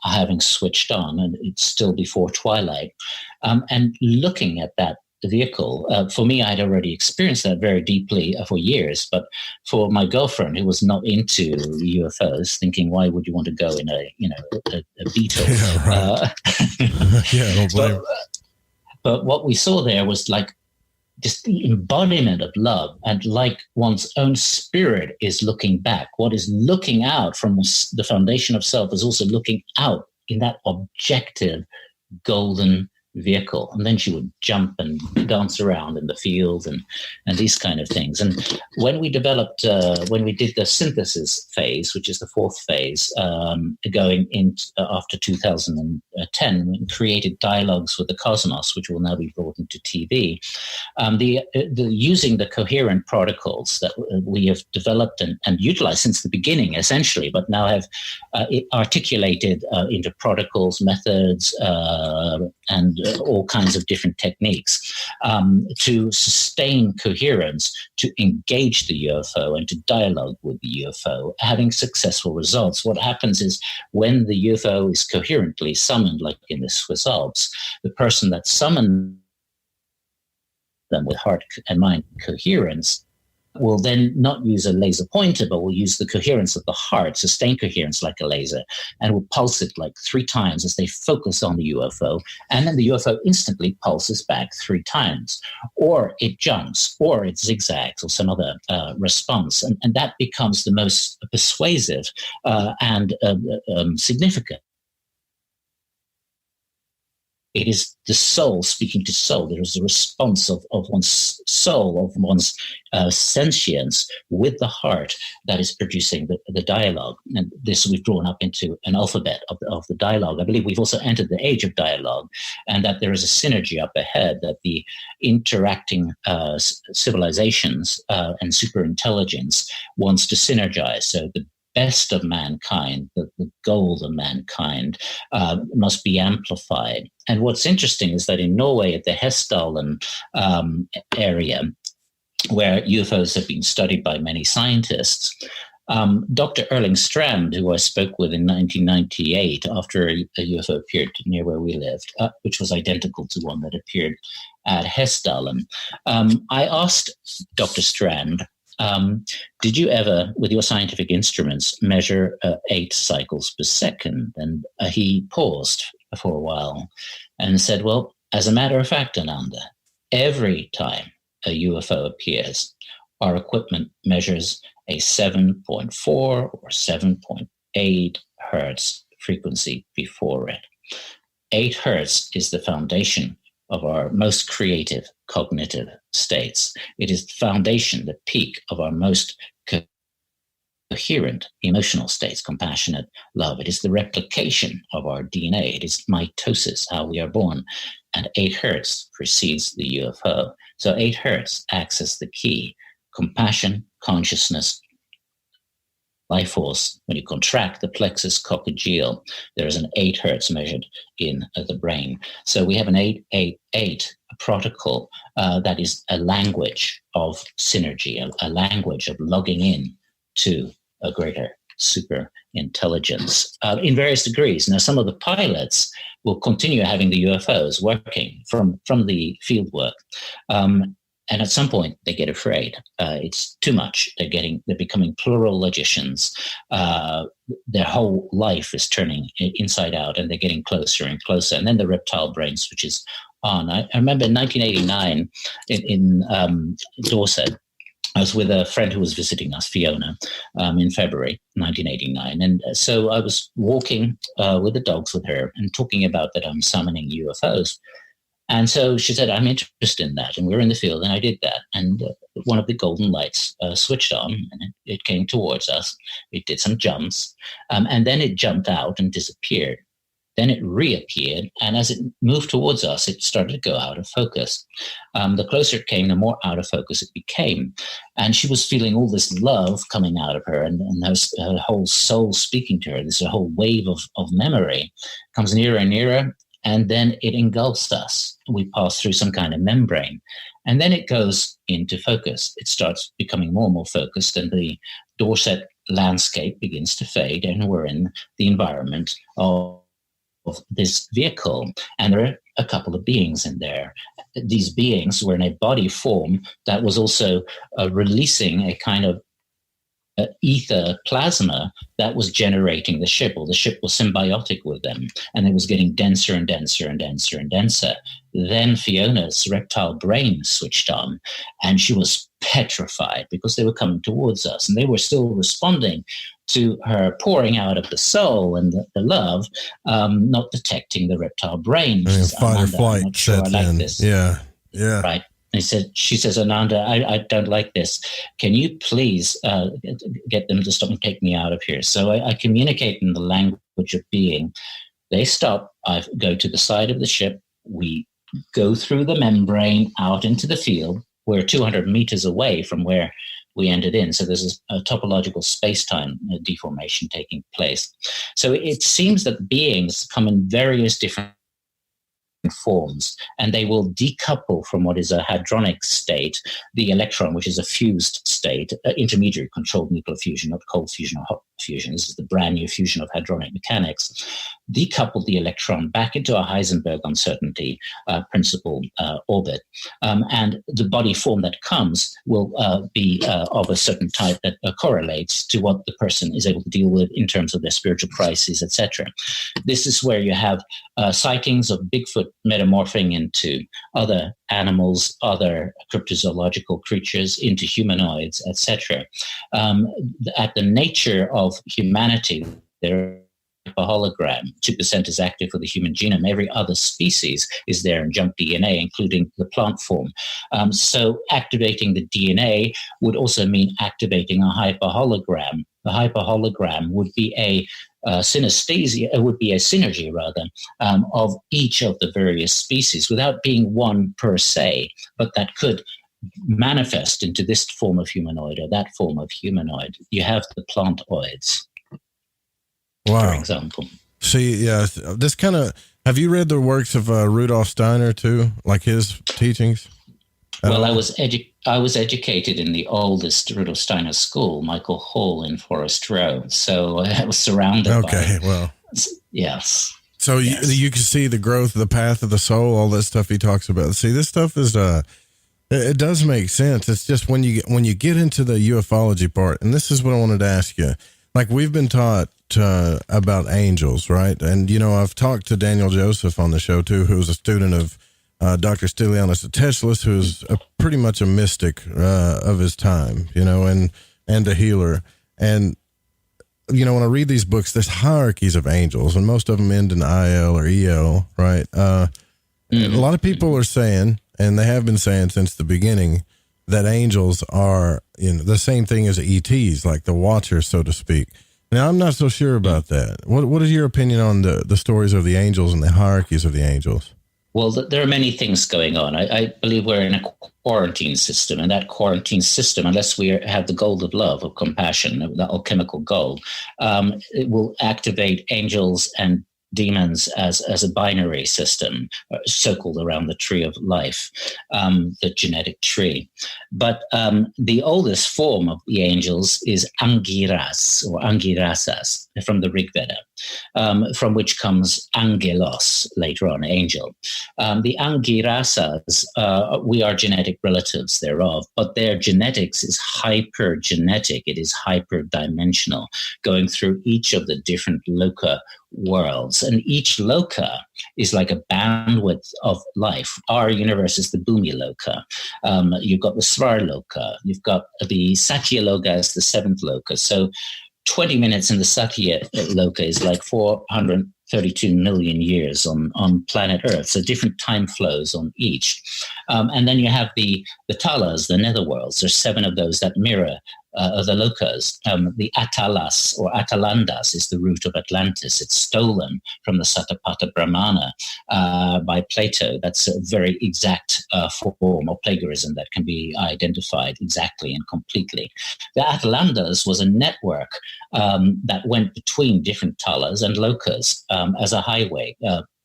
Speaker 8: having switched on, and it's still before twilight. And looking at that vehicle, for me, I'd already experienced that very deeply for years. But for my girlfriend, who was not into UFOs, thinking, why would you want to go in a Beetle?
Speaker 7: Yeah, right. Yeah, don't blame her.
Speaker 8: But what we saw there was like just the embodiment of love, and like one's own spirit is looking back. What is looking out from the foundation of self is also looking out in that objective golden vehicle. And then she would jump and dance around in the field and these kind of things. And when we developed, when we did the synthesis phase, which is the fourth phase, going in after 2010, we created dialogues with the cosmos, which will now be brought into TV. Using the coherent protocols that we have developed and utilized since the beginning, essentially, but now have articulated into protocols, methods, and all kinds of different techniques to sustain coherence, to engage the UFO and to dialogue with the UFO, having successful results. What happens is when the UFO is coherently summoned, like in the Swiss Alps, the person that summoned them with heart and mind coherence will then not use a laser pointer, but will use the coherence of the heart, sustained coherence like a laser, and will pulse it like 3 times as they focus on the UFO. And then the UFO instantly pulses back 3 times, or it jumps, or it zigzags, or some other response. And that becomes the most persuasive and significant. It is the soul speaking to soul. There is a response of one's soul, of one's sentience with the heart that is producing the dialogue. And this we've drawn up into an alphabet of the dialogue. I believe we've also entered the age of dialogue, and that there is a synergy up ahead, that the interacting civilizations and superintelligence wants to synergize. So the best of mankind, the gold of mankind, must be amplified. And what's interesting is that in Norway, at the Hessdalen area, where UFOs have been studied by many scientists, Dr. Erling Strand, who I spoke with in 1998 after a UFO appeared near where we lived, which was identical to one that appeared at Hessdalen, I asked Dr. Strand, did you ever, with your scientific instruments, measure 8 cycles per second? And he paused for a while and said, well, as a matter of fact, Ananda, every time a UFO appears, our equipment measures a 7.4 or 7.8 hertz frequency before it. 8 hertz is the foundation of our most creative cognitive states. It is the foundation, the peak of our most coherent emotional states, compassionate love. It is the replication of our DNA. It is mitosis, how we are born. And 8 hertz precedes the UFO. So 8 hertz acts as the key. Compassion, consciousness, life force. When you contract the plexus coccygeal, there is an 8 hertz measured in the brain. So we have an 888 protocol that is a language of synergy, a language of logging in to a greater super intelligence in various degrees. Now, some of the pilots will continue having the UFOs working from the field work. And at some point, they get afraid. It's too much. They're becoming plural logicians. Their whole life is turning inside out, and they're getting closer and closer. And then the reptile brain switches on. I remember in 1989 in Dorset, I was with a friend who was visiting us, Fiona, in February 1989. And so I was walking with the dogs with her and talking about that I'm summoning UFOs. And so she said, I'm interested in that. And we were in the field, and I did that. And one of the golden lights switched on, and it came towards us. It did some jumps, and then it jumped out and disappeared. Then it reappeared, and as it moved towards us, it started to go out of focus. The closer it came, the more out of focus it became. And she was feeling all this love coming out of her, and her whole soul speaking to her. This whole wave of memory comes nearer and nearer, and then it engulfs us. We pass through some kind of membrane, and then it goes into focus. It starts becoming more and more focused, and the Dorset landscape begins to fade, and we're in the environment of this vehicle. And there are a couple of beings in there. These beings were in a body form that was also releasing a kind of ether plasma that was generating the ship, or the ship was symbiotic with them, and it was getting denser and denser and denser and denser. Then Fiona's reptile brain switched on, and she was petrified because they were coming towards us, and they were still responding to her pouring out of the soul and the love, not detecting the reptile brain.
Speaker 7: Fight or flight sets in.
Speaker 8: This.
Speaker 7: Yeah.
Speaker 8: Right. And she says, Ananda, I don't like this. Can you please get them to stop and take me out of here? So I communicate in the language of being. They stop. I go to the side of the ship. We go through the membrane out into the field. We're 200 meters away from where we ended in. So there's a topological space-time deformation taking place. So it seems that beings come in various different forms, and they will decouple from what is a hadronic state, the electron, which is a fused state, intermediary controlled nuclear fusion, not cold fusion or hot fusion. This is the brand new fusion of hadronic mechanics. Decouple the electron back into a Heisenberg uncertainty principle orbit, and the body form that comes will be of a certain type that correlates to what the person is able to deal with in terms of their spiritual crises, etc. This is where you have sightings of Bigfoot metamorphing into other animals, other cryptozoological creatures, into humanoids, etc. At the nature of humanity, there a hologram. 2% is active for the human genome. Every other species is there in junk DNA, including the plant form. So activating the DNA would also mean activating a hyperhologram. The hyperhologram would be a synesthesia, would be a synergy rather, of each of the various species without being one per se, but that could manifest into this form of humanoid or that form of humanoid. You have the plantoids.
Speaker 7: Wow.
Speaker 8: For example.
Speaker 7: See, yeah, this kind of, have you read the works of Rudolf Steiner too, like his teachings?
Speaker 8: Well, I was educated in the oldest Rudolf Steiner school, Michael Hall in Forest Row. So I was surrounded by.
Speaker 7: Well.
Speaker 8: Yes.
Speaker 7: So you can see the growth of the path of the soul, all that stuff he talks about. See, this stuff is, it does make sense. It's just when you get into the ufology part, and this is what I wanted to ask you. Like, we've been taught about angels, right? And, I've talked to Daniel Joseph on the show, too, who's a student of Dr. Stylianos Ateschlis, who's pretty much a mystic of his time, and a healer. And, when I read these books, there's hierarchies of angels, and most of them end in IL or EL, right? A lot of people are saying, and they have been saying since the beginning, that angels are the same thing as ETs, like the watchers, so to speak. Now, I'm not so sure about that. What is your opinion on the stories of the angels and the hierarchies of the angels?
Speaker 8: Well, there are many things going on. I believe we're in a quarantine system, and that quarantine system, unless we have the gold of love, of compassion, the alchemical gold, it will activate angels and demons as a binary system, circled around the tree of life, the genetic tree. But the oldest form of the angels is Angiras or Angirasas from the Rig Veda, from which comes Angelos later on, angel. The Angirasas, we are genetic relatives thereof, but their genetics is hypergenetic. It is hyperdimensional, going through each of the different loka worlds, and each loka is like a bandwidth of life. Our universe is the Bhumi loka. You've got the Svar loka. You've got the Satya loka as the seventh loka. So 20 minutes in the Satya loka is like 432 million years on planet Earth. So different time flows on each. And then you have the talas, the netherworlds. There's 7 of those that mirror the lokas. The Atalas or Atalandas is the root of Atlantis. It's stolen from the Satapatha Brahmana by Plato. That's a very exact form of plagiarism that can be identified exactly and completely. The Atalandas was a network that went between different talas and lokas as a highway,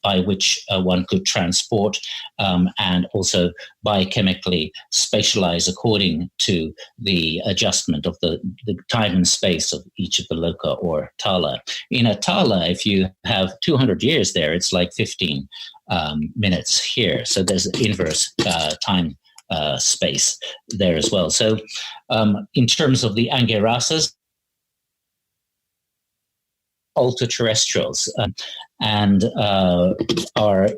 Speaker 8: by which one could transport and also biochemically spatialize according to the adjustment of the time and space of each of the loka or tala. In a tala, if you have 200 years there, it's like 15 minutes here. So there's inverse time space there as well. So in terms of the Angirasas, ultra-terrestrials and are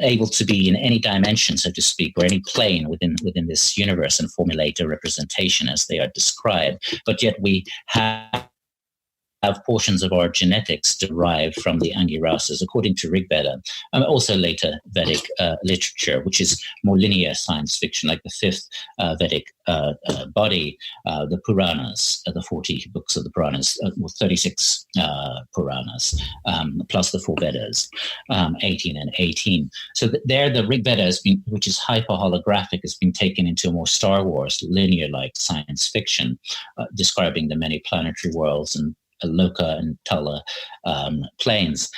Speaker 8: able to be in any dimension, so to speak, or any plane within this universe and formulate a representation as they are described. But yet we have portions of our genetics derived from the Angirasas, according to Rig Veda, and also later Vedic literature, which is more linear science fiction, like the 5th Vedic body, the Puranas, the 40 books of the Puranas, 36 Puranas, plus the 4 Vedas, 18 and 18. So there the Rig Veda has been, which is hyper-holographic, has been taken into a more Star Wars, linear-like science fiction, describing the many planetary worlds and loka and tala planes.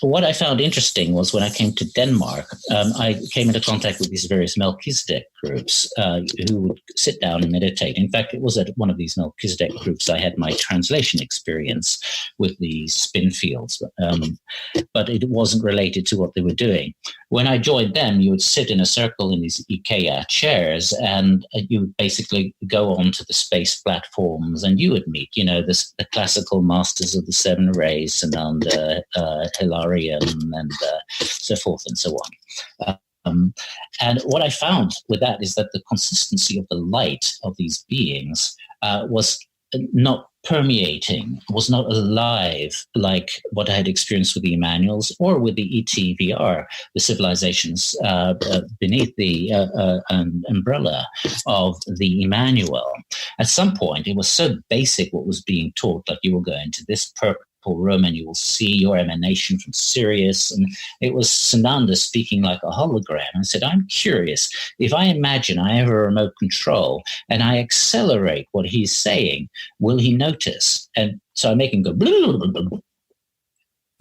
Speaker 8: What I found interesting was when I came to Denmark, I came into contact with these various Melchizedek groups who would sit down and meditate. In fact, it was at one of these Melchizedek groups I had my translation experience with the spin fields, but it wasn't related to what they were doing. When I joined them, you would sit in a circle in these IKEA chairs, and you would basically go on to the space platforms, and you would meet, the classical masters of the 7 rays, Ananda, Hilarion, and so forth and so on. And what I found with that is that the consistency of the light of these beings was not permeating, was not alive like what I had experienced with the Emmanuels or with the ETVR, the civilizations beneath the umbrella of the Emmanuel. At some point, it was so basic what was being taught, like you will go into this purple room and you will see your emanation from Sirius. And it was Sananda speaking like a hologram. I said, I'm curious, if I imagine I have a remote control and I accelerate what he's saying, will he notice? And so I make him go, blah, blah, blah, blah.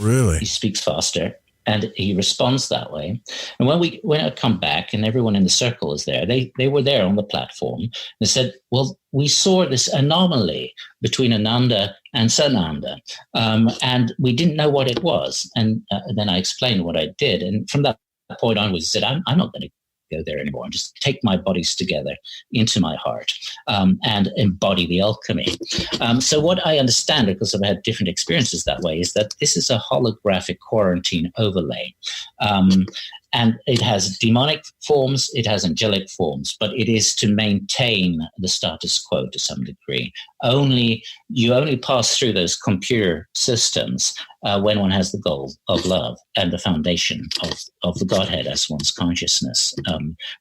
Speaker 7: Really?
Speaker 8: He speaks faster. And he responds that way. And when I come back and everyone in the circle is there, they were there on the platform. They said, well, we saw this anomaly between Ananda and Sananda, and we didn't know what it was. And then I explained what I did. And from that point onwards, I said, I'm not going to go there anymore and just take my bodies together into my heart and embody the alchemy. So what I understand, because I've had different experiences that way, is that this is a holographic quarantine overlay. And it has demonic forms, it has angelic forms, but it is to maintain the status quo to some degree. You only pass through those computer systems when one has the goal of love and the foundation of the Godhead as one's consciousness,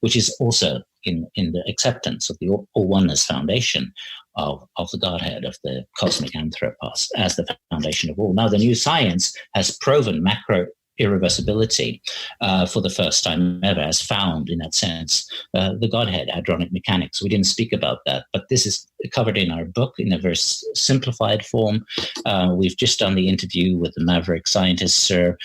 Speaker 8: which is also in the acceptance of the all oneness foundation of the Godhead, of the cosmic anthropos as the foundation of all. Now, the new science has proven irreversibility for the first time ever has found, in that sense, the Godhead, hadronic mechanics. We didn't speak about that, but this is covered in our book in a very simplified form. We've just done the interview with the maverick scientist, Sir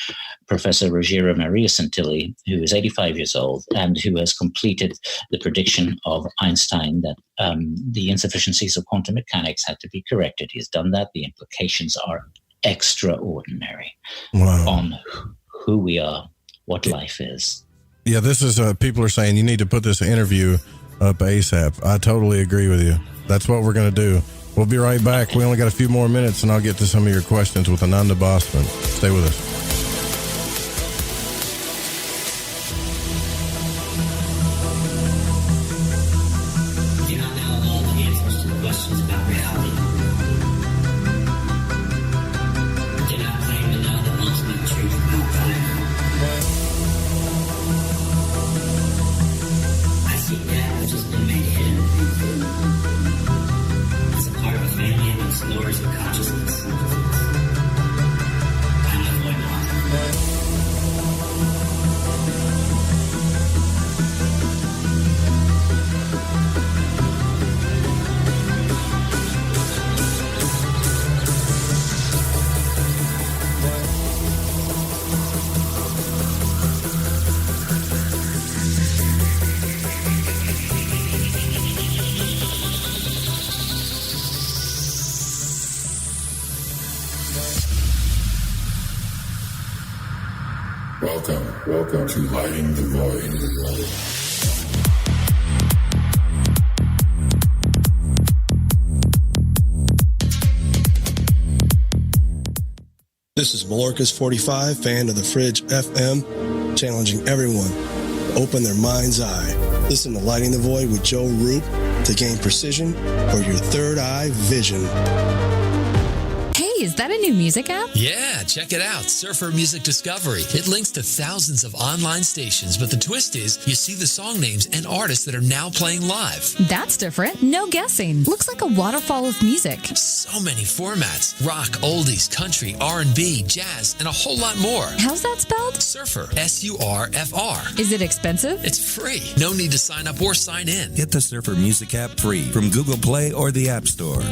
Speaker 8: Professor Ruggiero Maria Santilli, who is 85 years old and who has completed the prediction of Einstein that the insufficiencies of quantum mechanics had to be corrected. He's done that. The implications are extraordinary on who we are, what life is.
Speaker 7: Yeah, this is, people are saying you need to put this interview up ASAP. I totally agree with you. That's what we're going to do. We'll be right back. We only got a few more minutes, and I'll get to some of your questions with Ananda Bosman. Stay with us.
Speaker 1: Do not know all the answers to the questions about reality. Do not claim to know the ultimate truth about life. I see that which has been made hidden as a part of a family and explorers of consciousness. I'm the void walker.
Speaker 10: Welcome to Lighting the Void.
Speaker 2: This is Malorcas45, fan of the Fringe FM, challenging everyone to open their mind's eye. Listen to Lighting the Void with Joe Roop to gain precision for your third eye vision.
Speaker 3: Is that a new music app?
Speaker 4: Yeah, check it out. Surfer Music Discovery. It links to thousands of online stations, but the twist is you see the song names and artists that are now playing live.
Speaker 3: That's different. No guessing. Looks like a waterfall of music.
Speaker 4: So many formats. Rock, oldies, country, R&B, jazz, and a whole lot more.
Speaker 3: How's that spelled?
Speaker 4: Surfer. S-U-R-F-R.
Speaker 3: Is it expensive?
Speaker 4: It's free. No need to sign up or sign in.
Speaker 24: Get the Surfer Music app free from Google Play or the App Store.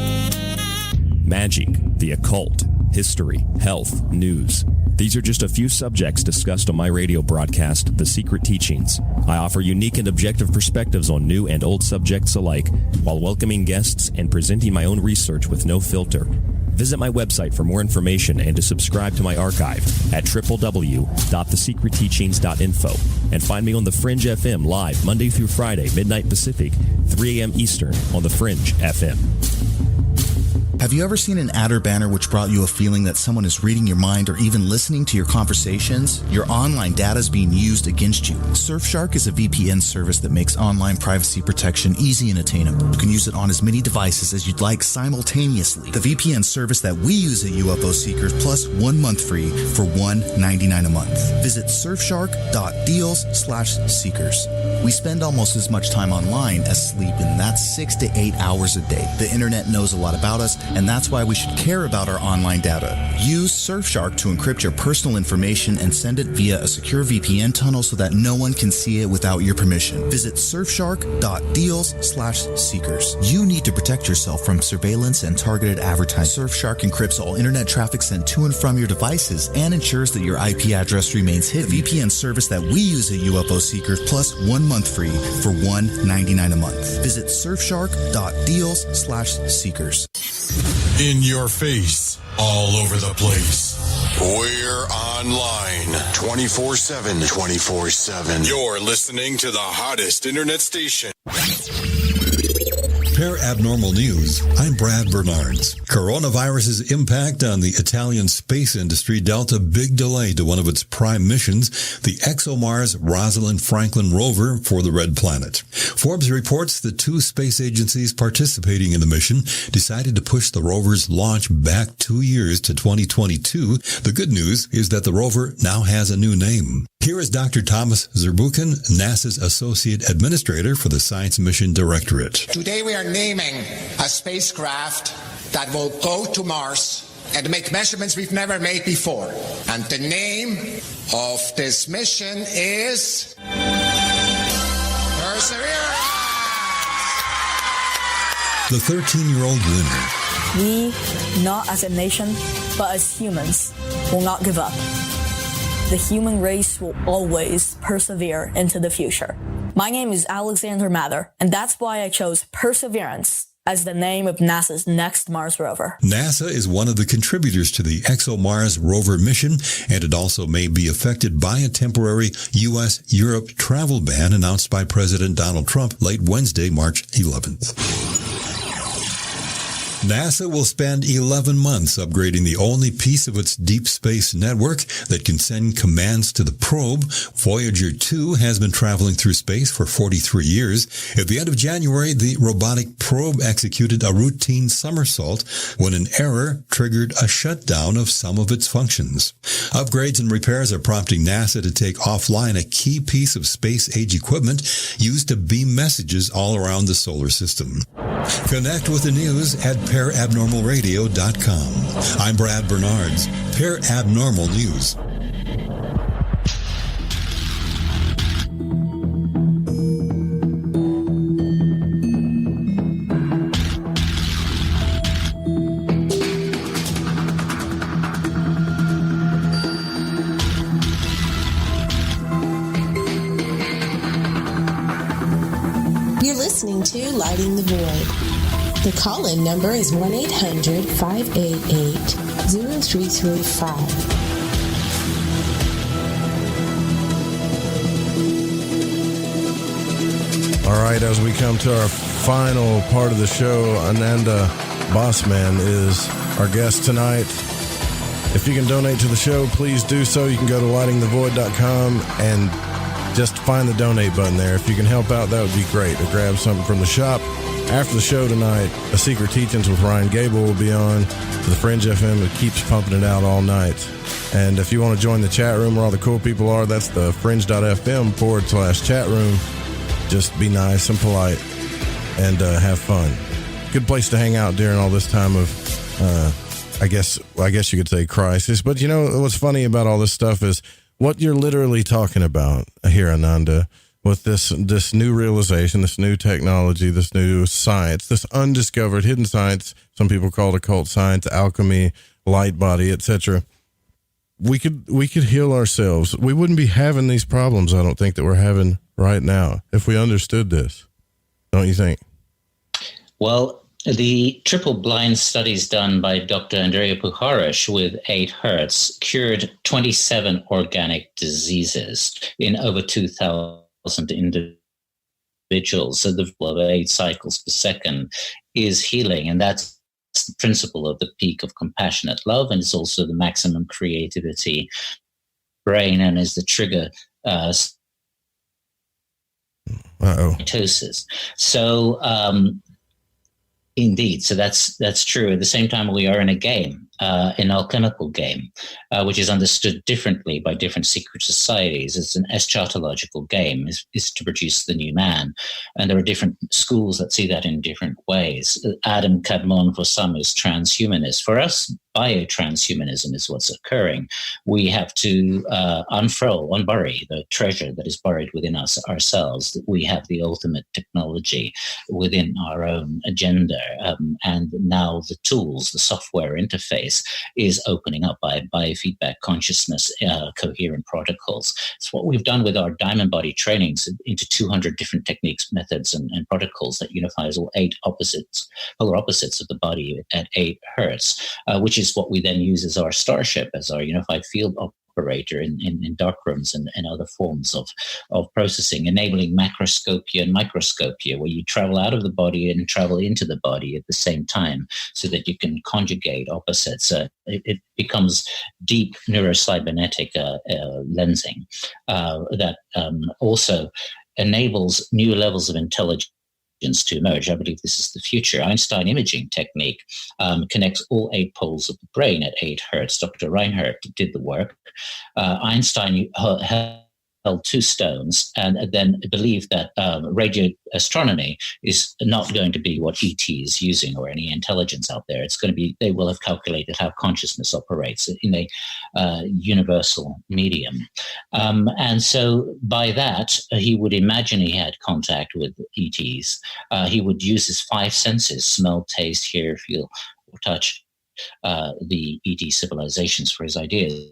Speaker 25: Magic, the occult, history, health, news. These are just a few subjects discussed on my radio broadcast, The Secret Teachings. I offer unique and objective perspectives on new and old subjects alike, while welcoming guests and presenting my own research with no filter. Visit my website for more information and to subscribe to my archive at www.thesecretteachings.info and find me on the Fringe FM live Monday through Friday, midnight Pacific, 3 a.m. Eastern on the Fringe FM.
Speaker 26: Have you ever seen an ad or banner which brought you a feeling that someone is reading your mind or even listening to your conversations? Your online data is being used against you. Surfshark is a VPN service that makes online privacy protection easy and attainable. You can use it on as many devices as you'd like simultaneously. The VPN service that we use at UFO Seekers plus 1 month free for $1.99 a month. Visit surfshark.deals/seekers. We spend almost as much time online as sleep, and that's 6 to 8 hours a day. The internet knows a lot about us, and that's why we should care about our online data. Use Surfshark to encrypt your personal information and send it via a secure VPN tunnel so that no one can see it without your permission. Visit surfshark.deals/seekers. You need to protect yourself from surveillance and targeted advertising. Surfshark encrypts all internet traffic sent to and from your devices and ensures that your IP address remains hidden. The VPN service that we use at UFO Seekers plus 1 month free for $1.99 a month. Visit surfshark.deals/seekers.
Speaker 9: In your face, all over the place. We're online 24/7. 24/7. You're listening to the hottest internet station.
Speaker 27: Abnormal News. I'm Brad Bernards. Coronavirus's impact on the Italian space industry dealt a big delay to one of its prime missions, the ExoMars Rosalind Franklin rover for the Red Planet. Forbes reports the two space agencies participating in the mission decided to push the rover's launch back 2 years to 2022. The good news is that the rover now has a new name. Here is Dr. Thomas Zurbuchen, NASA's Associate Administrator for the Science Mission Directorate.
Speaker 28: Today we are naming a spacecraft that will go to Mars
Speaker 5: and make measurements we've never made before. And the name of this mission is Perseverance.
Speaker 27: The 13-year-old winner.
Speaker 6: We, not as a nation, but as humans, will not give up. The human race will always persevere into the future. My name is Alexander Mather, and that's why I chose Perseverance as the name of NASA's next Mars rover.
Speaker 27: NASA is one of the contributors to the ExoMars rover mission, and it also may be affected by a temporary U.S.-Europe travel ban announced by President Donald Trump late Wednesday, March 11th. NASA will spend 11 months upgrading the only piece of its deep space network that can send commands to the probe. Voyager 2 has been traveling through space for 43 years. At the end of January, the robotic probe executed a routine somersault when an error triggered a shutdown of some of its functions. Upgrades and repairs are prompting NASA to take offline a key piece of space-age equipment used to beam messages all around the solar system. Connect with the news at parabnormalradio.com. I'm Brad Bernards, Parabnormal News.
Speaker 11: You're listening to Lighting the Void. The call-in number is 1-800-588-0335.
Speaker 7: All right, as we come to our final part of the show, Ananda Bosman is our guest tonight. If you can donate to the show, please do so. You can go to lightingthevoid.com and just find the donate button there. If you can help out, that would be great. Or grab something from the shop. After the show tonight, A Secret Teachings with Ryan Gable will be on to the Fringe FM. It keeps pumping it out all night. And if you want to join the chat room where all the cool people are, that's the fringe.fm/chat room. Just be nice and polite and have fun. Good place to hang out during all this time of, I guess you could say crisis. But you know what's funny about all this stuff is what you're literally talking about here, Ananda, with this new realization, this new technology, this new science, this undiscovered hidden science. Some people call it occult science, alchemy, light body, etc. We could heal ourselves. We wouldn't be having these problems, I don't think, that we're having right now if we understood this. Don't you think?
Speaker 8: Well, the triple-blind studies done by Dr. Andrea Puharich with 8 Hertz cured 27 organic diseases in over 2,000 individuals. So the flow of 8 cycles per second is healing, and that's the principle of the peak of compassionate love, and it's also the maximum creativity brain, and is the trigger mitosis. So indeed, so that's true. At the same time, we are in a game, an alchemical game, which is understood differently by different secret societies. It's an eschatological game, is to produce the new man. And there are different schools that see that in different ways. Adam Kadmon, for some, is transhumanist. For us, biotranshumanism is what's occurring. We have to unbury the treasure that is buried within us ourselves. We have the ultimate technology within our own agenda. And now the tools, the software interface is opening up by biofeedback consciousness, coherent protocols. It's what we've done with our diamond body trainings into 200 different techniques, methods, and protocols that unifies all 8 polar opposites of the body at 8 Hertz, which is what we then use as our starship, as our unified field operator in dark rooms and other forms of processing, enabling macroscopia and microscopia, where you travel out of the body and travel into the body at the same time so that you can conjugate opposites. It becomes deep neurocybernetic lensing that also enables new levels of intelligence to emerge. I believe this is the future. Einstein imaging technique connects all 8 poles of the brain at 8 Hertz. Dr. Reinhardt did the work. Einstein held two stones and then believe that radio astronomy is not going to be what ET is using or any intelligence out there. It's going to be, they will have calculated how consciousness operates in a universal medium. And so by that, he would imagine he had contact with ETs. He would use his five senses, smell, taste, hear, feel, or touch, the ET civilizations for his ideas.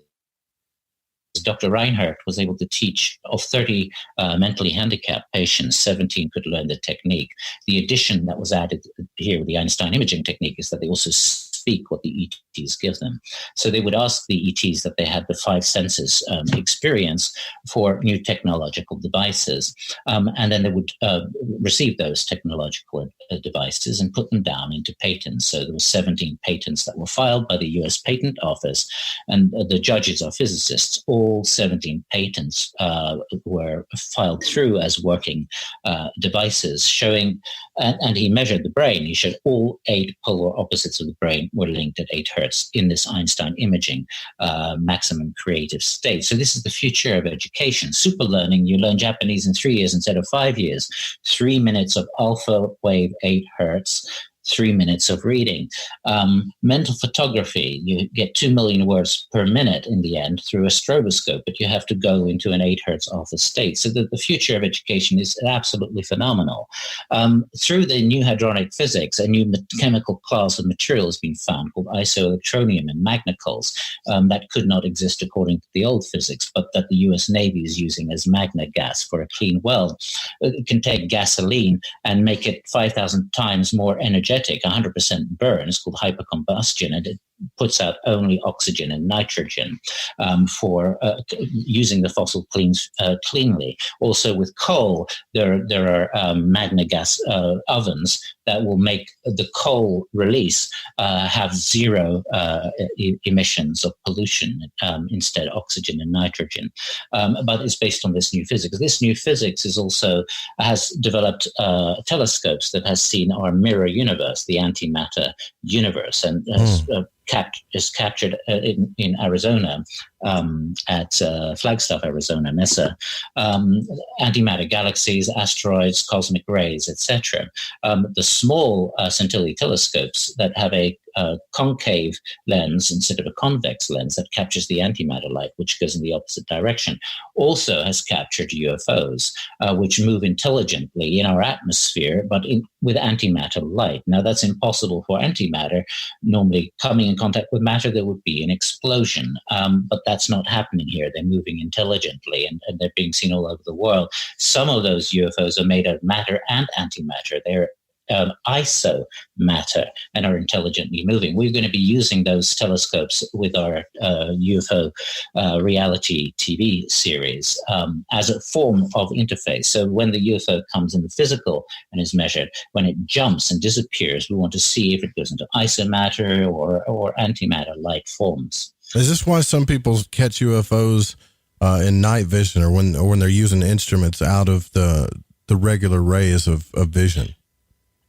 Speaker 8: Dr. Reinhardt was able to teach of 30 mentally handicapped patients, 17 could learn the technique. The addition that was added here with the Einstein imaging technique is that they also speak what the ETs give them. So they would ask the ETs that they had the five senses experience for new technological devices. And then they would receive those technological devices and put them down into patents. So there were 17 patents that were filed by the US Patent Office, and the judges are physicists. All 17 patents were filed through as working devices showing, and he measured the brain. He showed all 8 polar opposites of the brain were linked at 8 hertz in this Einstein imaging maximum creative state. So this is the future of education. Super learning, you learn Japanese in 3 years instead of 5 years. 3 minutes of alpha wave 8 hertz. 3 minutes of reading. Mental photography, you get 2 million words per minute in the end through a stroboscope, but you have to go into an 8 hertz alpha state. So the future of education is absolutely phenomenal. Through the new hadronic physics, a new chemical class of material has been found called isoelectronium and magnacols that could not exist according to the old physics, but that the US Navy is using as magna gas for a clean well. It can take gasoline and make it 5,000 times more energetic. 100% burn. It's called hypercombustion, and it puts out only oxygen and nitrogen for using the fossil cleanly. Also with coal, there are magna gas ovens that will make the coal release have zero emissions of pollution, instead oxygen and nitrogen. But it's based on this new physics. This new physics is also has developed telescopes that has seen our mirror universe, the antimatter universe, and is captured in Arizona at Flagstaff, Arizona, Mesa. Antimatter galaxies, asteroids, cosmic rays, etc. The small Scintilla telescopes that have a concave lens instead of a convex lens that captures the antimatter light, which goes in the opposite direction, also has captured UFOs, which move intelligently in our atmosphere, but with antimatter light. Now, that's impossible for antimatter. Normally, coming in contact with matter, there would be an explosion, but that's not happening here. They're moving intelligently, and they're being seen all over the world. Some of those UFOs are made of matter and antimatter. They're iso matter and are intelligently moving. We're going to be using those telescopes with our UFO reality TV series as a form of interface. So when the UFO comes in the physical and is measured, when it jumps and disappears, we want to see if it goes into isomatter or antimatter-like forms.
Speaker 7: Is this why some people catch UFOs in night vision, or when they're using instruments out of the regular rays of vision?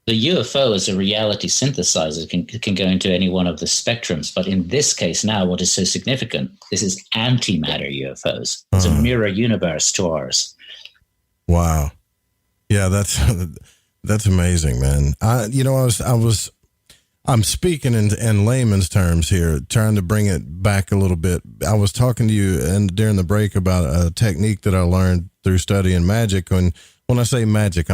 Speaker 8: The UFO as a reality synthesizer can go into any one of the spectrums, but in this case now, what is so significant, this is antimatter UFOs. It's a mirror universe to ours.
Speaker 7: Wow. Yeah, that's amazing, man. I'm speaking in layman's terms here, trying to bring it back a little bit. I was talking to you during the break about a technique that I learned through studying magic. When I say magic,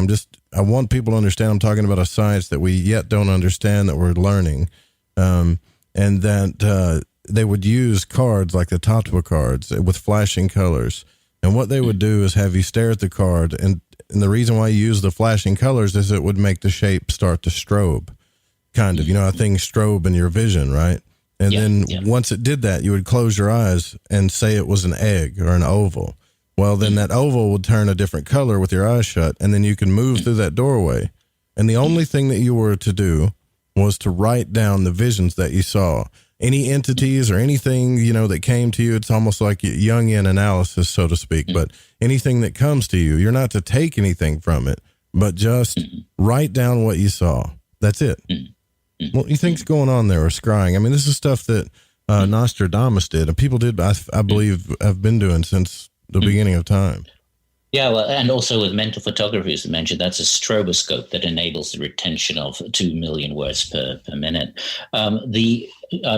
Speaker 7: I want people to understand I'm talking about a science that we yet don't understand, that we're learning. And that they would use cards like the Tattva cards with flashing colors. And what they would do is have you stare at the card. And the reason why you use the flashing colors is it would make the shape start to strobe. Kind of, how things strobe in your vision, right? And once it did that, you would close your eyes and say it was an egg or an oval. Well, then that oval would turn a different color with your eyes shut, and then you can move through that doorway. And the only thing that you were to do was to write down the visions that you saw. Any entities or anything, that came to you, it's almost like Jungian analysis, so to speak. But anything that comes to you, you're not to take anything from it, but just write down what you saw. That's it. What do you think's going on there, or scrying? I mean, this is stuff that Nostradamus did, and people did, I believe, have been doing since the beginning of time.
Speaker 8: Yeah, well, and also with mental photography, as I mentioned, that's a stroboscope that enables the retention of 2 million words per minute. The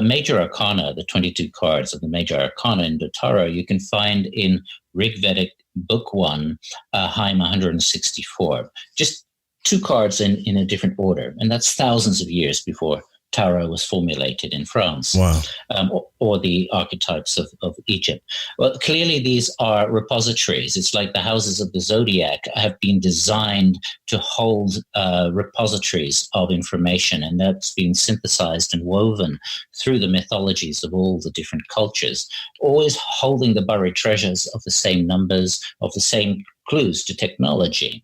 Speaker 8: major arcana, the 22 cards of the major arcana in the tarot, you can find in Rigvedic Book 1, Haim 164. Just 2 cards in a different order, and that's thousands of years before tarot was formulated in France.
Speaker 7: Wow.
Speaker 8: Or the archetypes of Egypt. Well, clearly these are repositories. It's like the houses of the zodiac have been designed to hold repositories of information, and that's been synthesized and woven through the mythologies of all the different cultures, always holding the buried treasures of the same numbers, of the same clues to technology.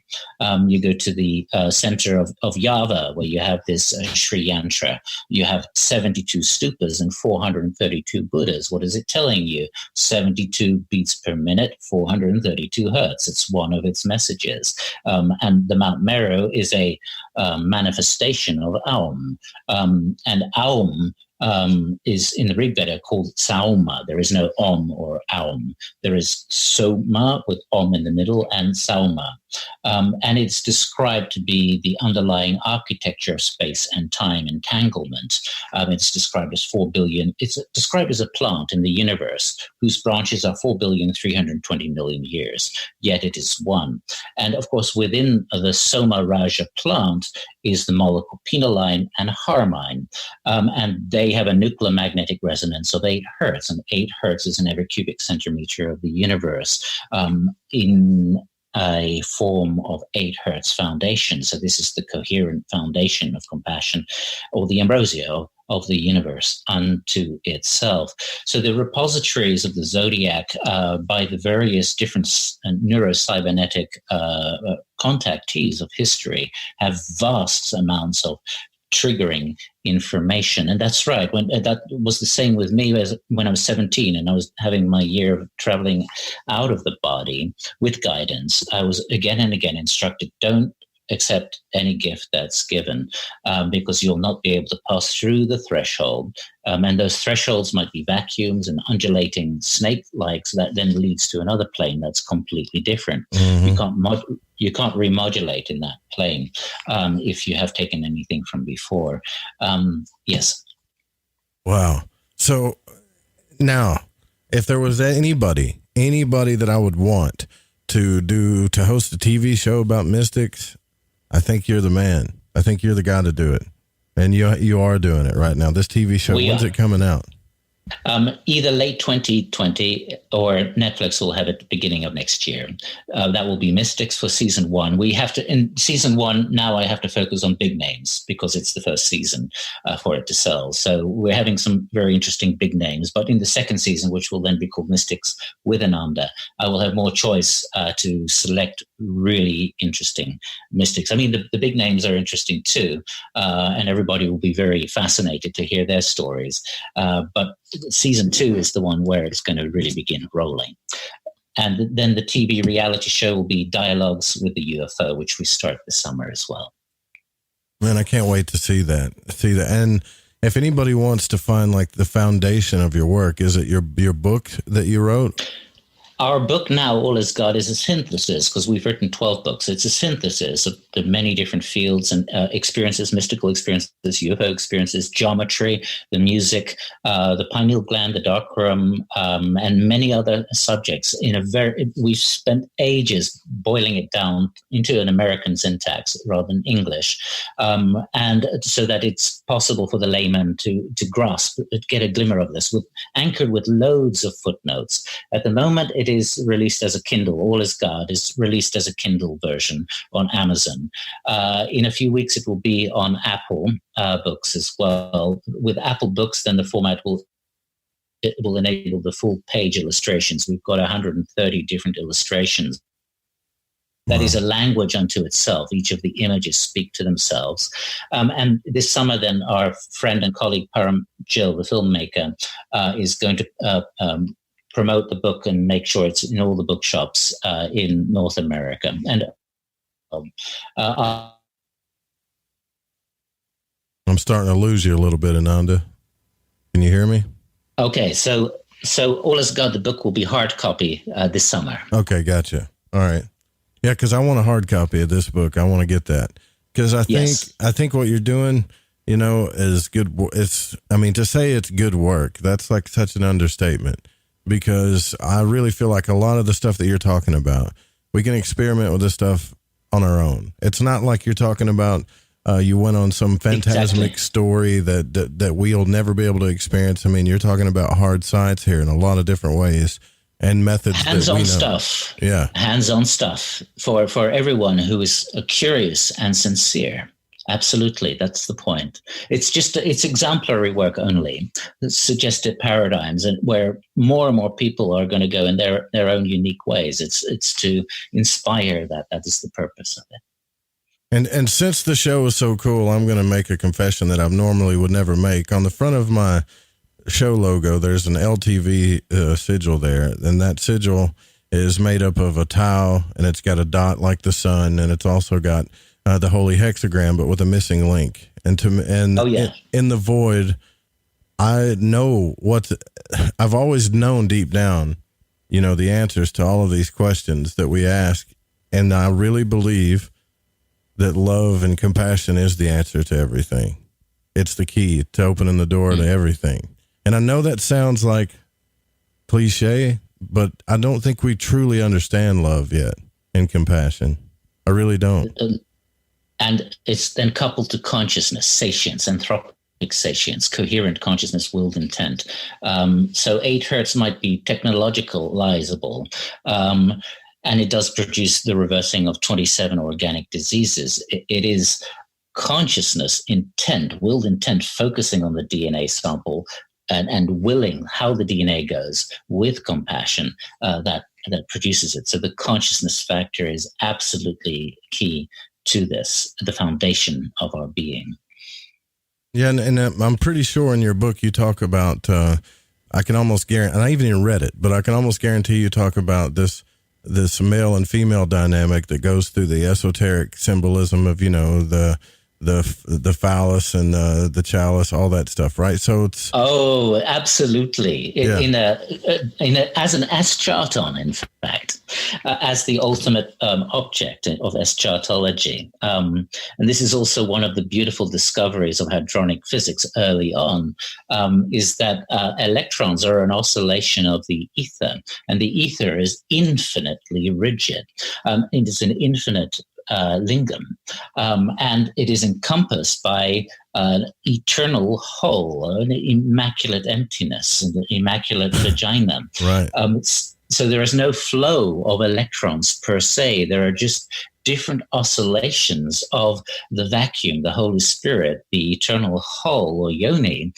Speaker 8: You go to the center of Java, where you have this Sri Yantra. You have 72 stupas and 432 Buddhas. What is it telling you? 72 beats per minute, 432 hertz. It's one of its messages. And the Mount Meru is a manifestation of Aum. And Aum is in the Rigveda called Sauma. There is no Om or Aum. There is Soma with Om in the middle and Sauma. And it's described to be the underlying architecture of space and time entanglement. It's described as 4 billion. It's described as a plant in the universe whose branches are 4,320,000,000 years, yet it is one. And of course, within the Soma Raja plant is the molecule pinoline and harmine. And they have a nuclear magnetic resonance of 8 hertz, and 8 hertz is in every cubic centimeter of the universe. In a form of 8 hertz foundation. So this is the coherent foundation of compassion, or the ambrosio of the universe unto itself. So the repositories of the zodiac by the various different neurocybernetic contactees of history have vast amounts of triggering information. And that's right. That was the same with me when I was 17 and I was having my year of traveling out of the body with guidance. I was again and again instructed, don't accept any gift that's given because you'll not be able to pass through the threshold. And those thresholds might be vacuums and undulating snake-likes that then leads to another plane that's completely different. Mm-hmm. You can't remodulate in that plane if you have taken anything from before. Yes.
Speaker 7: Wow. So now, if there was anybody that I would want to host a TV show about mystics, I think you're the man. I think you're the guy to do it. And you are doing it right now. This TV show, when's it coming out?
Speaker 8: Either late 2020 or Netflix will have it at the beginning of next year. That will be Mystics for season 1. In season 1, now I have to focus on big names because it's the first season for it to sell. So we're having some very interesting big names. But in the second season, which will then be called Mystics with Ananda, I will have more choice to select really interesting mystics. I mean, the big names are interesting too, and everybody will be very fascinated to hear their stories. But season 2 is the one where it's going to really begin rolling. And then the TV reality show will be Dialogues with the UFO, which we start this summer as well.
Speaker 7: Man, I can't wait to see that. And if anybody wants to find like the foundation of your work, is it your book that you wrote?
Speaker 8: Our book now, All Is God, is a synthesis because we've written 12 books. It's a synthesis of the many different fields and experiences, mystical experiences, UFO experiences, geometry, the music, the pineal gland, the dark room, and many other subjects. We've spent ages boiling it down into an American syntax rather than English, and so that it's possible for the layman to grasp, get a glimmer of this, anchored with loads of footnotes. At the moment, it is released as a Kindle. All Is God is released as a Kindle version on Amazon. In a few weeks, it will be on Apple Books as well. With Apple Books, then the format will enable the full page illustrations. We've got 130 different illustrations. That is a language unto itself. Each of the images speak to themselves. And this summer, then, our friend and colleague Param Gill, the filmmaker, is going to promote the book and make sure it's in all the bookshops in North America. And
Speaker 7: I'm starting to lose you a little bit, Ananda. Can you hear me?
Speaker 8: Okay, so So All Is God, the book, will be hard copy this summer.
Speaker 7: Okay, gotcha. All right. Yeah, because I want a hard copy of this book. I want to get that. Because I think what you're doing, is good. To say it's good work, that's like such an understatement. Because I really feel like a lot of the stuff that you're talking about, we can experiment with this stuff on our own. It's not like you're talking about you went on some phantasmic story that we'll never be able to experience. I mean, you're talking about hard science here in a lot of different ways and methods.
Speaker 8: Hands-on stuff.
Speaker 7: Yeah.
Speaker 8: Hands-on stuff for everyone who is curious and sincere. Absolutely. That's the point. It's exemplary work only. It's suggested paradigms, and where more and more people are going to go in their own unique ways. It's to inspire that. That is the purpose of it.
Speaker 7: And since the show is so cool, I'm going to make a confession that I normally would never make. On the front of my show logo, there's an LTV sigil there, and that sigil is made up of a tau, and it's got a dot like the sun, and it's also got the holy hexagram, but with a missing link. In the void, I've always known deep down, the answers to all of these questions that we ask, and I really believe that love and compassion is the answer to everything. It's the key to opening the door to everything. And I know that sounds like cliche, but I don't think we truly understand love yet and compassion. I really don't.
Speaker 8: And it's then coupled to consciousness, satience, anthropic satience, coherent consciousness, willed intent. So 8 hertz might be technologicalizable. And it does produce the reversing of 27 organic diseases. It is consciousness, intent, willed intent, focusing on the DNA sample and willing how the DNA goes with compassion that produces it. So the consciousness factor is absolutely key to this, the foundation of our being.
Speaker 7: Yeah, and I'm pretty sure in your book you talk about, I can almost guarantee, and I even read it, but I can almost guarantee you talk about this male and female dynamic that goes through the esoteric symbolism of, the phallus and the chalice, all that stuff, right? So it's
Speaker 8: absolutely as an escharton, in fact, as the ultimate object of eschatology. And this is also one of the beautiful discoveries of hadronic physics early on, is that electrons are an oscillation of the ether, and the ether is infinitely rigid. It is an infinite lingam, and it is encompassed by an eternal whole, an immaculate emptiness, an immaculate vagina.
Speaker 7: Right.
Speaker 8: So there is no flow of electrons per se. There are just different oscillations of the vacuum, the Holy Spirit, the eternal whole or yoni,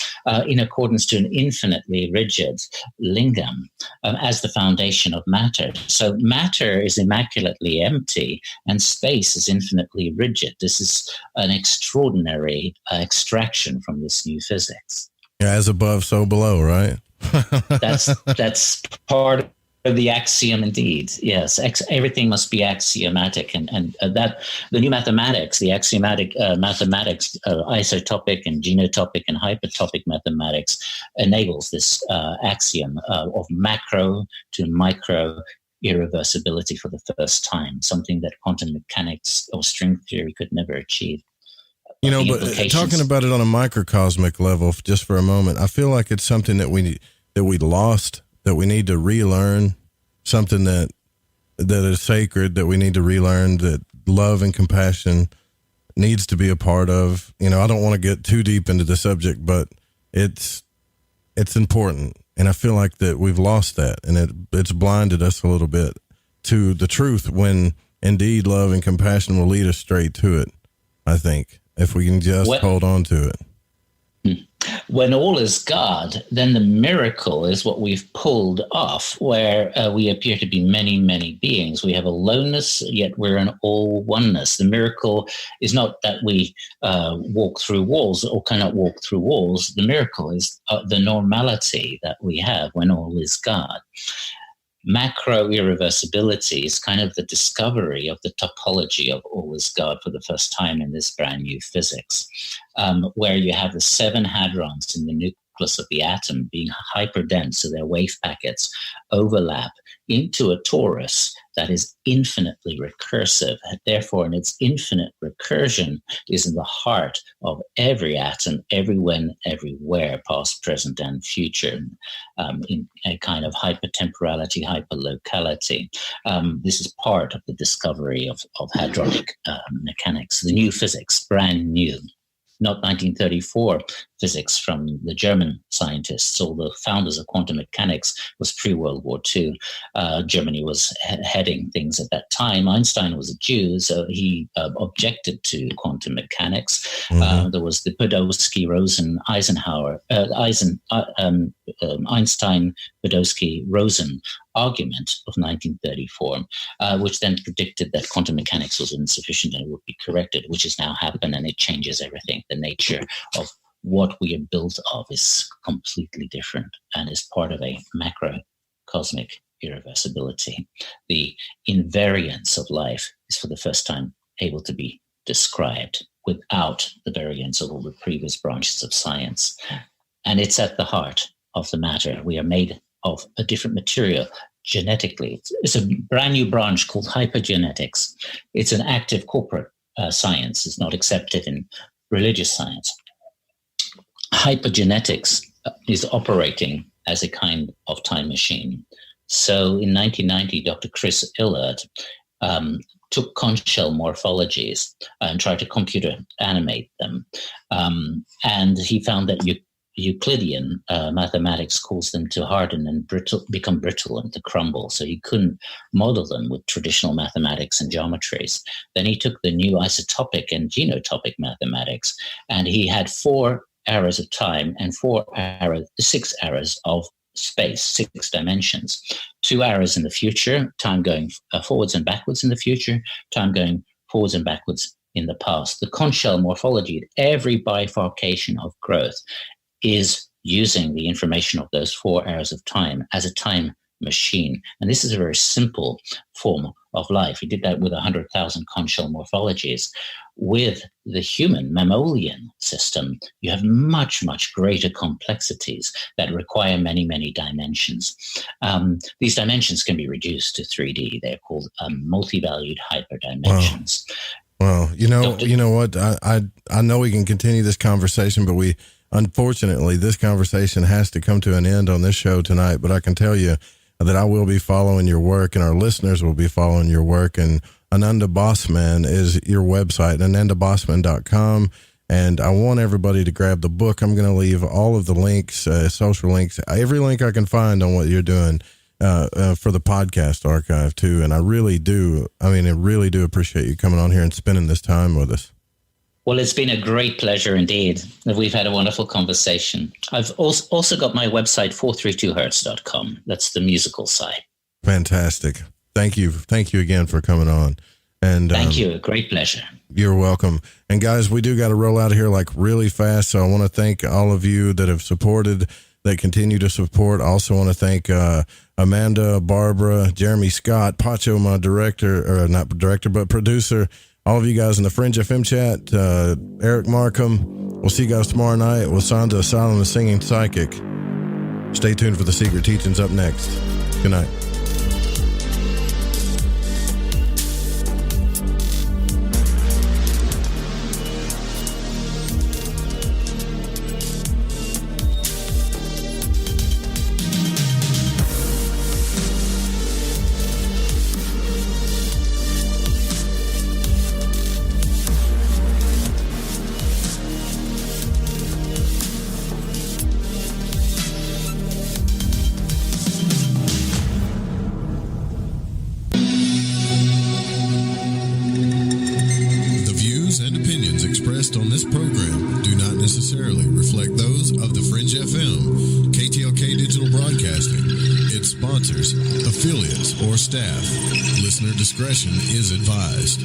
Speaker 8: in accordance to an infinitely rigid lingam as the foundation of matter. So matter is immaculately empty and space is infinitely rigid. This is an extraordinary extraction from this new physics.
Speaker 7: Yeah, as above, so below, right?
Speaker 8: That's part of the axiom, indeed. Yes, everything must be axiomatic, and that the new mathematics, the axiomatic mathematics, isotopic and genotopic and hypertopic mathematics, enables this axiom of macro to micro irreversibility for the first time, something that quantum mechanics or string theory could never achieve.
Speaker 7: But talking about it on a microcosmic level, just for a moment, I feel like it's something that we lost, that we need to relearn, something that is sacred, that we need to relearn, that love and compassion needs to be a part of. I don't want to get too deep into the subject, but it's important. And I feel like that we've lost that, and it's blinded us a little bit to the truth, when indeed love and compassion will lead us straight to it, I think, if we can just hold on to it.
Speaker 8: When all is God, then the miracle is what we've pulled off, where we appear to be many, many beings. We have aloneness, yet we're an all oneness. The miracle is not that we walk through walls or cannot walk through walls. The miracle is the normality that we have when all is God. Macro irreversibility is kind of the discovery of the topology of all is God for the first time in this brand new physics, where you have the 7 hadrons in the nucleus of the atom being hyperdense, so their wave packets overlap into a torus that is infinitely recursive. Therefore, in its infinite recursion is in the heart of every atom, everywhen, everywhere, past, present, and future, in a kind of hypertemporality, hyperlocality. This is part of the discovery of hadronic mechanics, the new physics, brand new. Not 1934 physics from the German scientists, or the founders of quantum mechanics, was pre-World War II. Germany was heading things at that time. Einstein was a Jew, so he objected to quantum mechanics. There was the Einstein-Podolsky-Rosen argument of 1934, which then predicted that quantum mechanics was insufficient and would be corrected, which has now happened, and it changes everything. The nature of what we are built of is completely different and is part of a macrocosmic irreversibility. The invariance of life is for the first time able to be described without the variance of all the previous branches of science. And it's at the heart of the matter. We are made of a different material genetically. It's a brand new branch called hypergenetics. It's an active corporate science. It's not accepted in religious science. Hypergenetics is operating as a kind of time machine. So in 1990, Dr. Chris Illard took conch shell morphologies and tried to computer animate them. And he found that Euclidean mathematics caused them to harden and become brittle and to crumble. So he couldn't model them with traditional mathematics and geometries. Then he took the new isotopic and genotopic mathematics, and he had 4 arrows of time and 6 arrows of space, 6 dimensions. 2 arrows in the future, time going forwards and backwards in the future, time going forwards and backwards in the past. The conch shell morphology at every bifurcation of growth is using the information of those 4 arrows of time as a time machine. And this is a very simple form of life. He did that with 100,000 conch shell morphologies. With the human mammalian system, you have much, much greater complexities that require many, many dimensions. These dimensions can be reduced to 3D. They're called multi-valued hyperdimensions.
Speaker 7: Well, you know what? I know we can continue this conversation, but unfortunately, this conversation has to come to an end on this show tonight. But I can tell you that I will be following your work, and our listeners will be following your work. And Ananda Bosman is your website, anandabosman.com. And I want everybody to grab the book. I'm going to leave all of the links, social links, every link I can find on what you're doing for the podcast archive too. And I really do appreciate you coming on here and spending this time with us.
Speaker 8: Well, it's been a great pleasure indeed. We've had a wonderful conversation. I've also got my website, 432hertz.com. That's the musical side.
Speaker 7: Fantastic. Thank you. Thank you again for coming on. And
Speaker 8: thank you. A great pleasure.
Speaker 7: You're welcome. And guys, we do got to roll out of here like really fast. So I want to thank all of you that have supported, that continue to support. I also want to thank Amanda, Barbara, Jeremy Scott, Pacho, my producer, all of you guys in the Fringe FM chat, Eric Markham. We'll see you guys tomorrow night with Sanda Asylum, the Singing Psychic. Stay tuned for the Secret Teachings up next. Good night.
Speaker 12: On this program do not necessarily reflect those of the Fringe FM, KTLK Digital Broadcasting, its sponsors, affiliates, or staff. Listener discretion is advised.